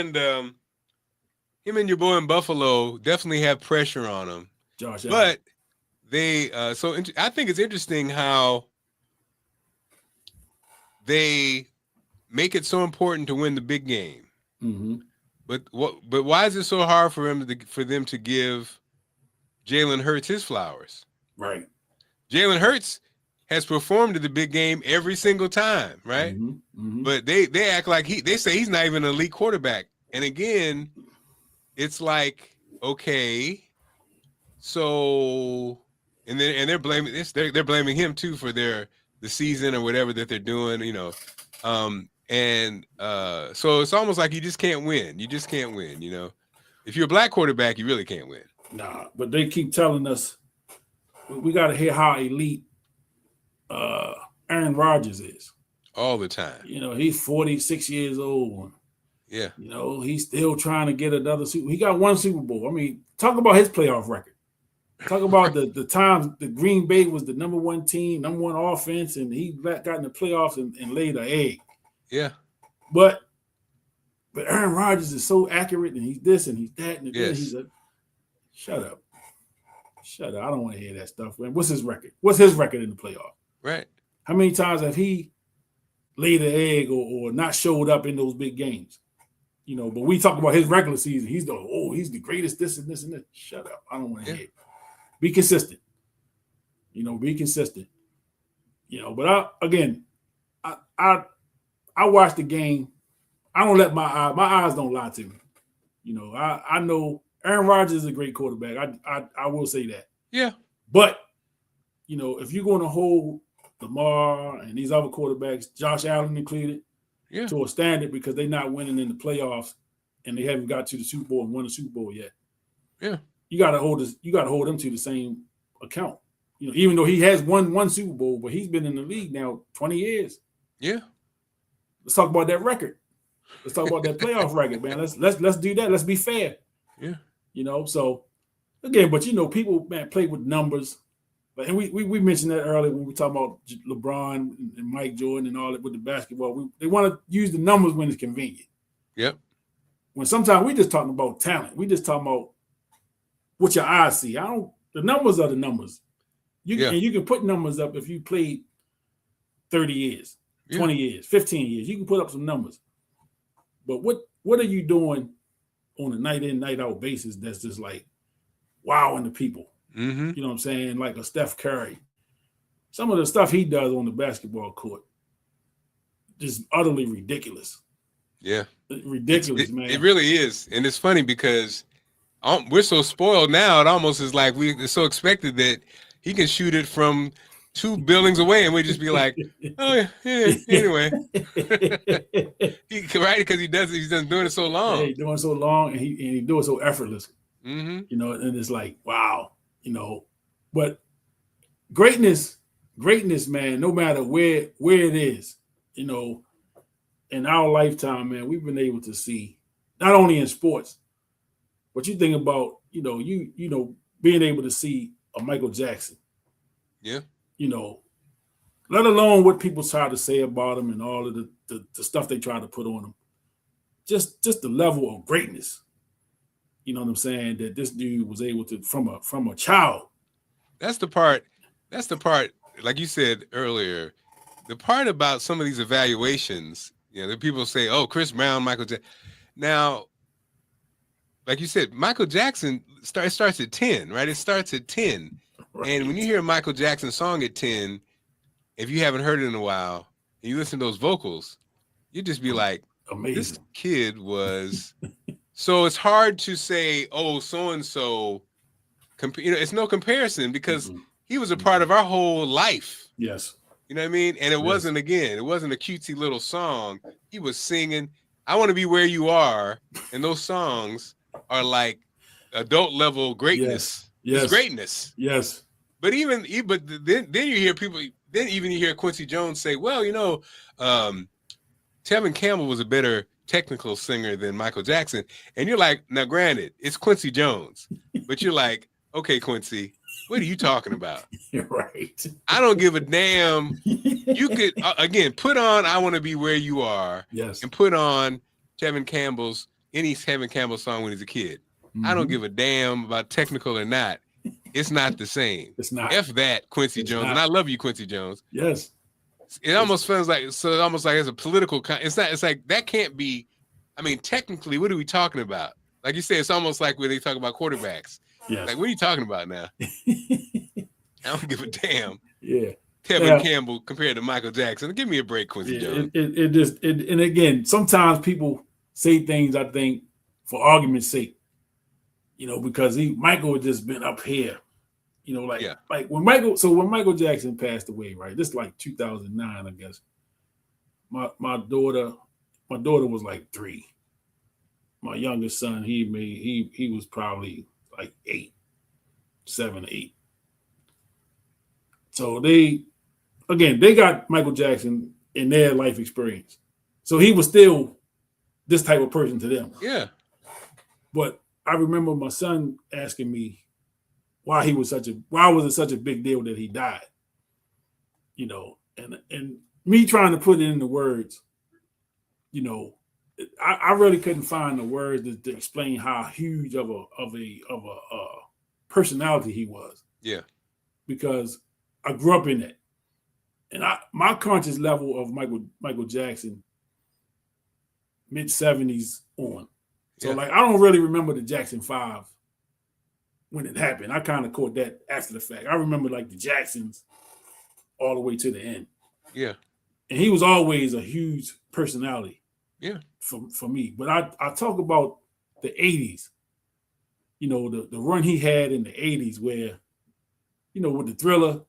and your boy in Buffalo definitely have pressure on him. Josh Allen. But they I think it's interesting how they make it so important to win the big game. Mm-hmm. But why is it so hard for them to give Jalen Hurts his flowers? Right. Jalen Hurts has performed in the big game every single time, right? Mm-hmm. Mm-hmm. But they act like they say he's not even an elite quarterback. And again, it's like, okay, so and they're blaming this. They're blaming him too for the season or whatever that they're doing, so it's almost like you just can't win. You just can't win, If you're a black quarterback, you really can't win. Nah, but they keep telling us we got to hear how elite Aaron Rodgers is. All the time. He's 46 years old. Yeah. He's still trying to get another He got 1 Super Bowl. I mean, talk about his playoff record. Talk about the times the Green Bay was the number 1 team, number 1 offense, and he got in the playoffs and laid an egg. Yeah. But Aaron Rodgers is so accurate, and he's this and he's that, and yes. He's shut up. I don't want to hear that stuff, man. What's his record? What's his record in the playoff? Right. How many times have he laid an egg or not showed up in those big games? But we talk about his regular season. He's the greatest this and this and this. Shut up. I don't want to hear it. Be consistent. Be consistent. But I watch the game. I don't let my eyes don't lie to me. I know Aaron Rodgers is a great quarterback. I will say that. Yeah. But if you're going to hold Lamar and these other quarterbacks, Josh Allen included, to a standard because they're not winning in the playoffs and they haven't got to the Super Bowl and won the Super Bowl yet. Yeah. You got to hold them to the same account. Even though he has won 1 Super Bowl, but he's been in the league now 20 years. Yeah. Let's talk about that record. Let's talk about that playoff record, man. Let's do that. Let's be fair. Yeah. So again, but people, man, play with numbers. And we mentioned that earlier when we talk about LeBron and Mike Jordan and all that with the basketball. They want to use the numbers when it's convenient. Yep. When sometimes we just talking about talent. We just talking about what your eyes see. The numbers are the numbers. You can put numbers up if you played 30 years, 20 years, 15 years. You can put up some numbers. But what are you doing on a night in, night out basis that's just like wowing the people? Mm-hmm. You know what I'm saying? Like a Steph Curry. Some of the stuff he does on the basketball court, just utterly ridiculous. Yeah. Ridiculous, man. It really is. And it's funny because we're so spoiled now. It almost is like it's so expected that he can shoot it from 2 buildings away and we just be like, oh, yeah anyway. Right? Because he's done doing it so long. Yeah, he's doing it so long and he do it so effortless. Mm-hmm. And it's like, wow. But greatness, man, no matter where it is, you know, in our lifetime, man, we've been able to see not only in sports, but you think about, being able to see a Michael Jackson. Yeah. You know, let alone what people try to say about him and all of the stuff they try to put on him. Just the level of greatness. You know what I'm saying? That this dude was able to from a child. That's the part. Like you said earlier, the part about some of these evaluations. The people say, "Oh, Chris Brown, Michael Jackson." Now, like you said, Michael Jackson starts at 10, right? It starts at 10, Right. And when you hear a Michael Jackson song at 10, if you haven't heard it in a while, and you listen to those vocals, you just be like, amazing. This kid was. So it's hard to say, oh, so and so. It's no comparison because he was a part of our whole life. Yes. You know what I mean? And it wasn't a cutesy little song. He was singing, "I Want to Be Where You Are," and those songs are like adult level greatness. Yes. It's greatness. Yes. But then you hear people. Then even you hear Quincy Jones say, "Well, Tevin Campbell was a better technical singer than Michael Jackson," and you're like, now, granted, it's Quincy Jones, but you're like, okay, Quincy, what are you talking about? You're right. I don't give a damn. You could again put on "I Want to Be Where You Are," yes, and put on any Tevin Campbell song when he's a kid. Mm-hmm. I don't give a damn about technical or not. It's not the same. It's not. F that, Quincy Jones, and I love you, Quincy Jones. Yes. It almost feels like it's a political. It's not. It's like that can't be. I mean, technically, what are we talking about? Like you said, it's almost like when they talk about quarterbacks. Yes. Like, what are you talking about now? I don't give a damn. Yeah. Tevin Campbell compared to Michael Jackson. Give me a break, Quincy Jones. And again, sometimes people say things, I think, for argument's sake. Because Michael had just been up here. Like when Michael Jackson passed away, right? This is like 2009, I guess. My daughter was like 3. My youngest son, he was probably like 7, 8. So they got Michael Jackson in their life experience. So he was still this type of person to them. Yeah. But I remember my son asking me why was it such a big deal that he died? And me trying to put it into words, I really couldn't find the words to explain how huge of a personality he was. Yeah. Because I grew up in it. And my conscious level of Michael Jackson, mid-70s on. So I don't really remember the Jackson 5 when it happened. I kind of caught that after the fact. I remember like the Jacksons all the way to the end. Yeah. And he was always a huge personality. Yeah. For me. But I talk about the 80s. The run he had in the 80s where, with the Thriller.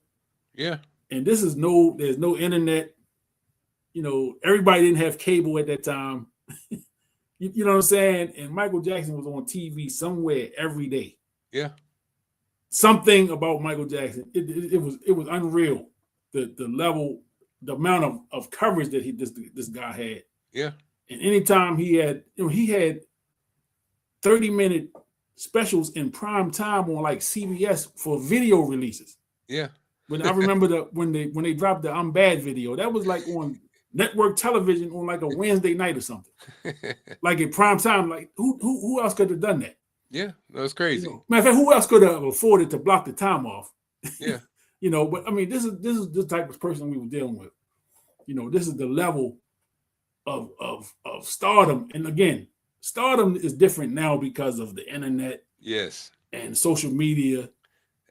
Yeah. And there's no internet. Everybody didn't have cable at that time. You know what I'm saying? And Michael Jackson was on TV somewhere every day. Yeah. Something about Michael Jackson. It was unreal. The level, the amount of coverage that this guy had. Yeah. And anytime he had 30-minute specials in prime time on like CBS for video releases. Yeah. When I remember when they dropped the "I'm Bad" video, that was like on network television on like a Wednesday night or something. Like in prime time, like who else could have done that? Yeah, that was crazy. Matter of fact, who else could have afforded to block the time off? Yeah. But I mean, this is the type of person we were dealing with. This is the level of stardom. And again, stardom is different now because of the internet. Yes. And social media.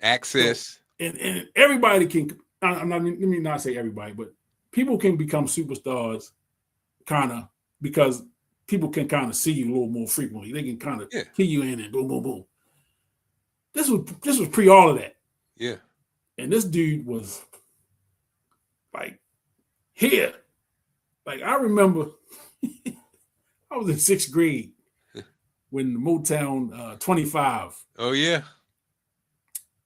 Access. And everybody can, let me not say everybody, but people can become superstars kind of because people can kind of see you a little more frequently. They can kind of key you in and boom, boom, boom. This was pre all of that. Yeah. And this dude was like here. Like I remember I was in 6th grade when the Motown 25. Oh yeah.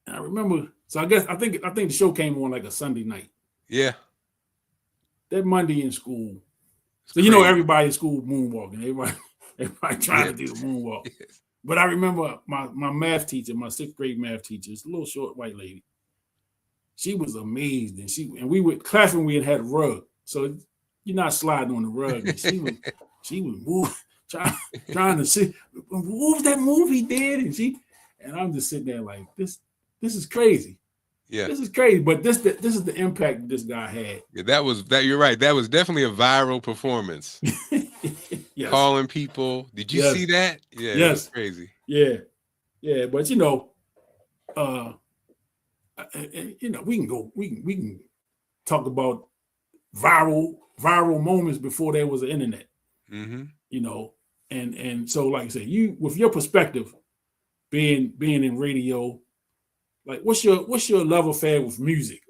And I remember, so I think the show came on like a Sunday night. Yeah. that Monday in school. It's So you know crazy. everybody in school moonwalking. Everybody trying to do the moonwalk. Yes. But I remember my math teacher, my 6th grade math teacher, it's a little short white lady. She was amazed, and we would classroom we had a rug, so you're not sliding on the rug. And she was moving, trying to see what was that movie did, and I'm just sitting there like this is crazy. Yeah. This is crazy, but this is the impact this guy had. Yeah, you're right. That was definitely a viral performance. Yes. Calling people. Did you see that? Yeah, yes. It was crazy. Yeah. But we can talk about viral moments before there was an internet. Mm-hmm. And so like I said, you with your perspective, being in radio, like what's your love affair with music?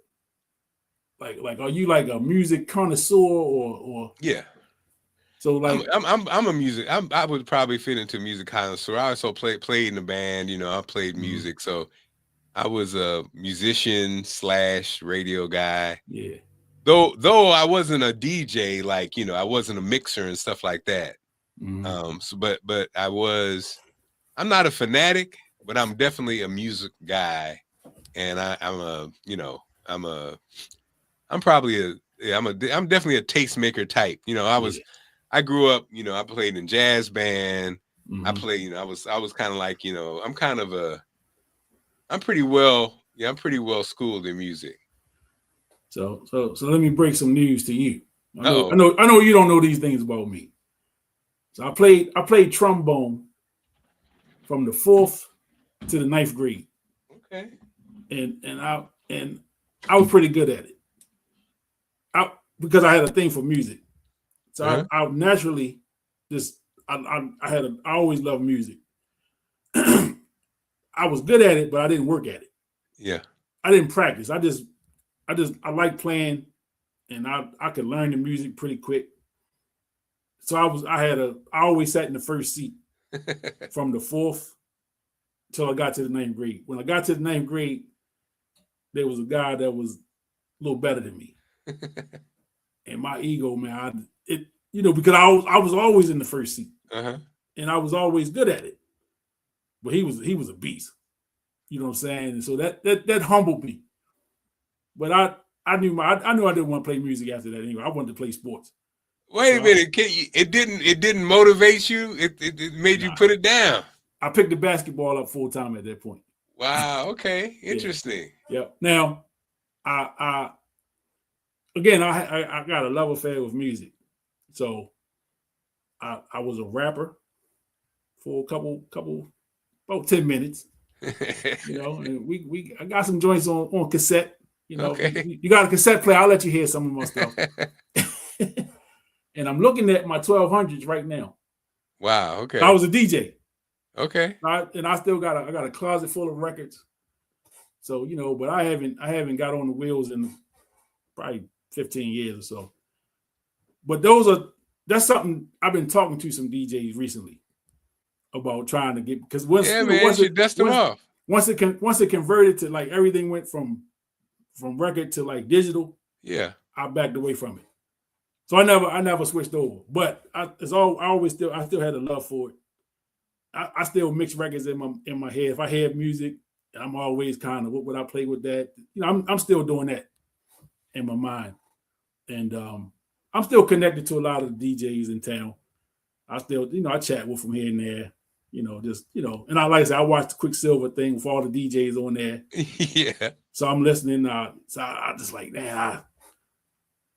Like are you like a music connoisseur or yeah? So like I'm a music. I would probably fit into music connoisseur. I also played in the band. I played music, so I was a musician / radio guy. Yeah. Though I wasn't a DJ, like I wasn't a mixer and stuff like that. So but I'm not a fanatic, but I'm definitely a music guy, and I'm definitely a tastemaker type. I grew up, I played in jazz band. I played, I was kind of like, I'm pretty well schooled in music. So let me break some news to you. I know you don't know these things about me. So I played trombone from the 4th to the 9th grade. Okay. And I was pretty good at it. Because I had a thing for music. So I naturally just I always loved music. I was good at it, but I didn't work at it. Yeah. I didn't practice. I like playing, and I could learn the music pretty quick. So I always sat in the first seat from the 4th till I got to the 9th grade. When I got to the 9th grade, there was a guy that was a little better than me. And my ego, man, because I was always in the first seat, and I was always good at it. But he was a beast. You know what I'm saying? And so that humbled me. But I knew I didn't want to play music after that anyway. I wanted to play sports. Wait a minute, it didn't motivate you? It made you put it down? I picked the basketball up full time at that point. Wow. Okay. Interesting. Yeah. Now, I got a love affair with music. So I was a rapper for a couple about 10 minutes. And I got some joints on cassette. Okay. You got a cassette player, I'll let you hear some of my stuff. And I'm looking at my 1200s right now. Wow. Okay. I was a DJ. Okay. I still got a closet full of records. So, but I haven't got on the wheels in probably 15 years or so. But that's something I've been talking to some DJs recently about trying to get, because once you dust them off. Once it converted to like everything went from record to like digital. Yeah. I backed away from it. So I never switched over. But I still had a love for it. I still mix records in my head. If I hear music, I'm always kind of, what would I play with that? I'm still doing that in my mind. And I'm still connected to a lot of the DJs in town. I still, I chat with them here and there, and I like I said, I watched the Quicksilver thing with all the DJs on there. Yeah. So I'm listening. So I just like, man,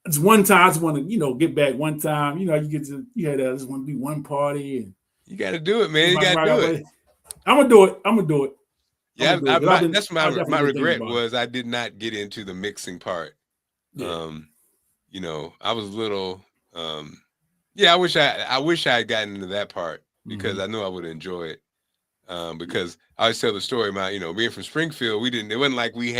it's one time I just want to, get back one time. You had I just want to do one party, and you got to do it, man. You got to do it. I'm gonna do it. Yeah, that's my regret was I did not get into the mixing part. Yeah. I was little. I wish I had gotten into that part, because I knew I would enjoy it. Because I always tell the story about, being from Springfield, it wasn't like we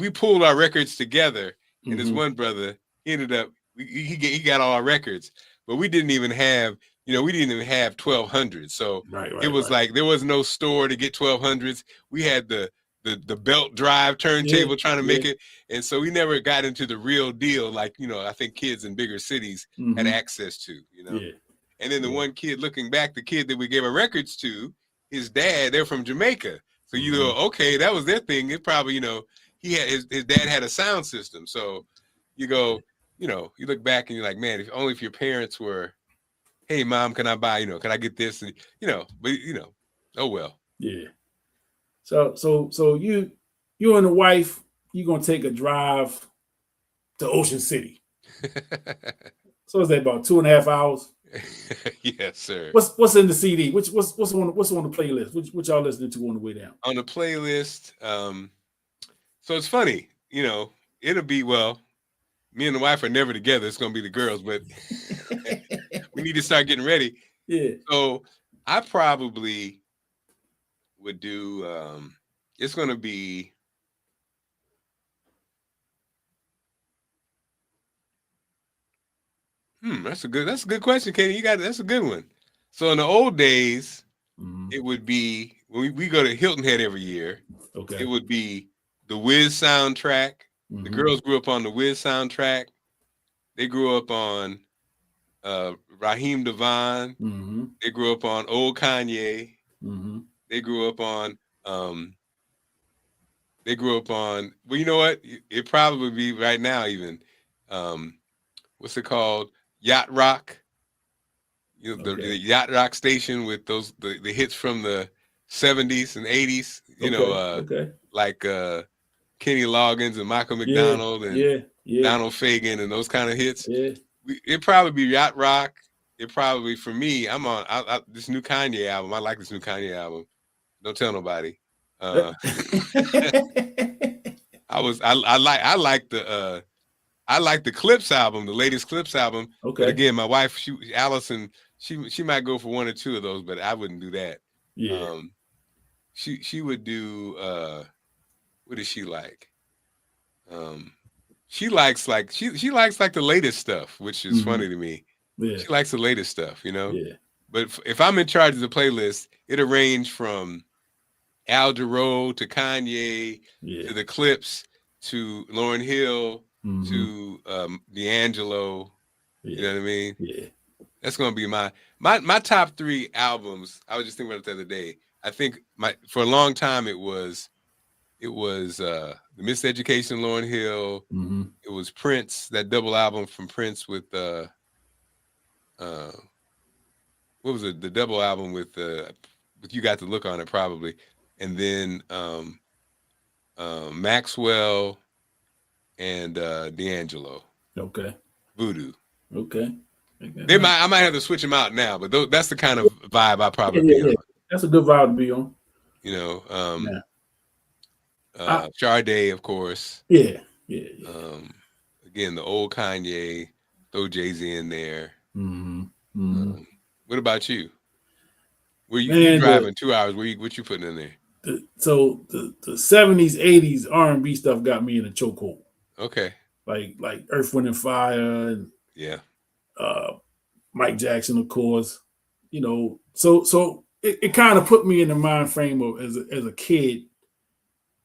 pulled our records together, and this one brother, he ended up, he got all our records, but we didn't even have 1200s. So it was like, there was no store to get 1200s. We had the the belt drive turntable trying to make it. And so we never got into the real deal. Like, I think kids in bigger cities had access to, Yeah. And then the one kid, looking back, the kid that we gave our records to, his dad, they're from Jamaica. So you go, okay, that was their thing. It probably, he had his dad had a sound system. So you go, you look back and you're like, man, if your parents were, hey mom, can I buy, can I get this? And but oh well. Yeah. So you and the wife, you're gonna take a drive to Ocean City. So is that about 2.5 hours? Yes, sir. What's in the CD? What's on the playlist? Which y'all listening to on the way down? On the playlist, so it's funny, it'll be, well, me and the wife are never together. It's gonna be the girls, but we need to start getting ready. Yeah. So I probably would do. It's gonna be. That's a good question, Katie. That's a good one. So in the old days, it would be when we go to Hilton Head every year. Okay. It would be the Wiz soundtrack. The girls grew up on the Wiz soundtrack. They grew up on Raheem DeVaughn. They grew up on old Kanye. They grew up on. Well, you know what? It probably be right now even. What's it called? Yacht Rock. The Yacht Rock station with those the hits from the 70s and 80s. Like Kenny Loggins and Michael McDonald and Donald Fagen and those kind of hits. Yeah. It'd probably be Yacht Rock. It probably, for me, I'm on this new Kanye album. I like this new Kanye album. Don't tell nobody. I like the Clips album, the latest Clips album. Okay. But again, my wife, Allison, she might go for one or two of those, but I wouldn't do that. Yeah. She would do what does she like? She likes she likes the latest stuff, which is funny to me. Yeah. She likes the latest stuff, Yeah. But if I'm in charge of the playlist, it'll range from Al Jarreau to Kanye to the Clips to Lauryn Hill to D'Angelo. You know what I mean? Yeah. That's gonna be my top 3 albums. I was just thinking about it the other day. I think for a long time it was The Miseducation, Lauryn Hill. It was Prince, that double album from Prince with what was it? The double album with You Got the Look on It, probably. And then Maxwell and D'Angelo. Okay. Voodoo. Okay. I might have to switch them out now, but that's the kind of vibe I probably be on. That's a good vibe to be on. Sade, of course. Yeah. Again, the old Kanye, throw Jay-Z in there. What about you? Where you driving 2 hours? What you putting in there? So the 70s, 80s R&B stuff got me in a chokehold. Okay. Like Earth, Wind and Fire and Mike Jackson, of course. So it kind of put me in the mind frame of as a kid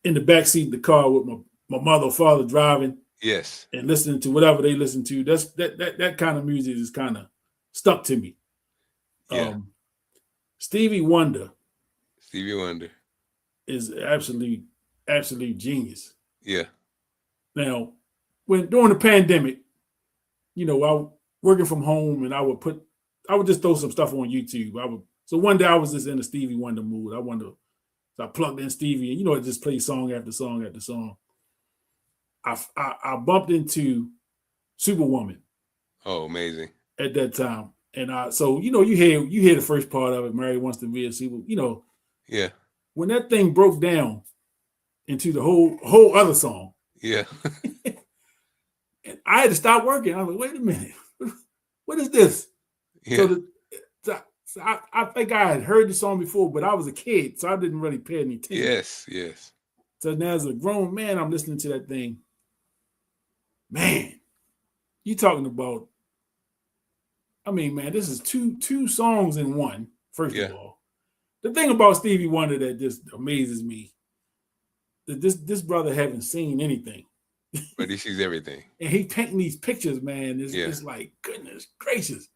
in the backseat of the car with my mother or father driving. Yes. And listening to whatever they listen to. That kind of music is kind of stuck to me. Yeah. Stevie Wonder is absolute genius. Yeah. Now, during the pandemic, I working from home and I would just throw some stuff on YouTube. So one day I was just in a Stevie Wonder mood. So I plugged in Stevie and it just plays song after song after song. I bumped into Superwoman. Oh, amazing. At that time. And so you hear the first part of it, Mary Wants to Be a Super, Yeah. When that thing broke down into the whole other song. Yeah. And I had to stop working. I was like, wait a minute. What is this? Yeah. So I think I had heard the song before, but I was a kid, so I didn't really pay any attention. Yes. So now as a grown man, I'm listening to that thing. Man, you talking about, this is two songs in one, first of all. The thing about Stevie Wonder that just amazes me, this brother haven't seen anything. But he sees everything. And he painting these pictures, man. It's like, goodness gracious.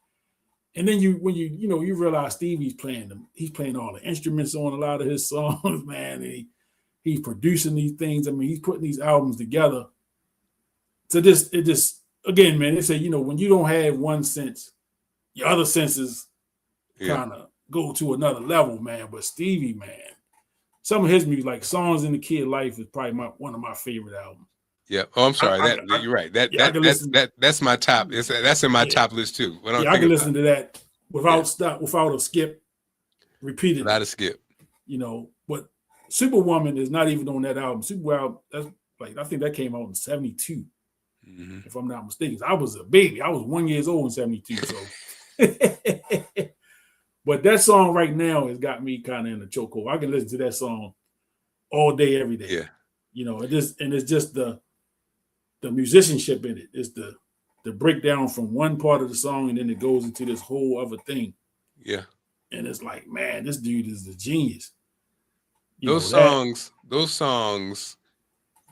And then when you realize Stevie's playing them, he's playing all the instruments on a lot of his songs, man. And he's producing these things. I mean, he's putting these albums together. So it just again, man, they say, when you don't have one sense, your other senses kind of go to another level, man. But Stevie, man, some of his music, like Songs in the Kid Life, is probably one of my favorite albums. Yeah. Oh, I'm sorry. You're right. That's my top. That's in my top list too. I can listen to that without a skip, repeatedly. Without a skip. But Superwoman is not even on that album. Superwoman, that's like, I think that came out in 72, if I'm not mistaken. I was a baby. I was 1 year old in 72. So, but that song right now has got me kind of in a chokehold. I can listen to that song all day, every day. Yeah. It's just the musicianship in it. It's the breakdown from one part of the song, and then it goes into this whole other thing. Yeah. And it's like, man, this dude is a genius. Those songs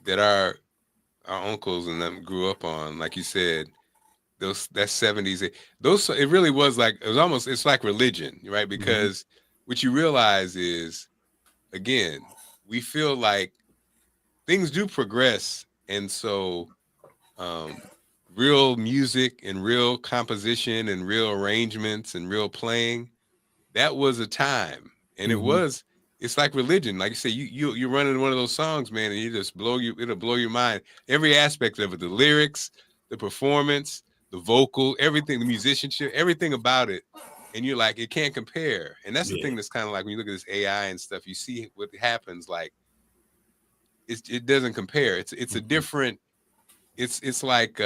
that our uncles and them grew up on, like you said, that 70s, it really was like, it's like religion, right? Because what you realize is, again, we feel like things do progress. And so real music and real composition and real arrangements and real playing, that was a time. And it's like religion. Like you say, you're running one of those songs, man, and it'll blow your mind. Every aspect of it, the lyrics, the performance, the vocal, everything, the musicianship, everything about it. And you're like, it can't compare. And that's the thing that's kind of like when you look at this AI and stuff, you see what happens. Like, it doesn't compare. It's a different. It's like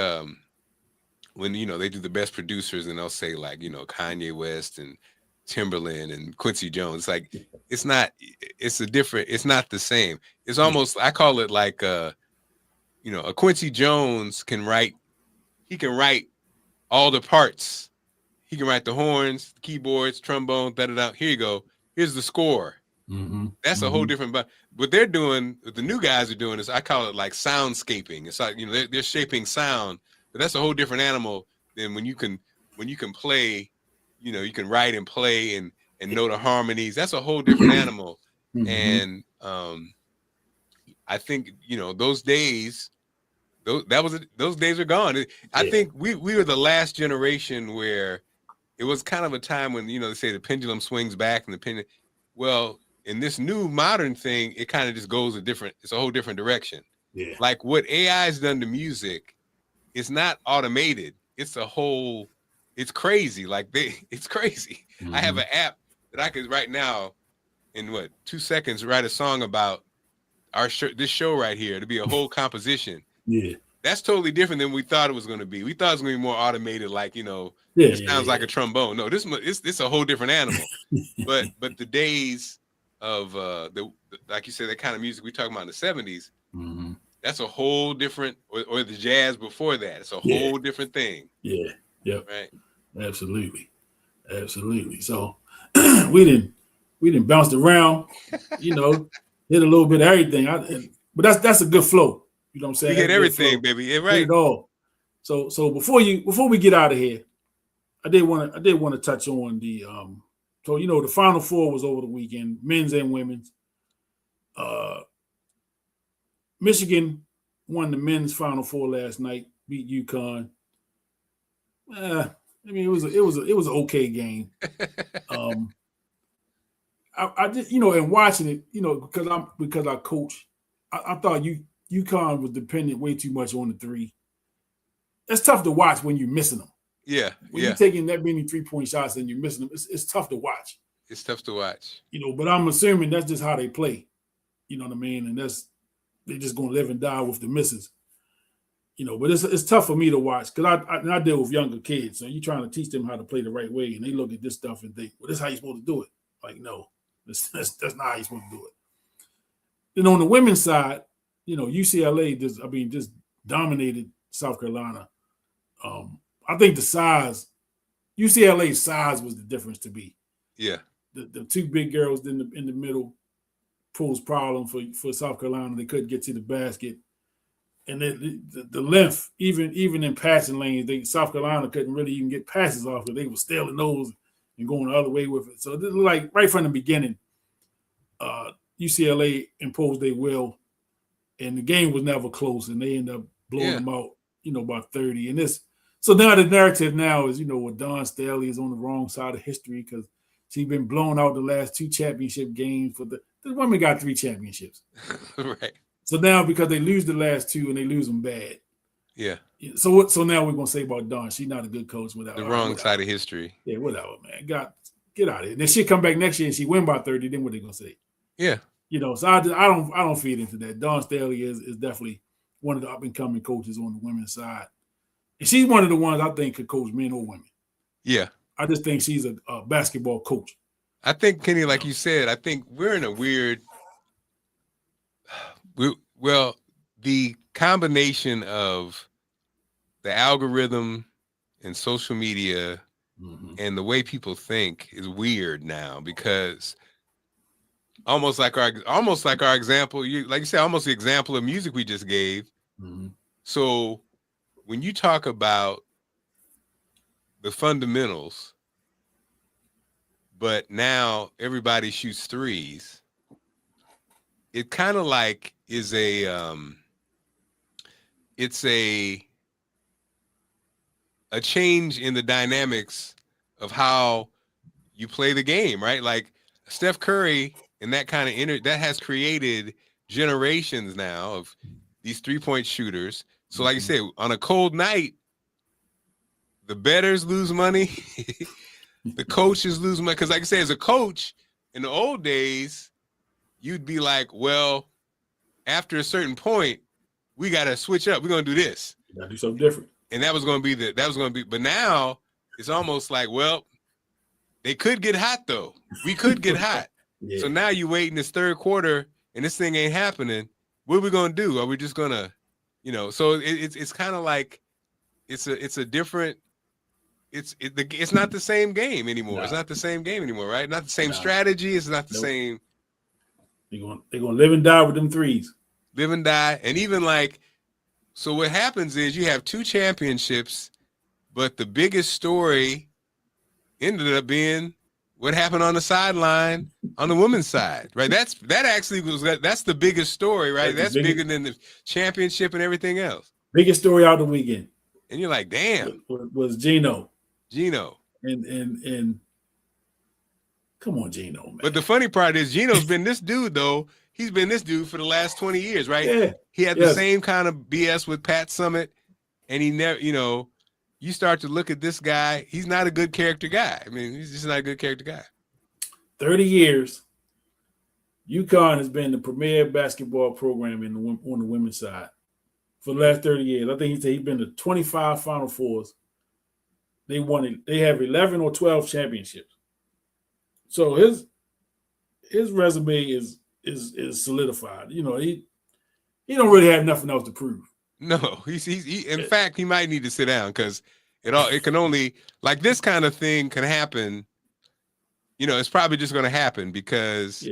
when they do the best producers and they'll say like Kanye West and Timberland and Quincy Jones. Like it's not. It's not the same. It's almost, I call it like a Quincy Jones can write. He can write all the parts. He can write the horns, the keyboards, trombone, da-da-da. Here you go. Here's the score. That's a whole different. But what they're doing, what the new guys are doing, is I call it like soundscaping. It's like they're shaping sound, but that's a whole different animal than when you can play. You can write and play and know the harmonies. That's a whole different animal. And I think those days. Those days are gone. I think we were the last generation where it was kind of a time when they say the pendulum swings back and the pendulum. Well, in this new modern thing, it kind of just goes it's a whole different direction. Yeah. Like what AI has done to music, it's not automated. It's crazy. Like it's crazy. I have an app that I could right now in 2 seconds write a song about this show right here to be a whole composition. Yeah, that's totally different than we thought it was going to be. We thought it was going to be more automated, like it sounds like a trombone. No, it's a whole different animal. but the days of like you said, that kind of music we talking about in the 70s, that's a whole different, or the jazz before that. It's a whole different thing. Yeah, yep, right, absolutely. So we didn't bounce around, hit a little bit of everything. But that's a good flow. You know what I'm saying? We get everything, baby. Yeah, right. Get it all. So before we get out of here, I did want to touch on the the Final Four was over the weekend, men's and women's. Michigan won the men's Final Four last night, beat UConn. It was an okay game. I just and watching it, because I coach, I thought UConn was dependent way too much on the three. It's tough to watch when you're missing them. Yeah. When you're taking that many 3-point shots and you're missing them, it's tough to watch. It's tough to watch. But I'm assuming that's just how they play. You know what I mean? And they're just gonna live and die with the misses. But it's tough for me to watch because I deal with younger kids. So you're trying to teach them how to play the right way, and they look at this stuff and think, well, this is how you're supposed to do it. Like, no, that's not how you're supposed to do it. Then on the women's side, UCLA just dominated South Carolina. I think the size, UCLA's size was the difference to me. Yeah. The two big girls in the middle posed problem for South Carolina. They couldn't get to the basket. And the length, even in passing lanes, South Carolina couldn't really even get passes off it. They were stealing those and going the other way with it. So this is like right from the beginning, UCLA imposed their will, and the game was never close, and they ended up blowing them out, about 30. And so now the narrative now is, what Dawn Staley is on the wrong side of history because she's been blown out the last 2 championship games. The women got 3 championships. Right. So now because they lose the last 2 and they lose them bad. Yeah. So now we're gonna say about Dawn, she's not a good coach without the wrong side of history. Yeah, whatever, man. Get out of here. And then she come back next year and she win by 30, then what they gonna say? Yeah. So I don't feed into that. Dawn Staley is definitely one of the up and coming coaches on the women's side. And she's one of the ones I think could coach men or women. Yeah. I just think she's a basketball coach. I think, Kenny, like you said, I think we're in a weird the combination of the algorithm and social media and the way people think is weird now because almost like our example, like you said, almost the example of music we just gave. So when you talk about the fundamentals, but now everybody shoots threes, it kind of like is it's a change in the dynamics of how you play the game, right? Like Steph Curry and that kind of that has created generations now of these 3-point shooters. So like you said, on a cold night, the bettors lose money, the coaches lose money. Because like I said, as a coach in the old days, you'd be like, well, after a certain point, we got to switch up. We're going to do this. You got to do something different. And that was going to be, but now it's almost like, well, they could get hot though. We could get hot. Yeah. So now you wait in this third quarter and this thing ain't happening. What are we going to do? Are we just going to, so it's kind of like, it's a different, it's not the same game anymore. Nah. It's not the same game anymore, right? Not the same strategy. It's not the same. They're going to live and die with them threes. Live and die. And even like, so what happens is you have 2 championships, but the biggest story ended up being what happened on the sideline on the women's side, right? That's the biggest story, right? That's bigger than the championship and everything else. Biggest story out the weekend. And you're like, damn. Was Gino. And come on, Gino, man. But the funny part is Gino's been this dude, though. He's been this dude for the last 20 years, right? Yeah. He had the same kind of BS with Pat Summitt, and he never, you start to look at this guy, he's not a good character guy. I mean, he's just not a good character guy. 30 years, UConn has been the premier basketball program on the women's side for the last 30 years. I think he said he's been to 25 Final Fours. They have 11 or 12 championships. So his resume is solidified. He don't really have nothing else to prove. No, in fact, he might need to sit down because it can only, like, this kind of thing can happen. It's probably just going to happen because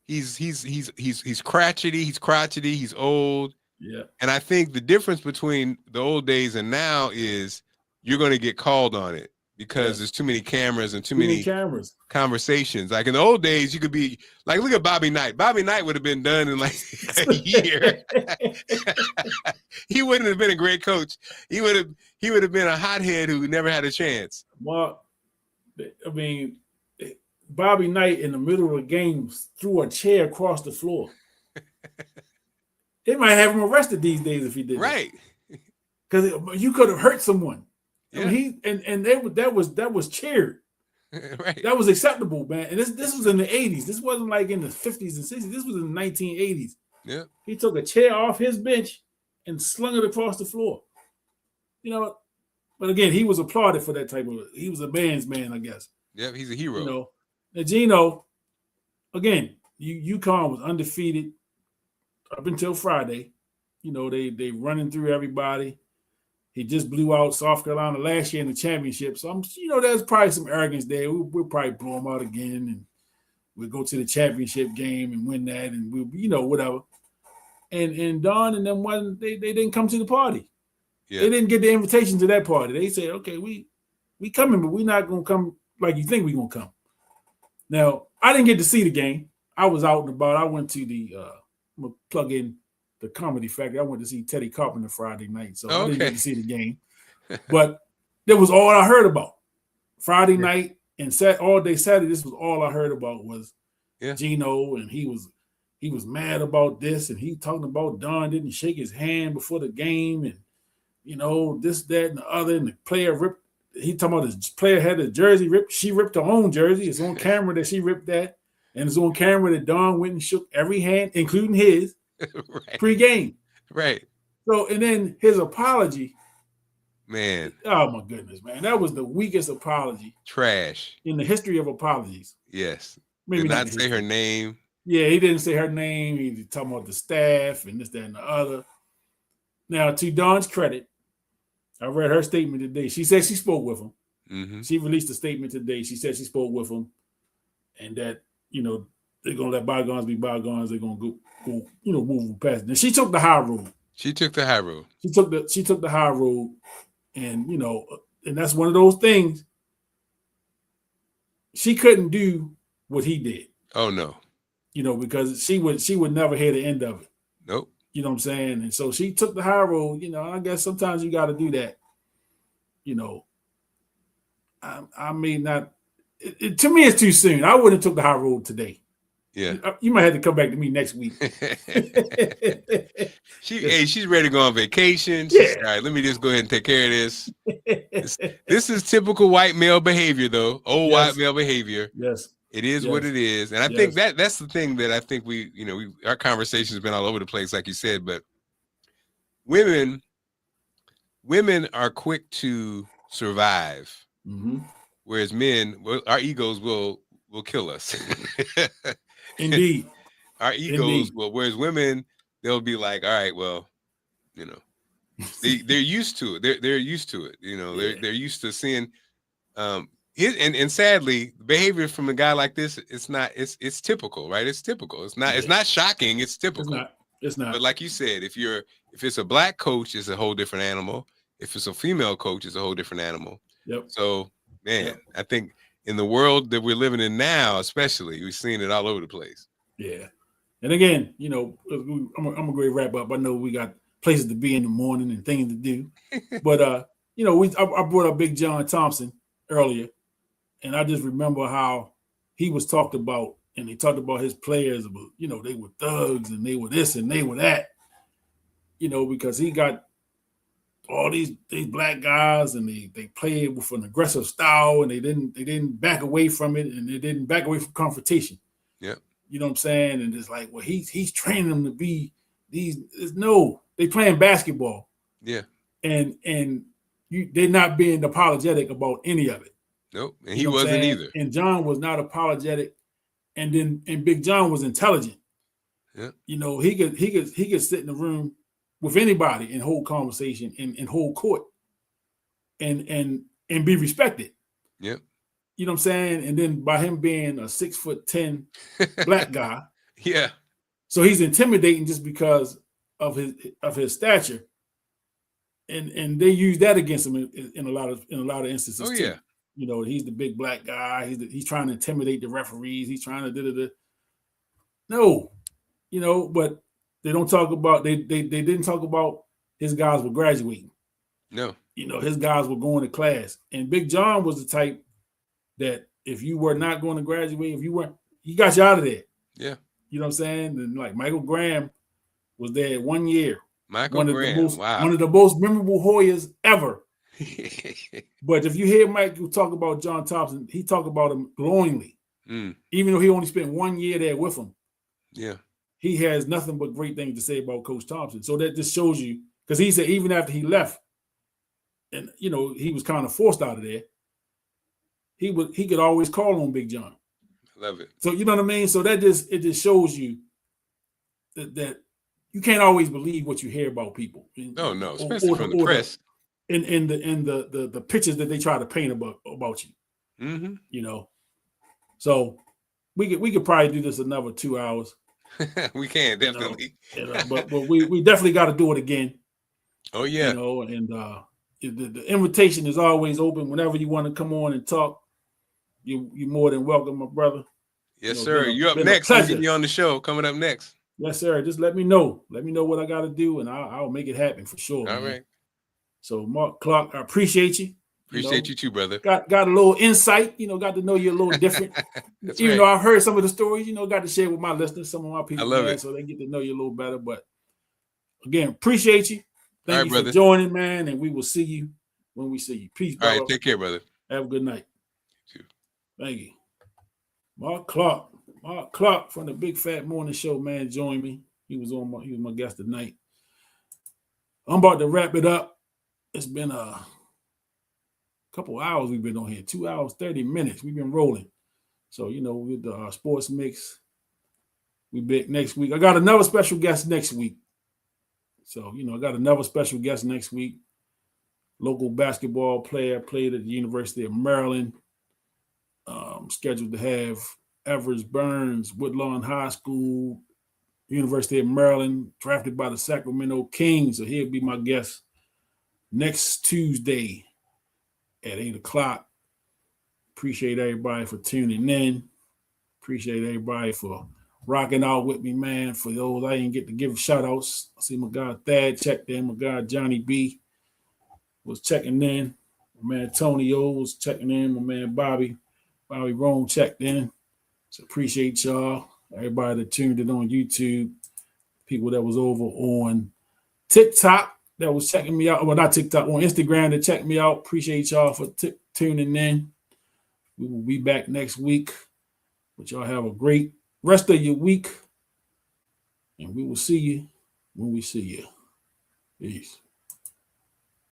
he's crotchety, he's old. Yeah. And I think the difference between the old days and now is you're going to get called on it because there's too many cameras and too many conversations. Like in the old days, you could be like, look at Bobby Knight. Bobby Knight would have been done in like a year. He wouldn't have been a great coach. He would have been a hothead who never had a chance. Well, I mean, Bobby Knight in the middle of the game threw a chair across the floor. They might have him arrested these days if he did. Right. Because you could have hurt someone. Yeah. I mean, that was cheered. Right. That was acceptable, man. And this was in the 80s. This wasn't like in the 50s and 60s. This was in the 1980s. Yeah. He took a chair off his bench and slung it across the floor. But again, he was applauded for that he was a man's man, I guess. Yeah, he's a hero. Now Gino, again, UConn was undefeated up until Friday. They running through everybody. He just blew out South Carolina last year in the championship. So there's probably some arrogance there. We'll probably blow him out again. And we'll go to the championship game and win that, and we'll, whatever. And Don and them wasn't they didn't come to the party. Yeah. They didn't get the invitation to that party. They said, okay, we coming, but we're not gonna come like you think we're gonna come. Now, I didn't get to see the game. I was out and about. I went to the I'm gonna plug in the Comedy Factory. I went to see Teddy Carpenter Friday night, so I didn't get to see the game. But that was all I heard about. Friday night and all day Saturday, this was all I heard about was Gino, and he was mad about this, and he talking about Don didn't shake his hand before the game, and this, that, and the other, and the player ripped. He talking about his player had a jersey ripped. She ripped her own jersey. It's on camera that she ripped that, and it's on camera that Don went and shook every hand, including his, pre-game. Right. So, and then his apology. Man. Oh, my goodness, man. That was the weakest apology. Trash. In the history of apologies. Yes. Maybe did not say her name. Yeah, he didn't say her name. He was talking about the staff and this, that, and the other. Now, to Dawn's credit, I read her statement today. She said she spoke with him. Mm-hmm. She released a statement today. She said she spoke with him, and that they're gonna let bygones be bygones. They're gonna go move past. Now she took the high road. She took the high road. She took the high road, and and that's one of those things. She couldn't do what he did. Oh no. Because she would never hear the end of it. Nope. You know what I'm saying? And so she took the high road. I guess sometimes you got to do that. I may not. To me, it's too soon. I wouldn't have took the high road today. Yeah. You might have to come back to me next week. She's ready to go on vacation. All right, let me just go ahead and take care of this. This is typical white male behavior, though. White male behavior. Yes. It is what it is. And I think that's the thing that I think our conversation has been all over the place, like you said, but women are quick to survive. Mm-hmm. Whereas men, our egos will kill us. Indeed. Our egos will, whereas women, they'll be like, all right, well, they're used to it. They're used to it. They're used to seeing and sadly, behavior from a guy like this, it's typical, right? It's typical. It's not shocking. It's typical. It's not. But like you said, if it's a black coach, it's a whole different animal. If it's a female coach, it's a whole different animal. Yep. So, man, I think in the world that we're living in now, especially, we've seen it all over the place. Yeah. And again, I'm gonna go wrap up. I know we got places to be in the morning and things to do. But I brought up Big John Thompson earlier. And I just remember how he was talked about, and they talked about his players, about, they were thugs and they were this and they were that, because he got all these black guys and they played with an aggressive style, and they didn't back away from it, and they didn't back away from confrontation. Yeah. You know what I'm saying? And it's like, well, he's training them to be they playing basketball. Yeah. And they're not being apologetic about any of it. Nope, and he wasn't either. And John was not apologetic, and Big John was intelligent. Yeah, he could sit in the room with anybody and hold conversation and hold court, and be respected. Yeah, you know what I'm saying. And then by him being a 6'10" black guy, yeah, so he's intimidating just because of his stature, and they use that against him in a lot of instances. Oh too. yeah. He's the big black guy. He's trying to intimidate the referees. He's trying to No, but they don't talk about they didn't talk about his guys were graduating. No. His guys were going to class. And Big John was the type that if you were not going to graduate, if you weren't, he got you out of there. Yeah. You know what I'm saying? And like Michael Graham was there 1 year. One of the most memorable Hoyas ever. But if you hear Mike talk about John Thompson, he talk about him glowingly. Even though he only spent 1 year there with him. Yeah. He has nothing but great things to say about Coach Thompson. So that just shows you, because he said even after he left, and he was kind of forced out of there, he could always call on Big John. Love it. So you know what I mean? So it just shows you that you can't always believe what you hear about people. No, especially from the press. In the pictures that they try to paint about you. Mm-hmm. So we could probably do this another 2 hours. We can definitely. But we definitely got to do it again. Oh yeah. And the invitation is always open. Whenever you want to come on and talk, you're more than welcome, my brother. Yes, sir. You're up next. I'm getting you on the show. Coming up next. Yes, sir. Just let me know. Let me know what I got to do, and I'll make it happen for sure. All right. So, Marc Clarke, I appreciate you. Appreciate you too, brother. Got a little insight. Got to know you a little different. Even though I've heard some of the stories, got to share with my listeners, some of my people. I love it. So they get to know you a little better. But again, appreciate you. Thank you brother. for joining, man, and we will see you when we see you. Peace, brother. All right, take care, brother. Have a good night. You too. Thank you. Marc Clarke from the Big Fat Morning Show, man, joined me. He was my guest tonight. I'm about to wrap it up. It's been a couple hours we've been on here, 2 hours, 30 minutes. We've been rolling. So, with the sports mix, we back next week. I got another special guest next week. So, I got another special guest next week. Local basketball player, played at the University of Maryland. Scheduled to have Everest Burns, Woodlawn High School, University of Maryland, drafted by the Sacramento Kings. So he'll be my guest next Tuesday at 8 o'clock. Appreciate everybody for tuning in. Appreciate everybody for rocking out with me, man. For those I didn't get to give shout outs, I see my guy Thad checked in, my guy Johnny B was checking in, my man Tony O was checking in, my man Bobby Rome checked in. So appreciate y'all. Everybody that tuned in on YouTube, people that was over on TikTok that was checking me out. Well, not TikTok, on Instagram that checked me out. Appreciate y'all for tuning in. We will be back next week. But y'all have a great rest of your week. And we will see you when we see you. Peace.